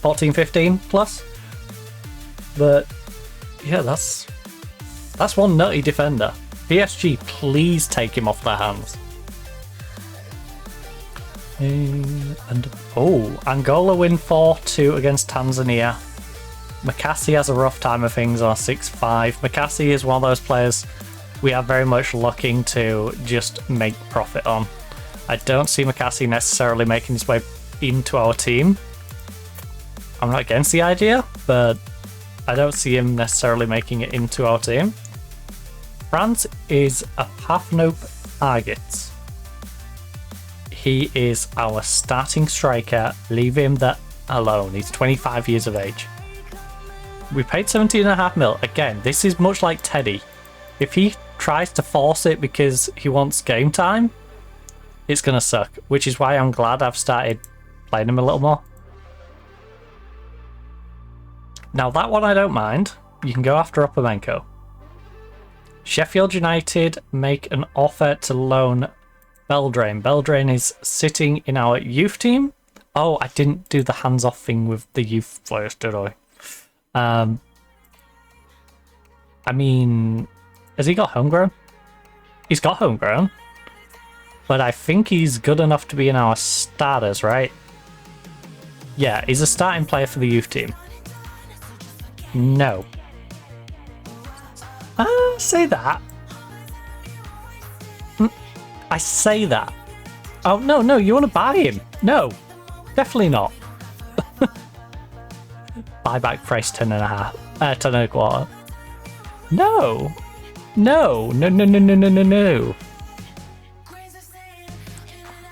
15 plus. But yeah, that's one nutty defender. PSG, please take him off their hands. And Angola win 4-2 against Tanzania. Makasi has a rough time of things on a 6'5". Makasi is one of those players we are very much looking to just make profit on. I don't see Makasi necessarily making his way into our team. I'm not against the idea, but I don't see him necessarily making it into our team. France is a Pavnop Argit. He is our starting striker. Leave him alone. He's 25 years of age. We paid 17.5 mil. Again, this is much like Teddy. If he tries to force it because he wants game time, it's going to suck. Which is why I'm glad I've started playing him a little more. Now that one I don't mind. You can go after Upamenko. Sheffield United make an offer to loan Beldrain. Beldrain is sitting in our youth team. Oh, I didn't do the hands-off thing with the youth players, did I? I mean, has he got homegrown? He's got homegrown. But I think he's good enough to be in our starters, right? Yeah, he's a starting player for the youth team. No. Say that. I say that. Oh, no, you want to buy him? No, definitely not. Buyback price 10.5. 10.25. No.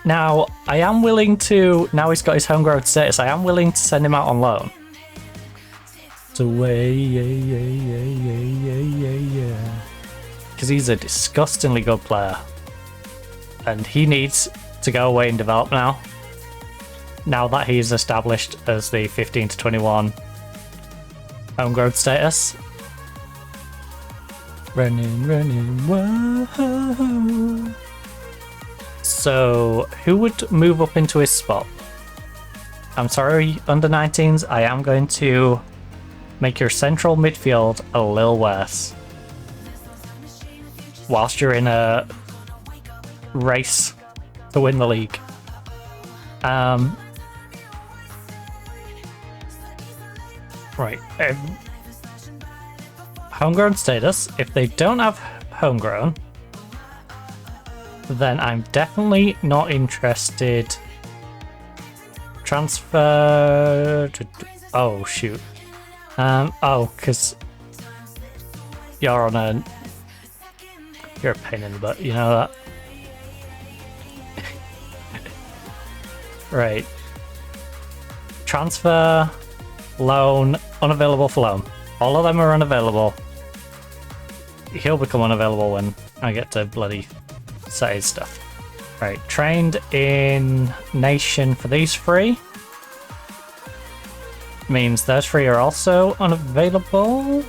Now, I am willing to, now he's got his homegrown status, I am willing to send him out on loan. So, because he's a disgustingly good player. And he needs to go away and develop now. now that he's established as the 15 to 21 homegrown status. Running, whoa. So, who would move up into his spot? I'm sorry, under 19s, I am going to make your central midfield a little worse. Whilst you're in a race to win the league. Right. Homegrown status. If they don't have homegrown, then I'm definitely not interested. Transfer to... Oh, shoot. Oh, because you're on a... You're a pain in the butt, you know that? Right. Transfer, loan, unavailable for loan. All of them are unavailable. He'll become unavailable when I get to bloody set his stuff. Right, trained in Nation for these three. Means those three are also unavailable.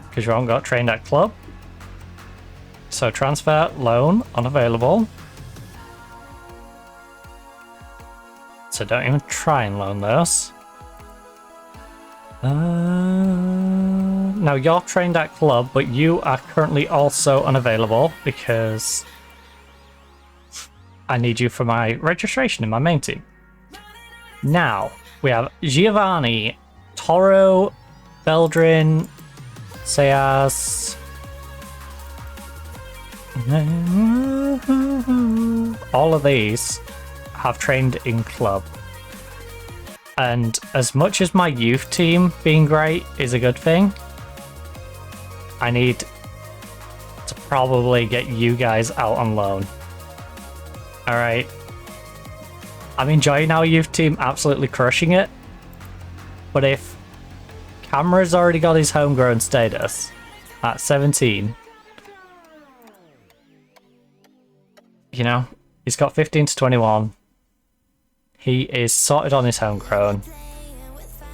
Because you haven't got trained at club. So transfer, loan, unavailable. So don't even try and loan those. Now you're trained at club, but you are currently also unavailable because I need you for my registration in my main team. Now we have Giovanni, Toro, Beldrin, Seas. All of these have trained in club. And as much as my youth team being great is a good thing, I need to probably get you guys out on loan. Alright. I'm enjoying our youth team, absolutely crushing it. But if Camera's already got his homegrown status at 17, you know, he's got 15 to 21. He is sorted on his homegrown.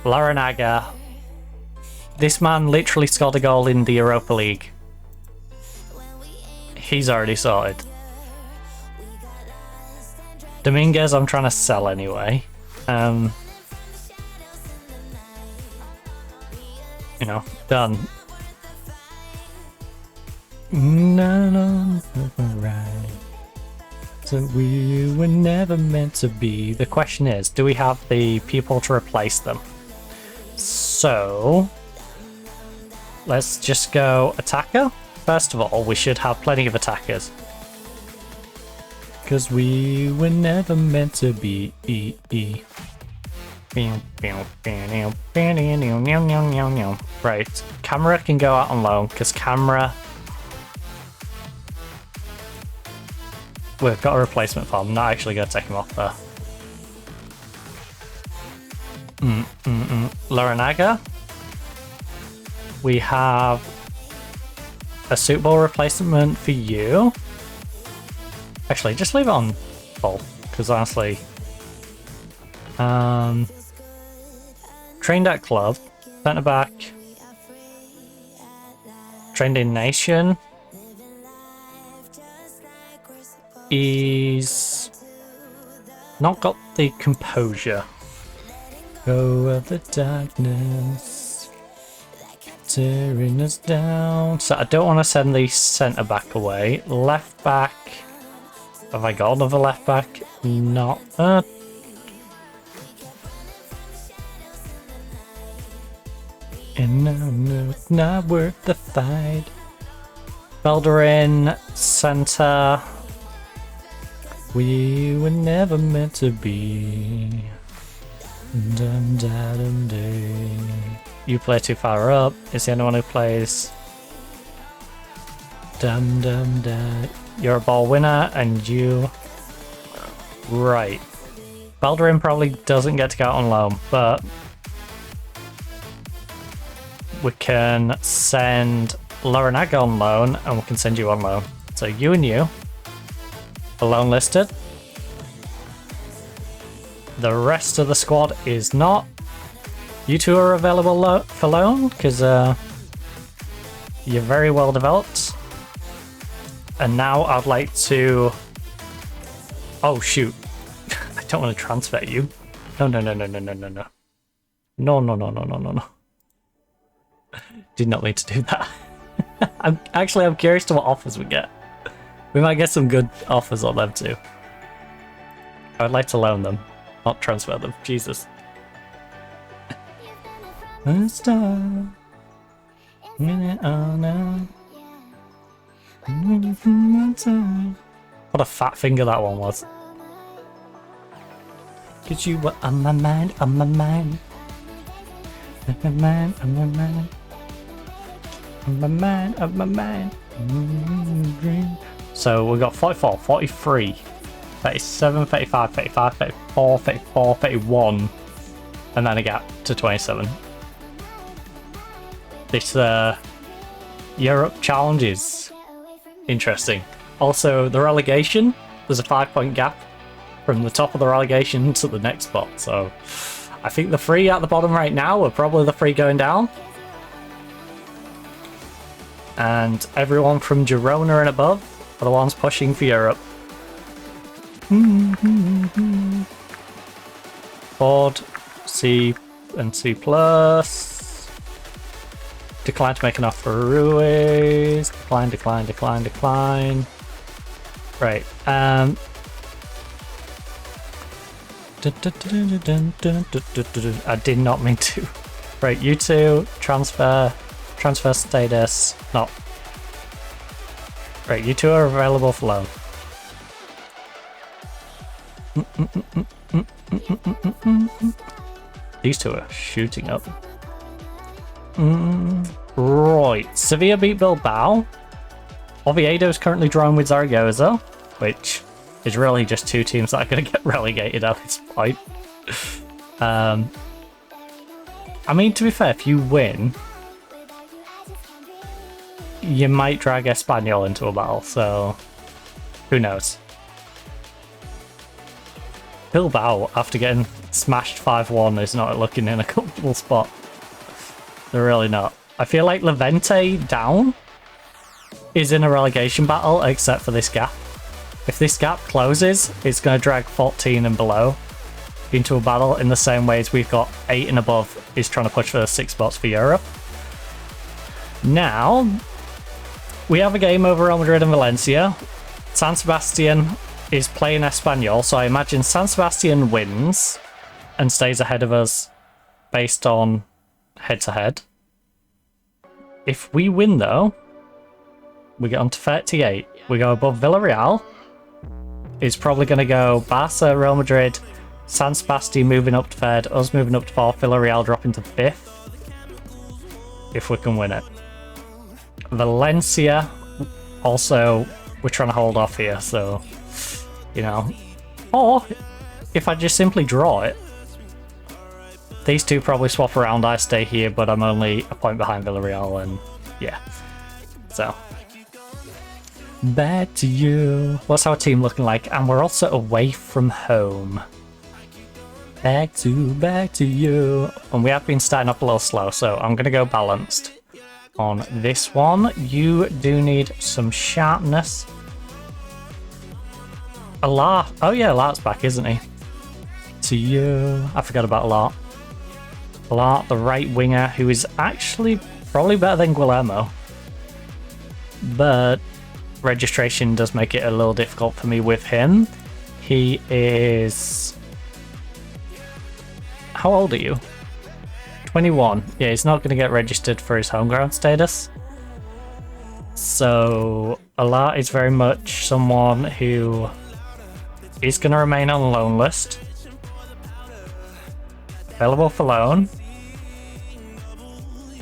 Laranaga. This man literally scored a goal in the Europa League. He's already sorted. Dominguez I'm trying to sell anyway. You know, done. No, right. So we were never meant to be. The question is, do we have the people to replace them? So let's just go attacker. First of all, we should have plenty of attackers. Because we were never meant to be. Right, Camera can go out on loan because Camera... We've got a replacement for him. I'm not actually going to take him off there. Laranaga. We have a suitable replacement for you. Actually, just leave it on full, because honestly... trained at club. Centre back. Trained in Nation. He's not got the composure. Go of the darkness, tearing us down. So I don't want to send the centre back away. Left back. Have I got another left back? Not. And no, it's not worth the fight. Belderin, centre. We were never meant to be. Dum da dum day. You play too far up. Is the only one who plays. Dum dum da. You're a ball winner, and you. Right. Balderin probably doesn't get to go out on loan, but we can send Laranaga on loan, and we can send you on loan. So you and you. Alone listed. The rest of the squad is not. You two are available for loan because you're very well developed. And now I'd like to... Oh shoot. I don't want to transfer you. No. No. Did not mean to do that. I'm curious to what offers we get. We might get some good offers on them too. I would like to loan them, not transfer them. Jesus. What a fat finger that one was. Cause you were on my mind, on my mind. On my mind, on my mind. On my mind, on my mind. So we got 44, 43, 37, 35, 35, 34, 34, 31, and then a gap to 27. This Europe challenge is interesting. Also, the relegation, there's a 5-point gap from the top of the relegation to the next spot. So I think the 3 at the bottom right now are probably the 3 going down. And everyone from Girona and above are the ones pushing for Europe. Ford, C and C+. Decline to make an offer. Ruiz. Decline. Right. I did not mean to. Right, you two, transfer status, not. Right, you two are available for loan. These two are shooting up. Right, Sevilla beat Bilbao. Oviedo is currently drawing with Zaragoza, which is really just 2 teams that are going to get relegated at this point. I mean, to be fair, if you win, you might drag Espanyol into a battle, so who knows. Bilbao, after getting smashed 5-1, is not looking in a comfortable spot. They're really not. I feel like Levante down is in a relegation battle, except for this gap. If this gap closes, it's going to drag 14 and below into a battle in the same way as we've got 8 and above is trying to push for the 6 spots for Europe. Now, we have a game over Real Madrid and Valencia. San Sebastian is playing Espanyol, so I imagine San Sebastian wins and stays ahead of us based on head-to-head. If we win, though, we get on to 38. We go above Villarreal. It's probably going to go Barca, Real Madrid, San Sebastian moving up to 3rd, us moving up to 4th, Villarreal dropping to 5th. If we can win it. Valencia, also, we're trying to hold off here, so, you know. Or, if I just simply draw it, these two probably swap around, I stay here, but I'm only a point behind Villarreal, and yeah. So, back to you. What's our team looking like? And we're also away from home. Back to you. And we have been starting up a little slow, so I'm going to go balanced on this one. You do need some sharpness. Alar. Oh yeah, Alart's back, isn't he? To you. I forgot about Alart. Alart, the right winger, who is actually probably better than Guillermo. But registration does make it a little difficult for me with him. He is... How old are you? 21. Yeah, he's not going to get registered for his home ground status. So, Alart is very much someone who is going to remain on the loan list. Available for loan.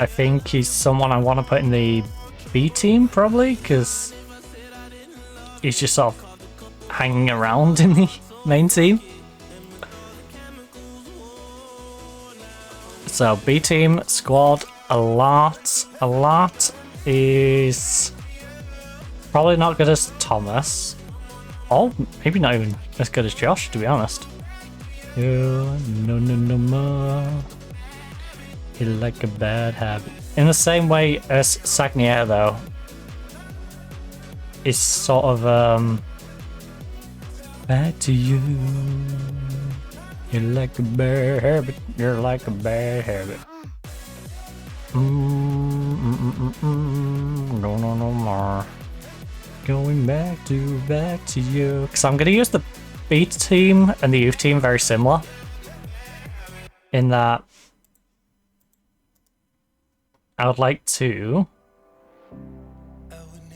I think he's someone I want to put in the B team, probably, because he's just sort of hanging around in the main team. So B team, squad, Alart. Alart is probably not good as Thomas. Or maybe not even as good as Josh, to be honest. Oh, no, no, no more. You like a bad habit. In the same way as Sagnier, though, is sort of, back to you. You're like a bad habit. You're like a bad habit. No, no, no more. Going back to you. Because I'm going to use the beta team and the youth team very similar. In that I would like to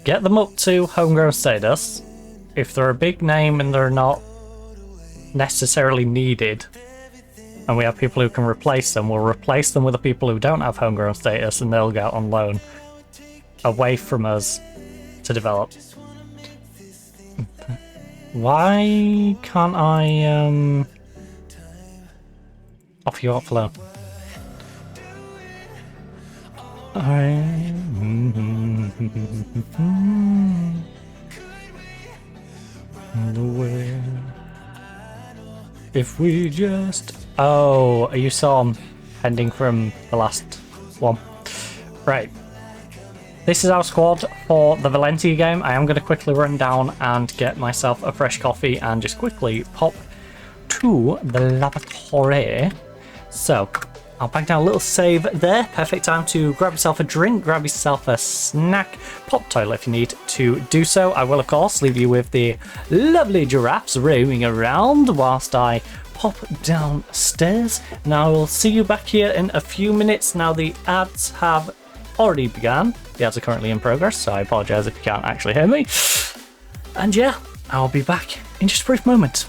get them up to homegrown status. If they're a big name and they're not necessarily needed, and we have people who can replace them, we'll replace them with the people who don't have homegrown status, and they'll go on loan away from us to develop. Why can't I offer you up for loan? If we just... Oh, you saw him pending from the last one. Right. This is our squad for the Valencia game. I am going to quickly run down and get myself a fresh coffee and just quickly pop to the laboratory. So, I'll back down a little save there. Perfect time to grab yourself a drink, grab yourself a snack, pop toilet if you need to do so. I will, of course, leave you with the lovely giraffes roaming around whilst I pop downstairs. Now, I will see you back here in a few minutes. Now, the ads have already begun. The ads are currently in progress, so I apologise if you can't actually hear me. And yeah, I'll be back in just a brief moment.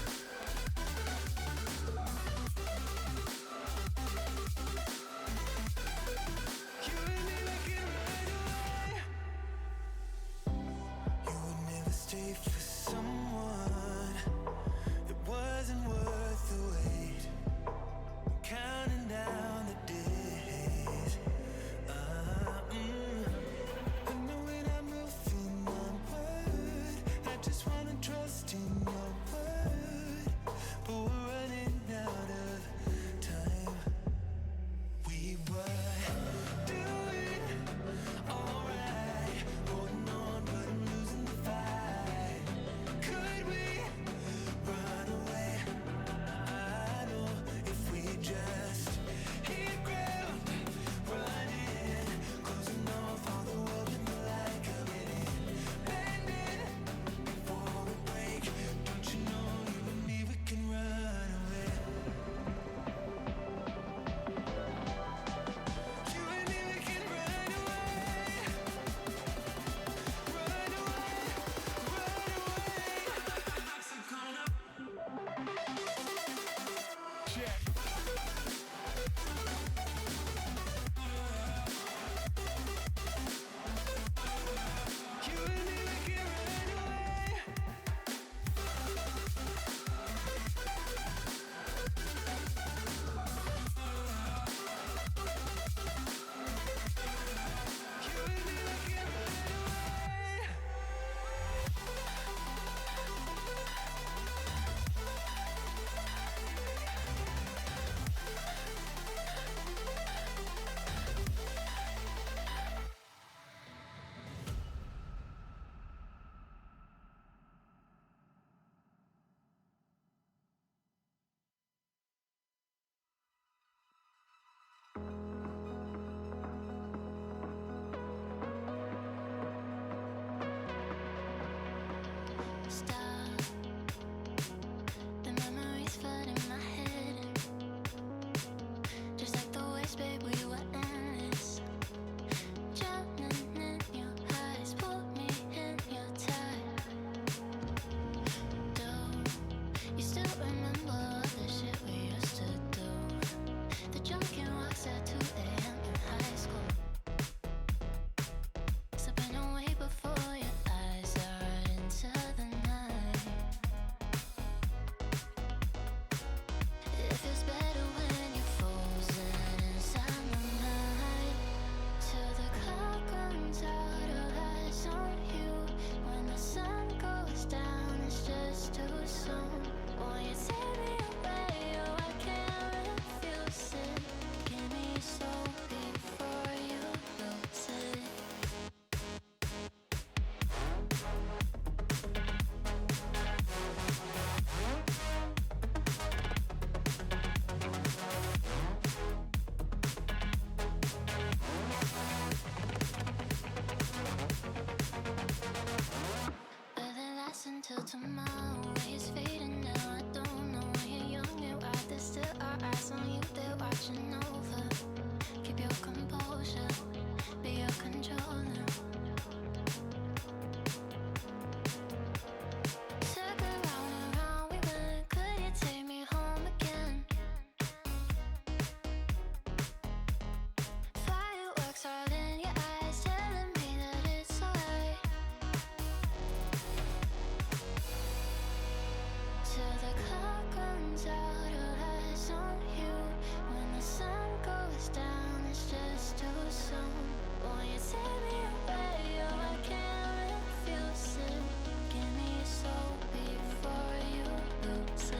Before your eyes are into the night. tomorrow is fading now. I don't know when you're young and wild. There's still our eyes on you, they're watching over. Keep your composure, be your controller. Circle round and round we went. Could you take me home again? Fireworks all in your eyes, telling me that it's alright. Till the clock runs out, all eyes on you. When the sun goes down, it's just too soon. Won't you take me away? Oh, I can't refuse it. Give me your soul before you lose it.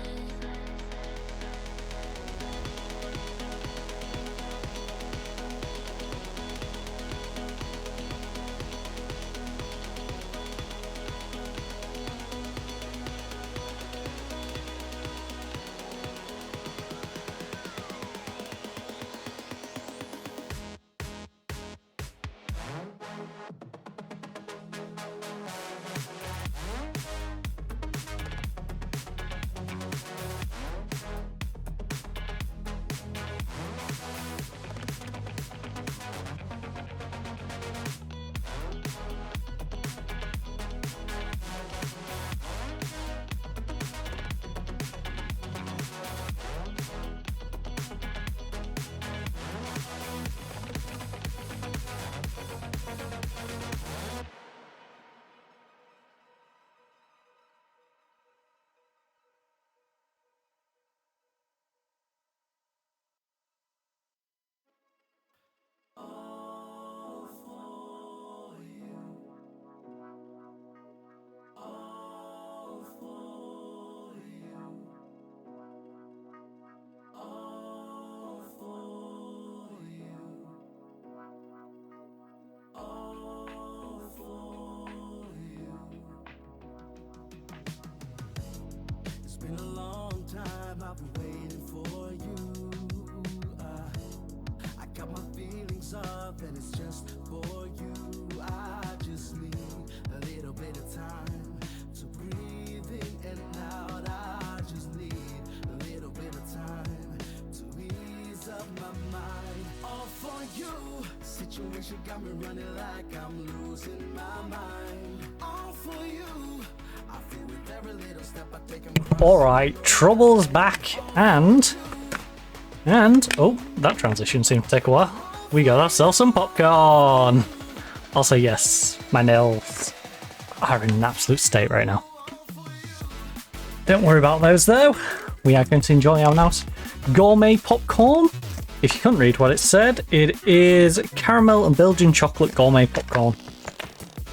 It's been a long time I've been waiting for you. I got my feelings up and it's just for you. I just need a little bit of time to breathe in and out. I just need a little bit of time to ease up my mind. All for you. Situation got me running like I'm losing my mind. All for you. I feel with every little step I take. Alright, Trouble's back, and oh, that transition seemed to take a while. We got ourselves some popcorn. Also, yes, my nails are in an absolute state right now. Don't worry about those though. We are going to enjoy our nice gourmet popcorn. If you couldn't read what it said, it is caramel and Belgian chocolate gourmet popcorn.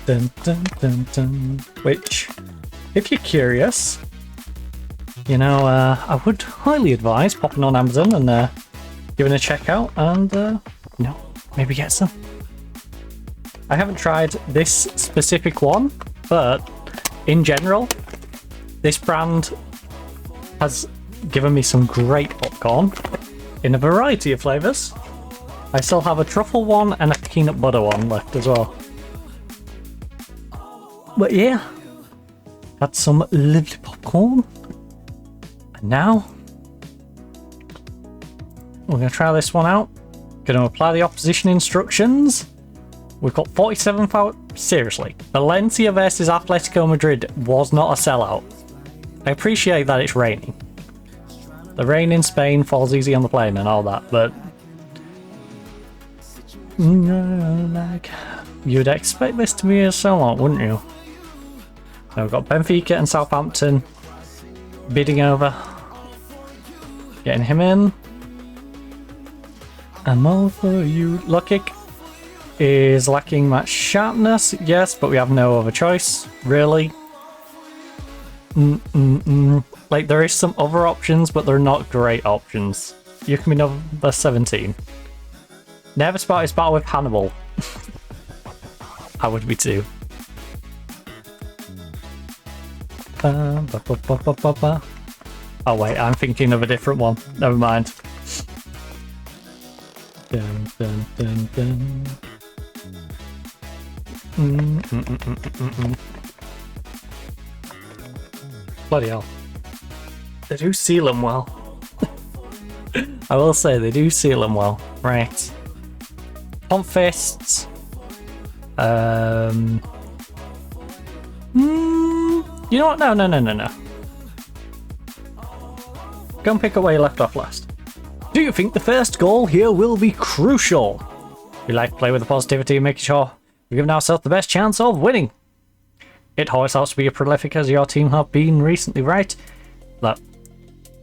Dun dun dun dun. Which, if you're curious, you know, I would highly advise popping on Amazon and giving a check out and, you know, maybe get some. I haven't tried this specific one, but in general, this brand has given me some great popcorn in a variety of flavours. I still have a truffle one and a peanut butter one left as well. But yeah, got some lovely popcorn. And now, we're going to try this one out. Going to apply the opposition instructions. We've got 47 foul. Seriously, Valencia versus Atletico Madrid was not a sellout. I appreciate that it's raining. The rain in Spain falls easy on the plane and all that, but you'd expect this to be a sellout, wouldn't you? So we've got Benfica and Southampton bidding over, getting him in. And more for you. Lukic is lacking much sharpness, yes, but we have no other choice, really. Like, there is some other options, but they're not great options. You can be number 17. Never spotted his battle with Hannibal. I would be too. Oh wait, I'm thinking of a different one. Never mind. Dun, dun, dun, dun. Bloody hell. They do seal them well. I will say, they do seal them well. Right. Pump fists. You know what? No. Go and pick up where you left off last. Do you think the first goal here will be crucial? We like to play with the positivity and making sure we're giving ourselves the best chance of winning. It always helps to be as prolific as your team have been recently, right? That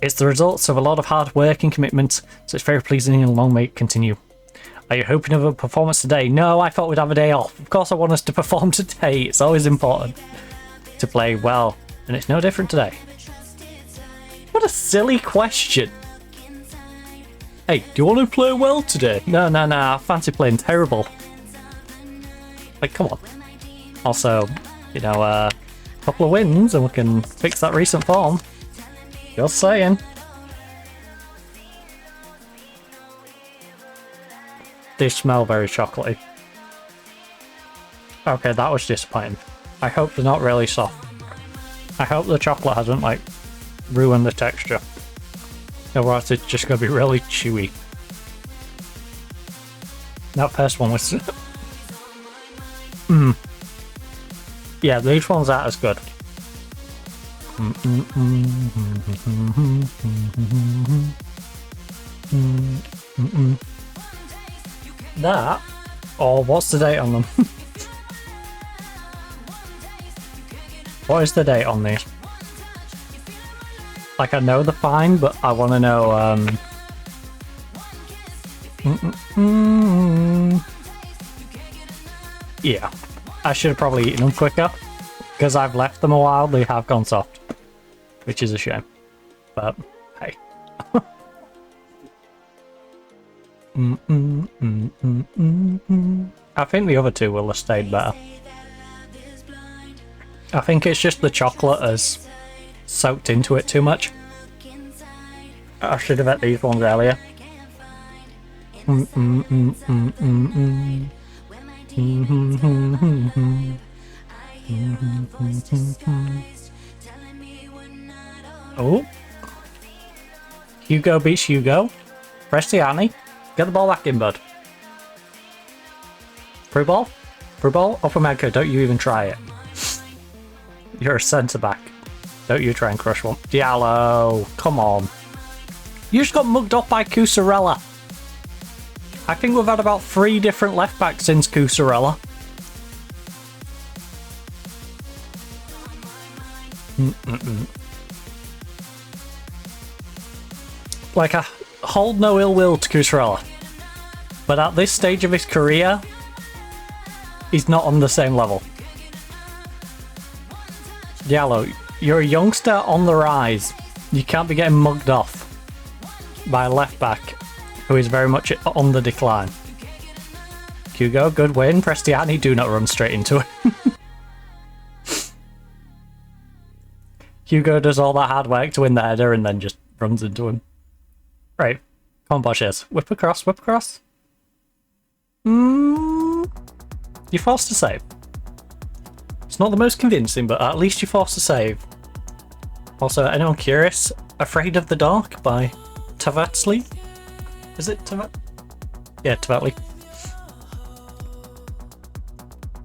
it's the results of a lot of hard work and commitment, so it's very pleasing and long may it continue. Are you hoping of a performance today? No, I thought we'd have a day off. Of course I want us to perform today. It's always important to play well, and it's no different today. What a silly question. Hey, do you want to play well today? No, I fancy playing terrible. Like, come on. Also, you know, a couple of wins and we can fix that recent form. Just saying. They smell very chocolatey. Okay, that was disappointing. I hope they're not really soft. I hope the chocolate hasn't, like, ruined the texture. Otherwise it's just going to be really chewy. That first one was... Yeah, these ones aren't as good. That? Oh, what's the date on them? What is the date on these? Like, I know they're fine, but I want to know, Yeah, I should have probably eaten them quicker. Because I've left them a while, they have gone soft. Which is a shame. But, hey. I think the other two will have stayed better. I think it's just the chocolate has soaked into it too much. I should have ate these ones earlier. Oh. Hugo beats Hugo. Press the Annie. Get the ball back in, bud. Through ball? Through ball? Upper Medco, don't you even try it. You're a centre back. Don't you try and crush one. Diallo, come on. You just got mugged off by Cusarella. I think we've had about 3 different left backs since Cusarella. Like, I hold no ill will to Cusarella. But at this stage of his career, he's not on the same level. Diallo, you're a youngster on the rise. You can't be getting mugged off by a left back who is very much on the decline. Hugo, good win. Prestiani, do not run straight into it. Hugo does all that hard work to win the header and then just runs into him. Right. Come on, Bosches. Whip across, whip across. You're forced to save. It's not the most convincing, but at least you're forced to save. Also, anyone curious? Afraid of the Dark by Tavatsli? Is it Tavat? Yeah, Tavatli.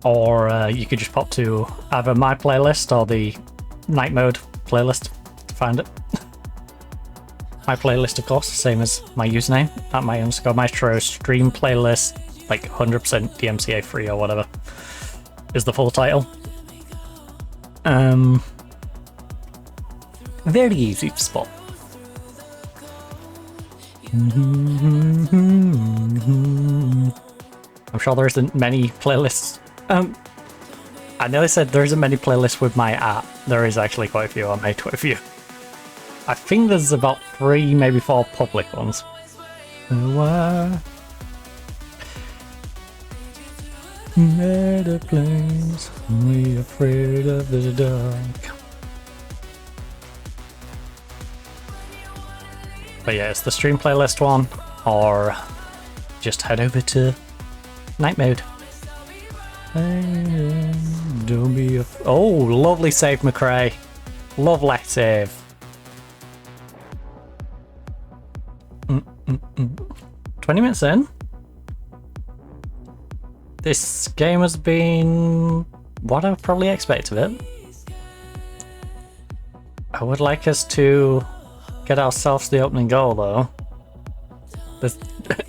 Or you could just pop to either my playlist or the night mode playlist to find it. My playlist, of course, same as my username at my_maestro stream playlist, like 100% DMCA free or whatever is the full title. Very easy to spot. I'm sure there isn't many playlists. I nearly said there isn't many playlists with my art. There is actually quite a few. I made quite a few. I think there's about 3, maybe 4 public ones. Better place, we afraid of the dark. But yeah, it's the stream playlist one, or just head over to night mode. Don't be oh, lovely save, McRae. Lovely save. 20 minutes in. This game has been what I probably expect of it. I would like us to get ourselves the opening goal though.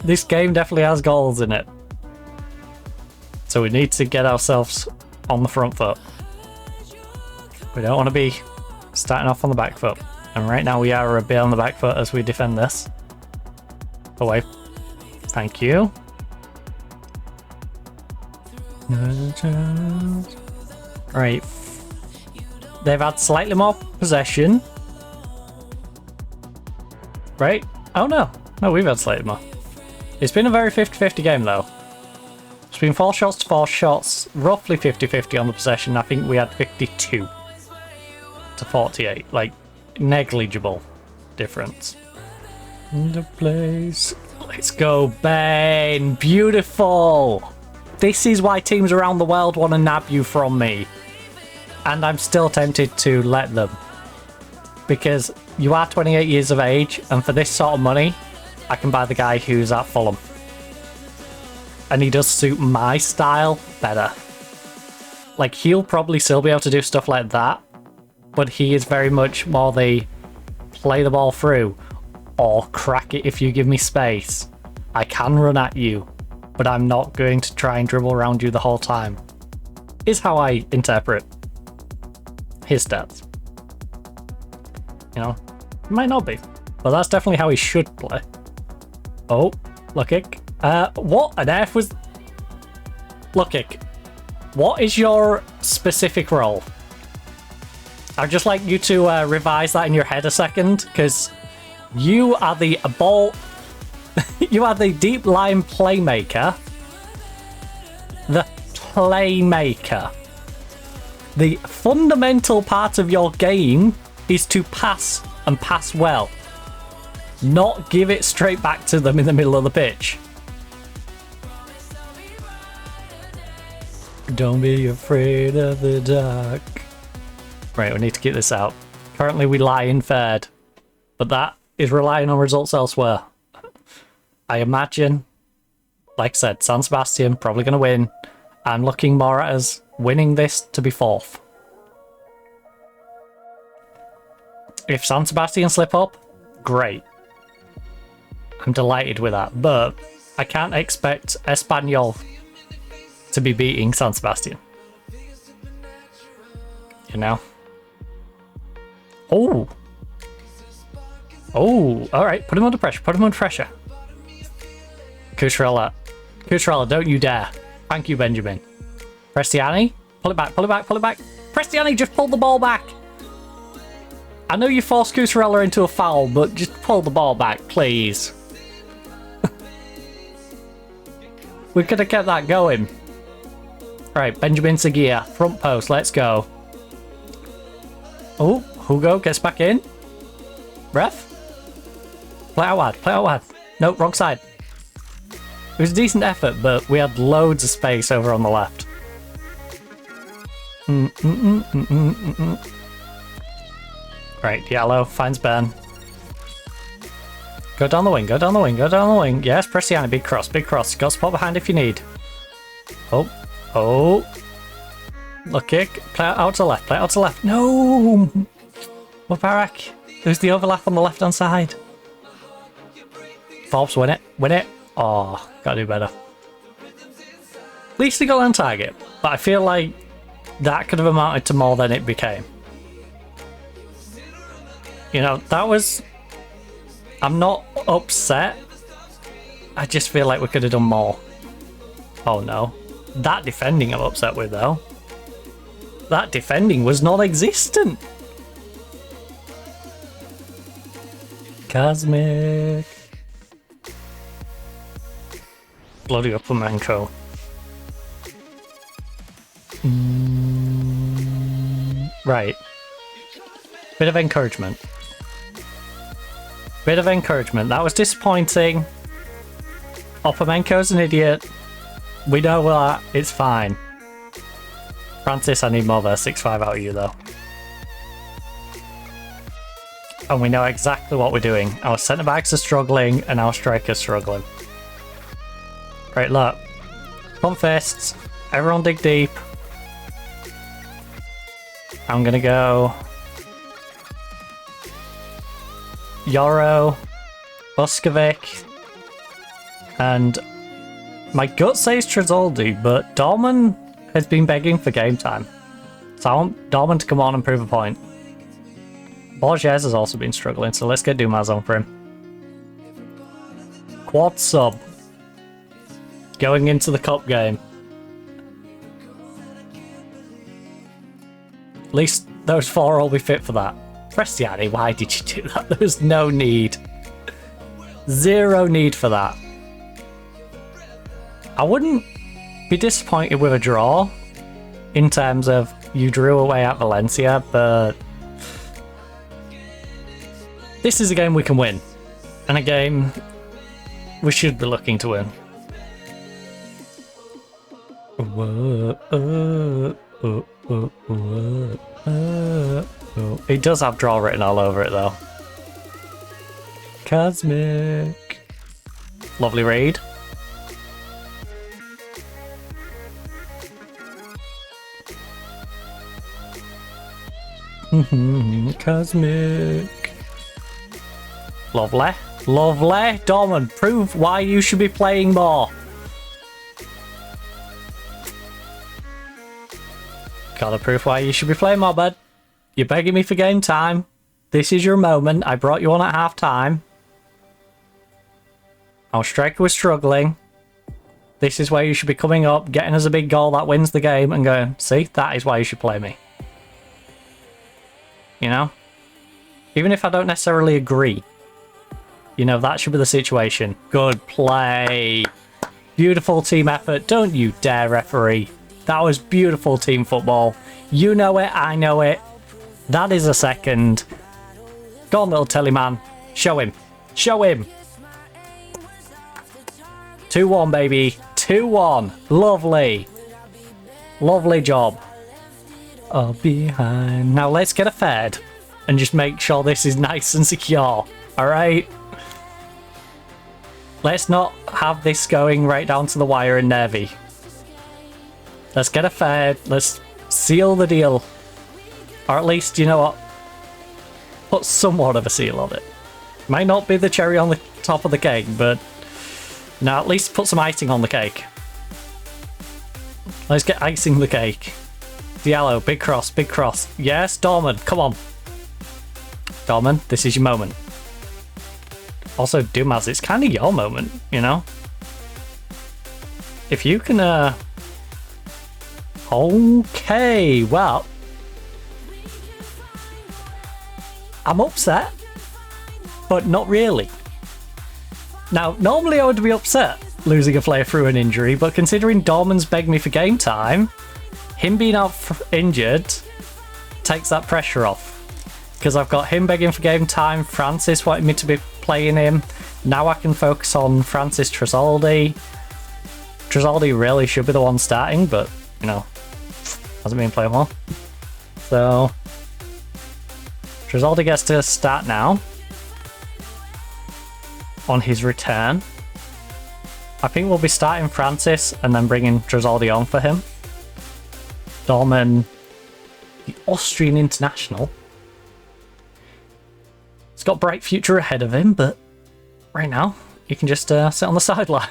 This game definitely has goals in it. So we need to get ourselves on the front foot. We don't want to be starting off on the back foot. And right now we are a bit on the back foot as we defend this. Away. Thank you. Right. They've had slightly more possession. Right? Oh no. No, we've had slightly more. It's been a very 50-50 game though. It's been 4 shots to 4 shots, roughly 50-50 on the possession. I think we had 52 to 48. Like, negligible difference. In the place. Let's go, Ben. Beautiful. This is why teams around the world want to nab you from me. And I'm still tempted to let them. Because you are 28 years of age, and for this sort of money, I can buy the guy who's at Fulham. And he does suit my style better. Like, he'll probably still be able to do stuff like that, but he is very much more the play the ball through, or crack it if you give me space. I can run at you, but I'm not going to try and dribble around you the whole time. Is how I interpret his stats. You know, it might not be, but that's definitely how he should play. Oh, look kick. What on earth was... Look kick. What is your specific role? I'd just like you to revise that in your head a second, because you are the ball... you are the deep line playmaker. The playmaker. The fundamental part of your game is to pass, and pass well. Not give it straight back to them in the middle of the pitch. Don't be afraid of the dark. Right, we need to get this out. Currently we lie in third, but that is relying on results elsewhere. I imagine, like I said, San Sebastian probably going to win. I'm looking more at us winning this to be fourth. If San Sebastian slip up, great. I'm delighted with that, but I can't expect Espanyol to be beating San Sebastian. You know? Oh! Oh, alright, put him under pressure, put him under pressure. Cucurella, don't you dare. Thank you, Benjamin. Prestiani, pull it back, pull it back, pull it back. Prestiani, just pull the ball back. I know you forced Cucurella into a foul, but just pull the ball back, please. We could have kept that going. Right, Benjamin Seguia, front post, let's go. Oh, Hugo gets back in. Ref? Play out wide, play out wide. No, wrong side. It was a decent effort, but we had loads of space over on the left. Right, Yellow finds Ben. Go down the wing, go down the wing, go down the wing. Yes, Prestiani, big cross, big cross. Got spot behind if you need. Oh, oh. Look kick. Play it out to the left, play it out to the left. No! Mubarak. There's the overlap on the left hand side. Forbes, win it, win it. Oh, gotta do better. At least he got on target, but I feel like that could have amounted to more than it became. You know, that was... I'm not upset. I just feel like we could have done more. Oh no. That defending I'm upset with though. That defending was non-existent. Cosmic. Bloody Upamenko. Right. Bit of encouragement. Bit of encouragement. That was disappointing. Upamenko's an idiot. We know that. It's fine. Francis, I need more there. 6-5 out of you, though. And we know exactly what we're doing. Our centre-backs are struggling and our strikers struggling. Right, look. Pump fists. Everyone dig deep. I'm gonna go Yoro, Buskovic, and my gut says Tresoldi, but Dorman has been begging for game time. So I want Dorman to come on and prove a point. Borges has also been struggling, so let's get Dumas on for him. Quad sub. Going into the cup game. At least those 4 will be fit for that. Prestiani, why did you do that? There was no need. Zero need for that. I wouldn't be disappointed with a draw in terms of you drew away at Valencia, but this is a game we can win. And a game we should be looking to win. It does have draw written all over it though. Cosmic. Lovely raid. Cosmic. Lovely. Lovely. Dorman, prove why you should be playing more. Gotta prove why you should be playing more, bud. You're begging me for game time. This is your moment. I brought you on at half time. Our striker was struggling. This is where you should be coming up, getting us a big goal that wins the game and going, see, that is why you should play me. You know? Even if I don't necessarily agree. You know, that should be the situation. Good play. Beautiful team effort. Don't you dare, referee. That was beautiful team football. You know it, I know it. That is a second. Go on, little telly man. Show him. Show him. 2-1, baby. 2-1. Lovely. Lovely job. Oh, behind. Now let's get a fed and just make sure this is nice and secure. Alright? Let's not have this going right down to the wire in Navy. Let's get a fed. Let's seal the deal. Or at least, you know what? Put somewhat of a seal on it. Might not be the cherry on the top of the cake, but now at least put some icing on the cake. Let's get icing the cake. Diallo, big cross, big cross. Yes, Dorman, come on. Dorman, this is your moment. Also, Dumas, it's kind of your moment, you know? If you can, okay, well, I'm upset, but not really. Now, normally I would be upset losing a player through an injury, but considering Dorman's begged me for game time, him being out injured takes that pressure off. Because I've got him begging for game time, Francis wanting me to be playing him. Now I can focus on Francis Tresoldi. Tresoldi really should be the one starting, but, you know, hasn't been playing well. So, Tresoldi gets to start now. On his return. I think we'll be starting Francis and then bringing Tresoldi on for him. Dorman, the Austrian international. He's got a bright future ahead of him, but right now, he can just sit on the sideline.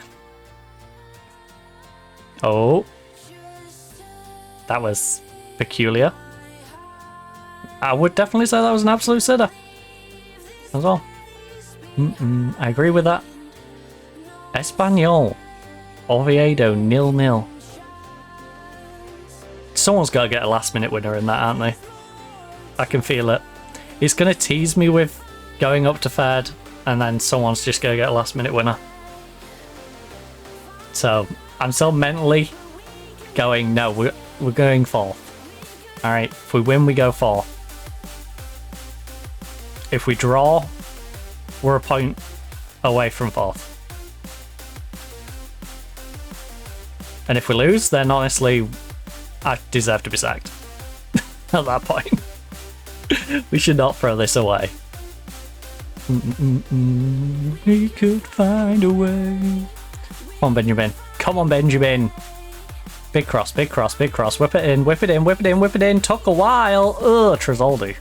Oh. That was peculiar. I would definitely say that was an absolute sitter. As well. I agree with that. Espanyol. Oviedo, 0-0. Someone's got to get a last minute winner in that, aren't they? I can feel it. He's going to tease me with going up to third, and then someone's just going to get a last minute winner. So, I'm still mentally going, no, we're going fourth. Alright, if we win, we go fourth. If we draw, we're a point away from fourth. And if we lose, then honestly, I deserve to be sacked. At that point. We should not throw this away. He could find a way. Come on, Benjamin. Come on, Benjamin. Big cross, big cross, big cross. Whip it in, whip it in, whip it in, whip it in. Took a while. Ugh, Tresoldi.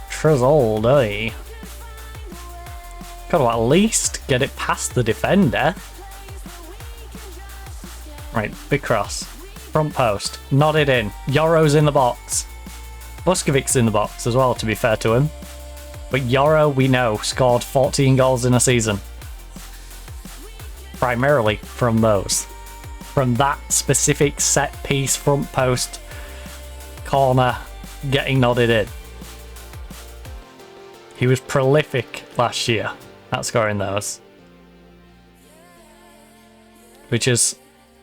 Tresoldi. Got to at least get it past the defender. Right, big cross. Front post. Nodded in. Yoro's in the box. Buskovic's in the box as well, to be fair to him. But Yoro, we know, scored 14 goals in a season. Primarily from those. From that specific set piece, front post, corner, getting nodded in. He was prolific last year at scoring those. Which has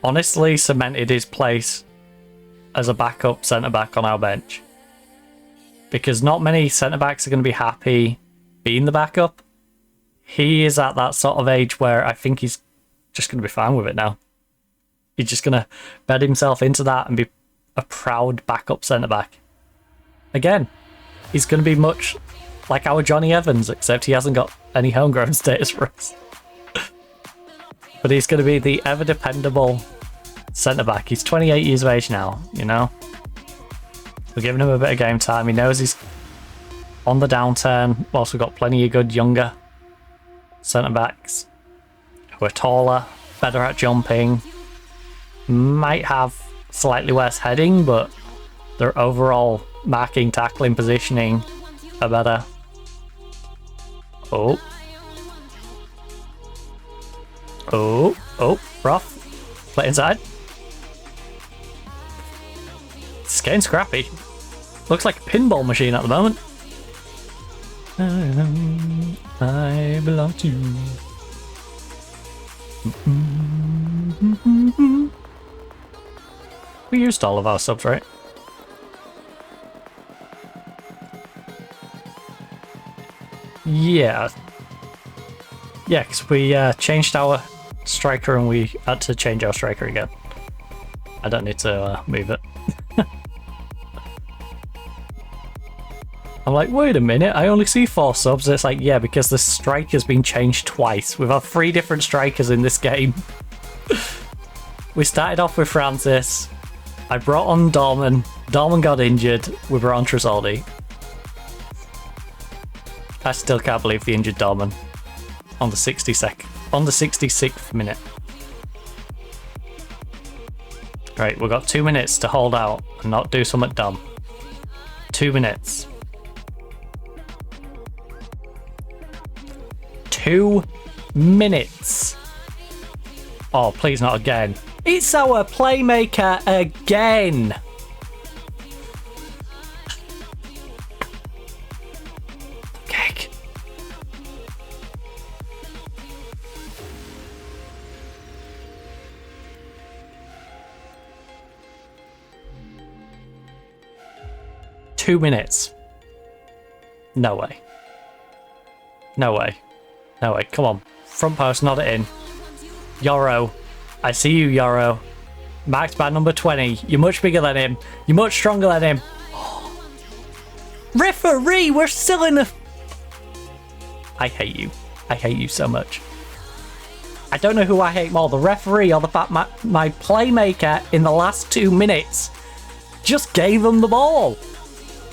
honestly cemented his place as a backup centre-back on our bench. Because not many centre-backs are going to be happy being the backup. He is at that sort of age where I think he's just going to be fine with it now. He's just going to bed himself into that and be a proud backup centre-back. Again, he's going to be much like our Johnny Evans, except he hasn't got any homegrown status for us. But he's going to be the ever-dependable centre-back. He's 28 years of age now, you know? We're giving him a bit of game time. He knows he's on the downturn. Whilst we've got plenty of good younger centre-backs who are taller, better at jumping, might have slightly worse heading, but their overall marking, tackling, positioning are better. Oh. Oh. Oh. Rough. Play inside. It's getting scrappy. Looks like a pinball machine at the moment. I belong to you. We used all of our subs, right? Yeah. Yeah, because we changed our striker and we had to change our striker again. I don't need to move it. I'm like, wait a minute, I only see 4 subs. It's like, yeah, because the striker's been changed twice. We've had 3 different strikers in this game. We started off with Francis. I brought on Dorman. Dorman got injured. We brought on Tresoldi. I still can't believe the injured Dorman on the 66th minute. Right, we've got 2 minutes to hold out and not do something dumb. 2 minutes. 2 minutes. Oh, please not again. It's our playmaker again. Cake. Two minutes. No way. No way. No way. Come on. Front post, nod it in. Yoro. I see you, Yoro. Marked by number 20. You're much bigger than him. You're much stronger than him. Referee, we're still in the... I hate you. I hate you so much. I don't know who I hate more, the referee or the fact my playmaker in the last 2 minutes just gave him the ball.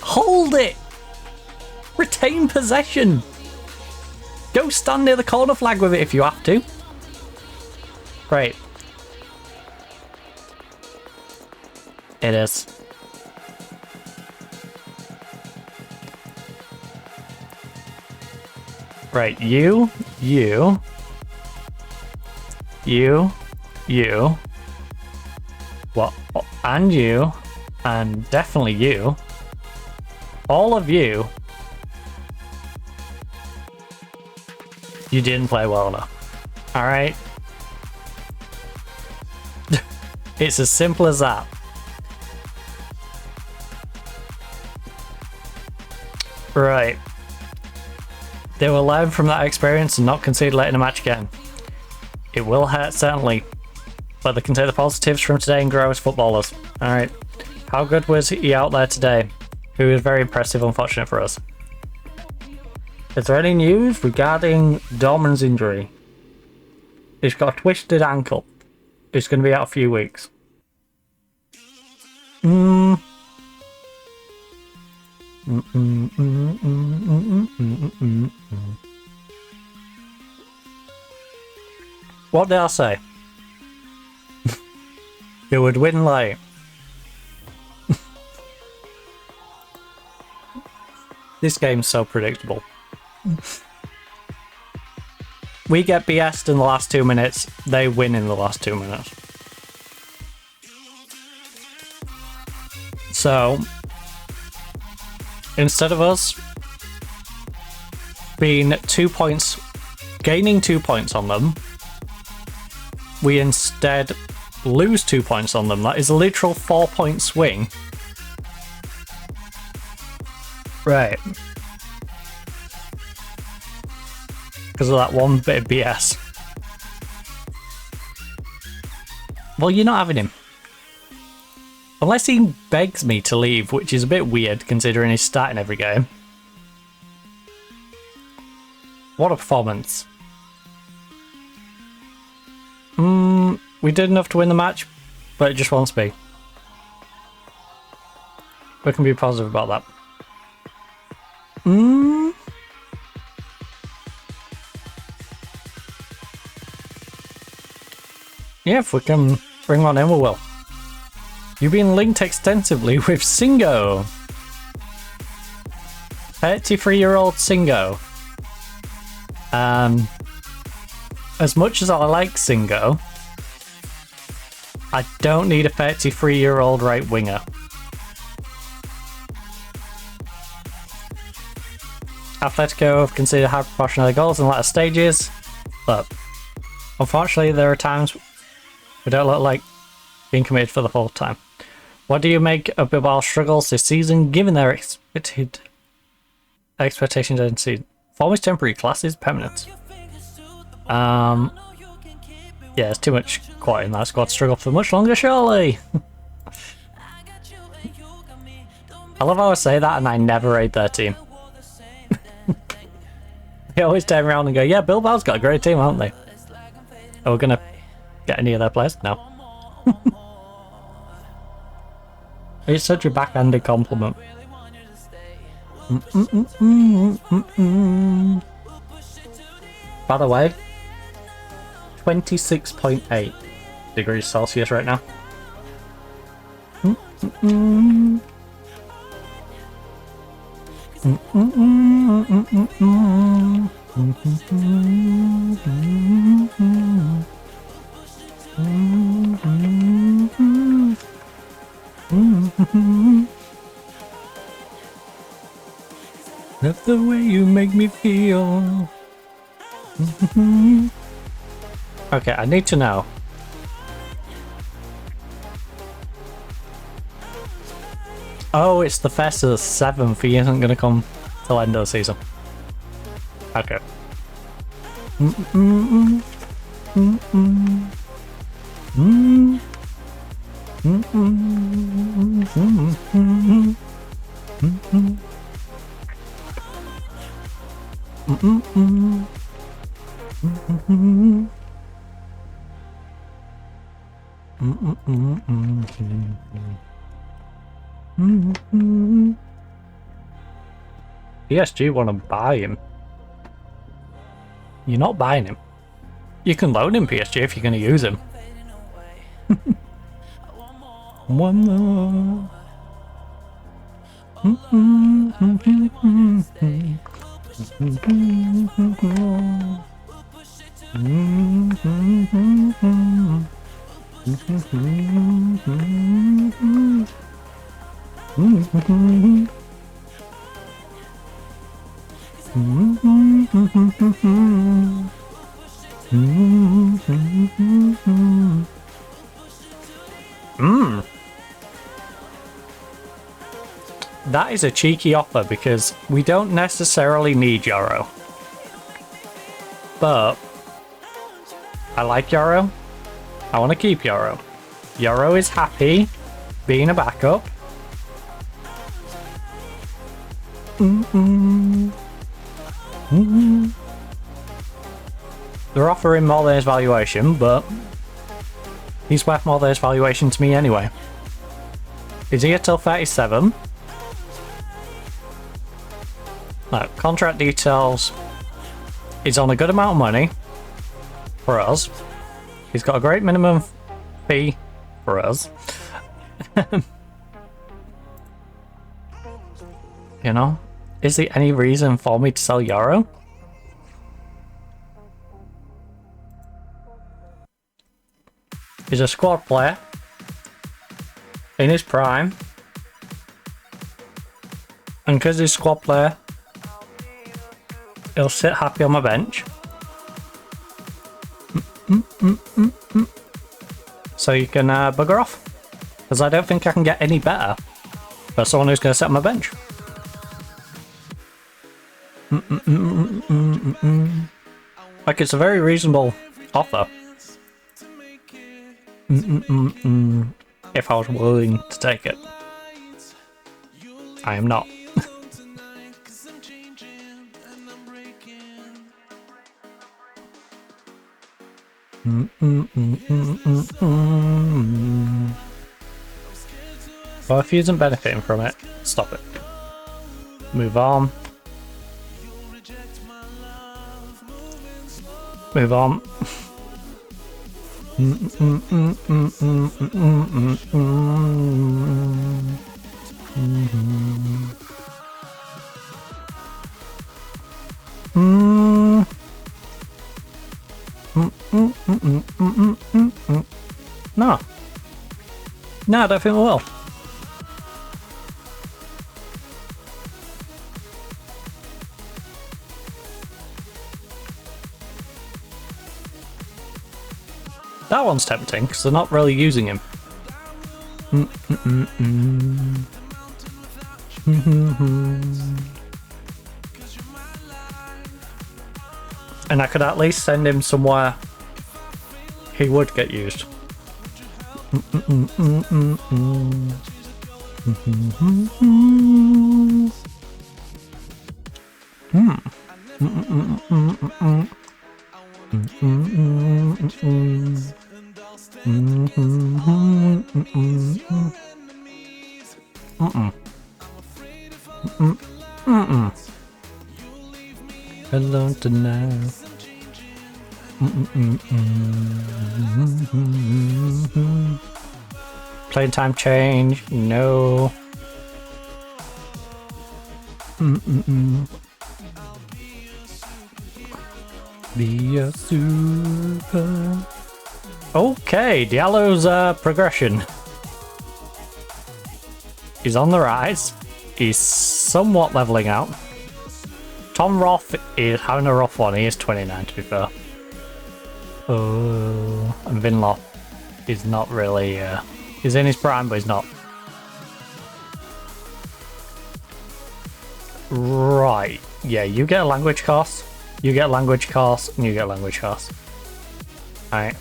Hold it. Retain possession. Go stand near the corner flag with it if you have to. Great. It is. Right, you. What? And you. And definitely you. All of you. You didn't play well enough. Alright? It's as simple as that. Right. They will learn from that experience and not concede late in a match again. It will hurt, certainly, but they can take the positives from today and grow as footballers. Alright. How good was he out there today? He was very impressive, unfortunate for us. Is there any news regarding Dorman's injury? He's got a twisted ankle. He's going to be out a few weeks. What did I say? You would win late. This game's so predictable. We get BS'd in the last 2 minutes, they win in the last 2 minutes. So, instead of us being 2 points, gaining 2 points on them, we instead lose 2 points on them. That is a literal 4-point swing. Right. Because of that one bit of BS. Well, you're not having him. Unless he begs me to leave, which is a bit weird considering he's starting every game. What a performance. We did enough to win the match, but it just won't be. We can be positive about that. Yeah, if we can bring one in, we will. You've been linked extensively with Singo. 33-year-old Singo. As much as I like Singo, I don't need a 33-year-old right winger. Atletico have conceded a high proportion of their goals in the latter stages, but unfortunately there are times we don't look like being committed for the whole time. What do you make of Bilbao's struggles this season, given their expectations and season? Form is temporary, class is permanent. Yeah, there's too much quality in that squad to struggle for much longer, surely. I love how I say that and I never rate their team. They always turn around and go, yeah, Bilbao's got a great team, haven't they? Are we gonna get any of their players? No. It's such a backhanded compliment. By the way, 26.8 degrees Celsius right now. That's the way you make me feel. Okay, I need to know. Oh, it's the Festa 7th. He isn't going to come till end of the season. Okay. PSG want to buy him. You're not buying him. You can loan him PSG if you're going to use him. One more. That is a cheeky offer because we don't necessarily need Yoro. But I like Yoro. I want to keep Yoro. Yoro is happy being a backup. They're offering more than his valuation, but he's worth more than his valuation to me anyway. He's here till 37. Now, contract details. He's on a good amount of money for us. He's got a great minimum fee for us. You know, is there any reason for me to sell Yarrow? He's a squad player in his prime, and because he's a squad player, he'll sit happy on my bench. So you can bugger off, because I don't think I can get any better for someone who's going to sit on my bench. Like, it's a very reasonable offer. If I was willing to take it. I am not. Well, if he isn't benefiting from it, stop it. Move on. Move on. No. No, I don't think we will. That one's tempting, because they're not really using him. And I could at least send him somewhere he would get used. Alone tonight. Playing time change? No. Be a super. Okay, Diallo's progression. He's on the rise. He's somewhat leveling out. Tom Roth is having a rough one. He is 29 to be fair. Oh, and Vinloff is not really. He's in his prime, but he's not. Right. Yeah, you get a language course. You get a language course, and you get a language course. Alright.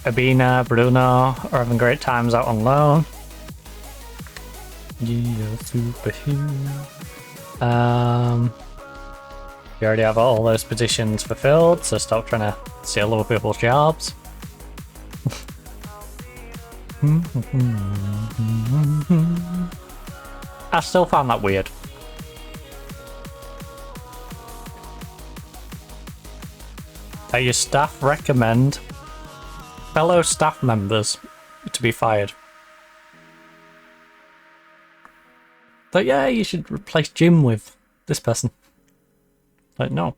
Abina, Bruno are having great times out on loan. Yeah, superhero. You already have all those positions fulfilled, so stop trying to steal other people's jobs. I still found that weird. That your staff recommend fellow staff members to be fired. But yeah, you should replace Jim with this person. Like, no.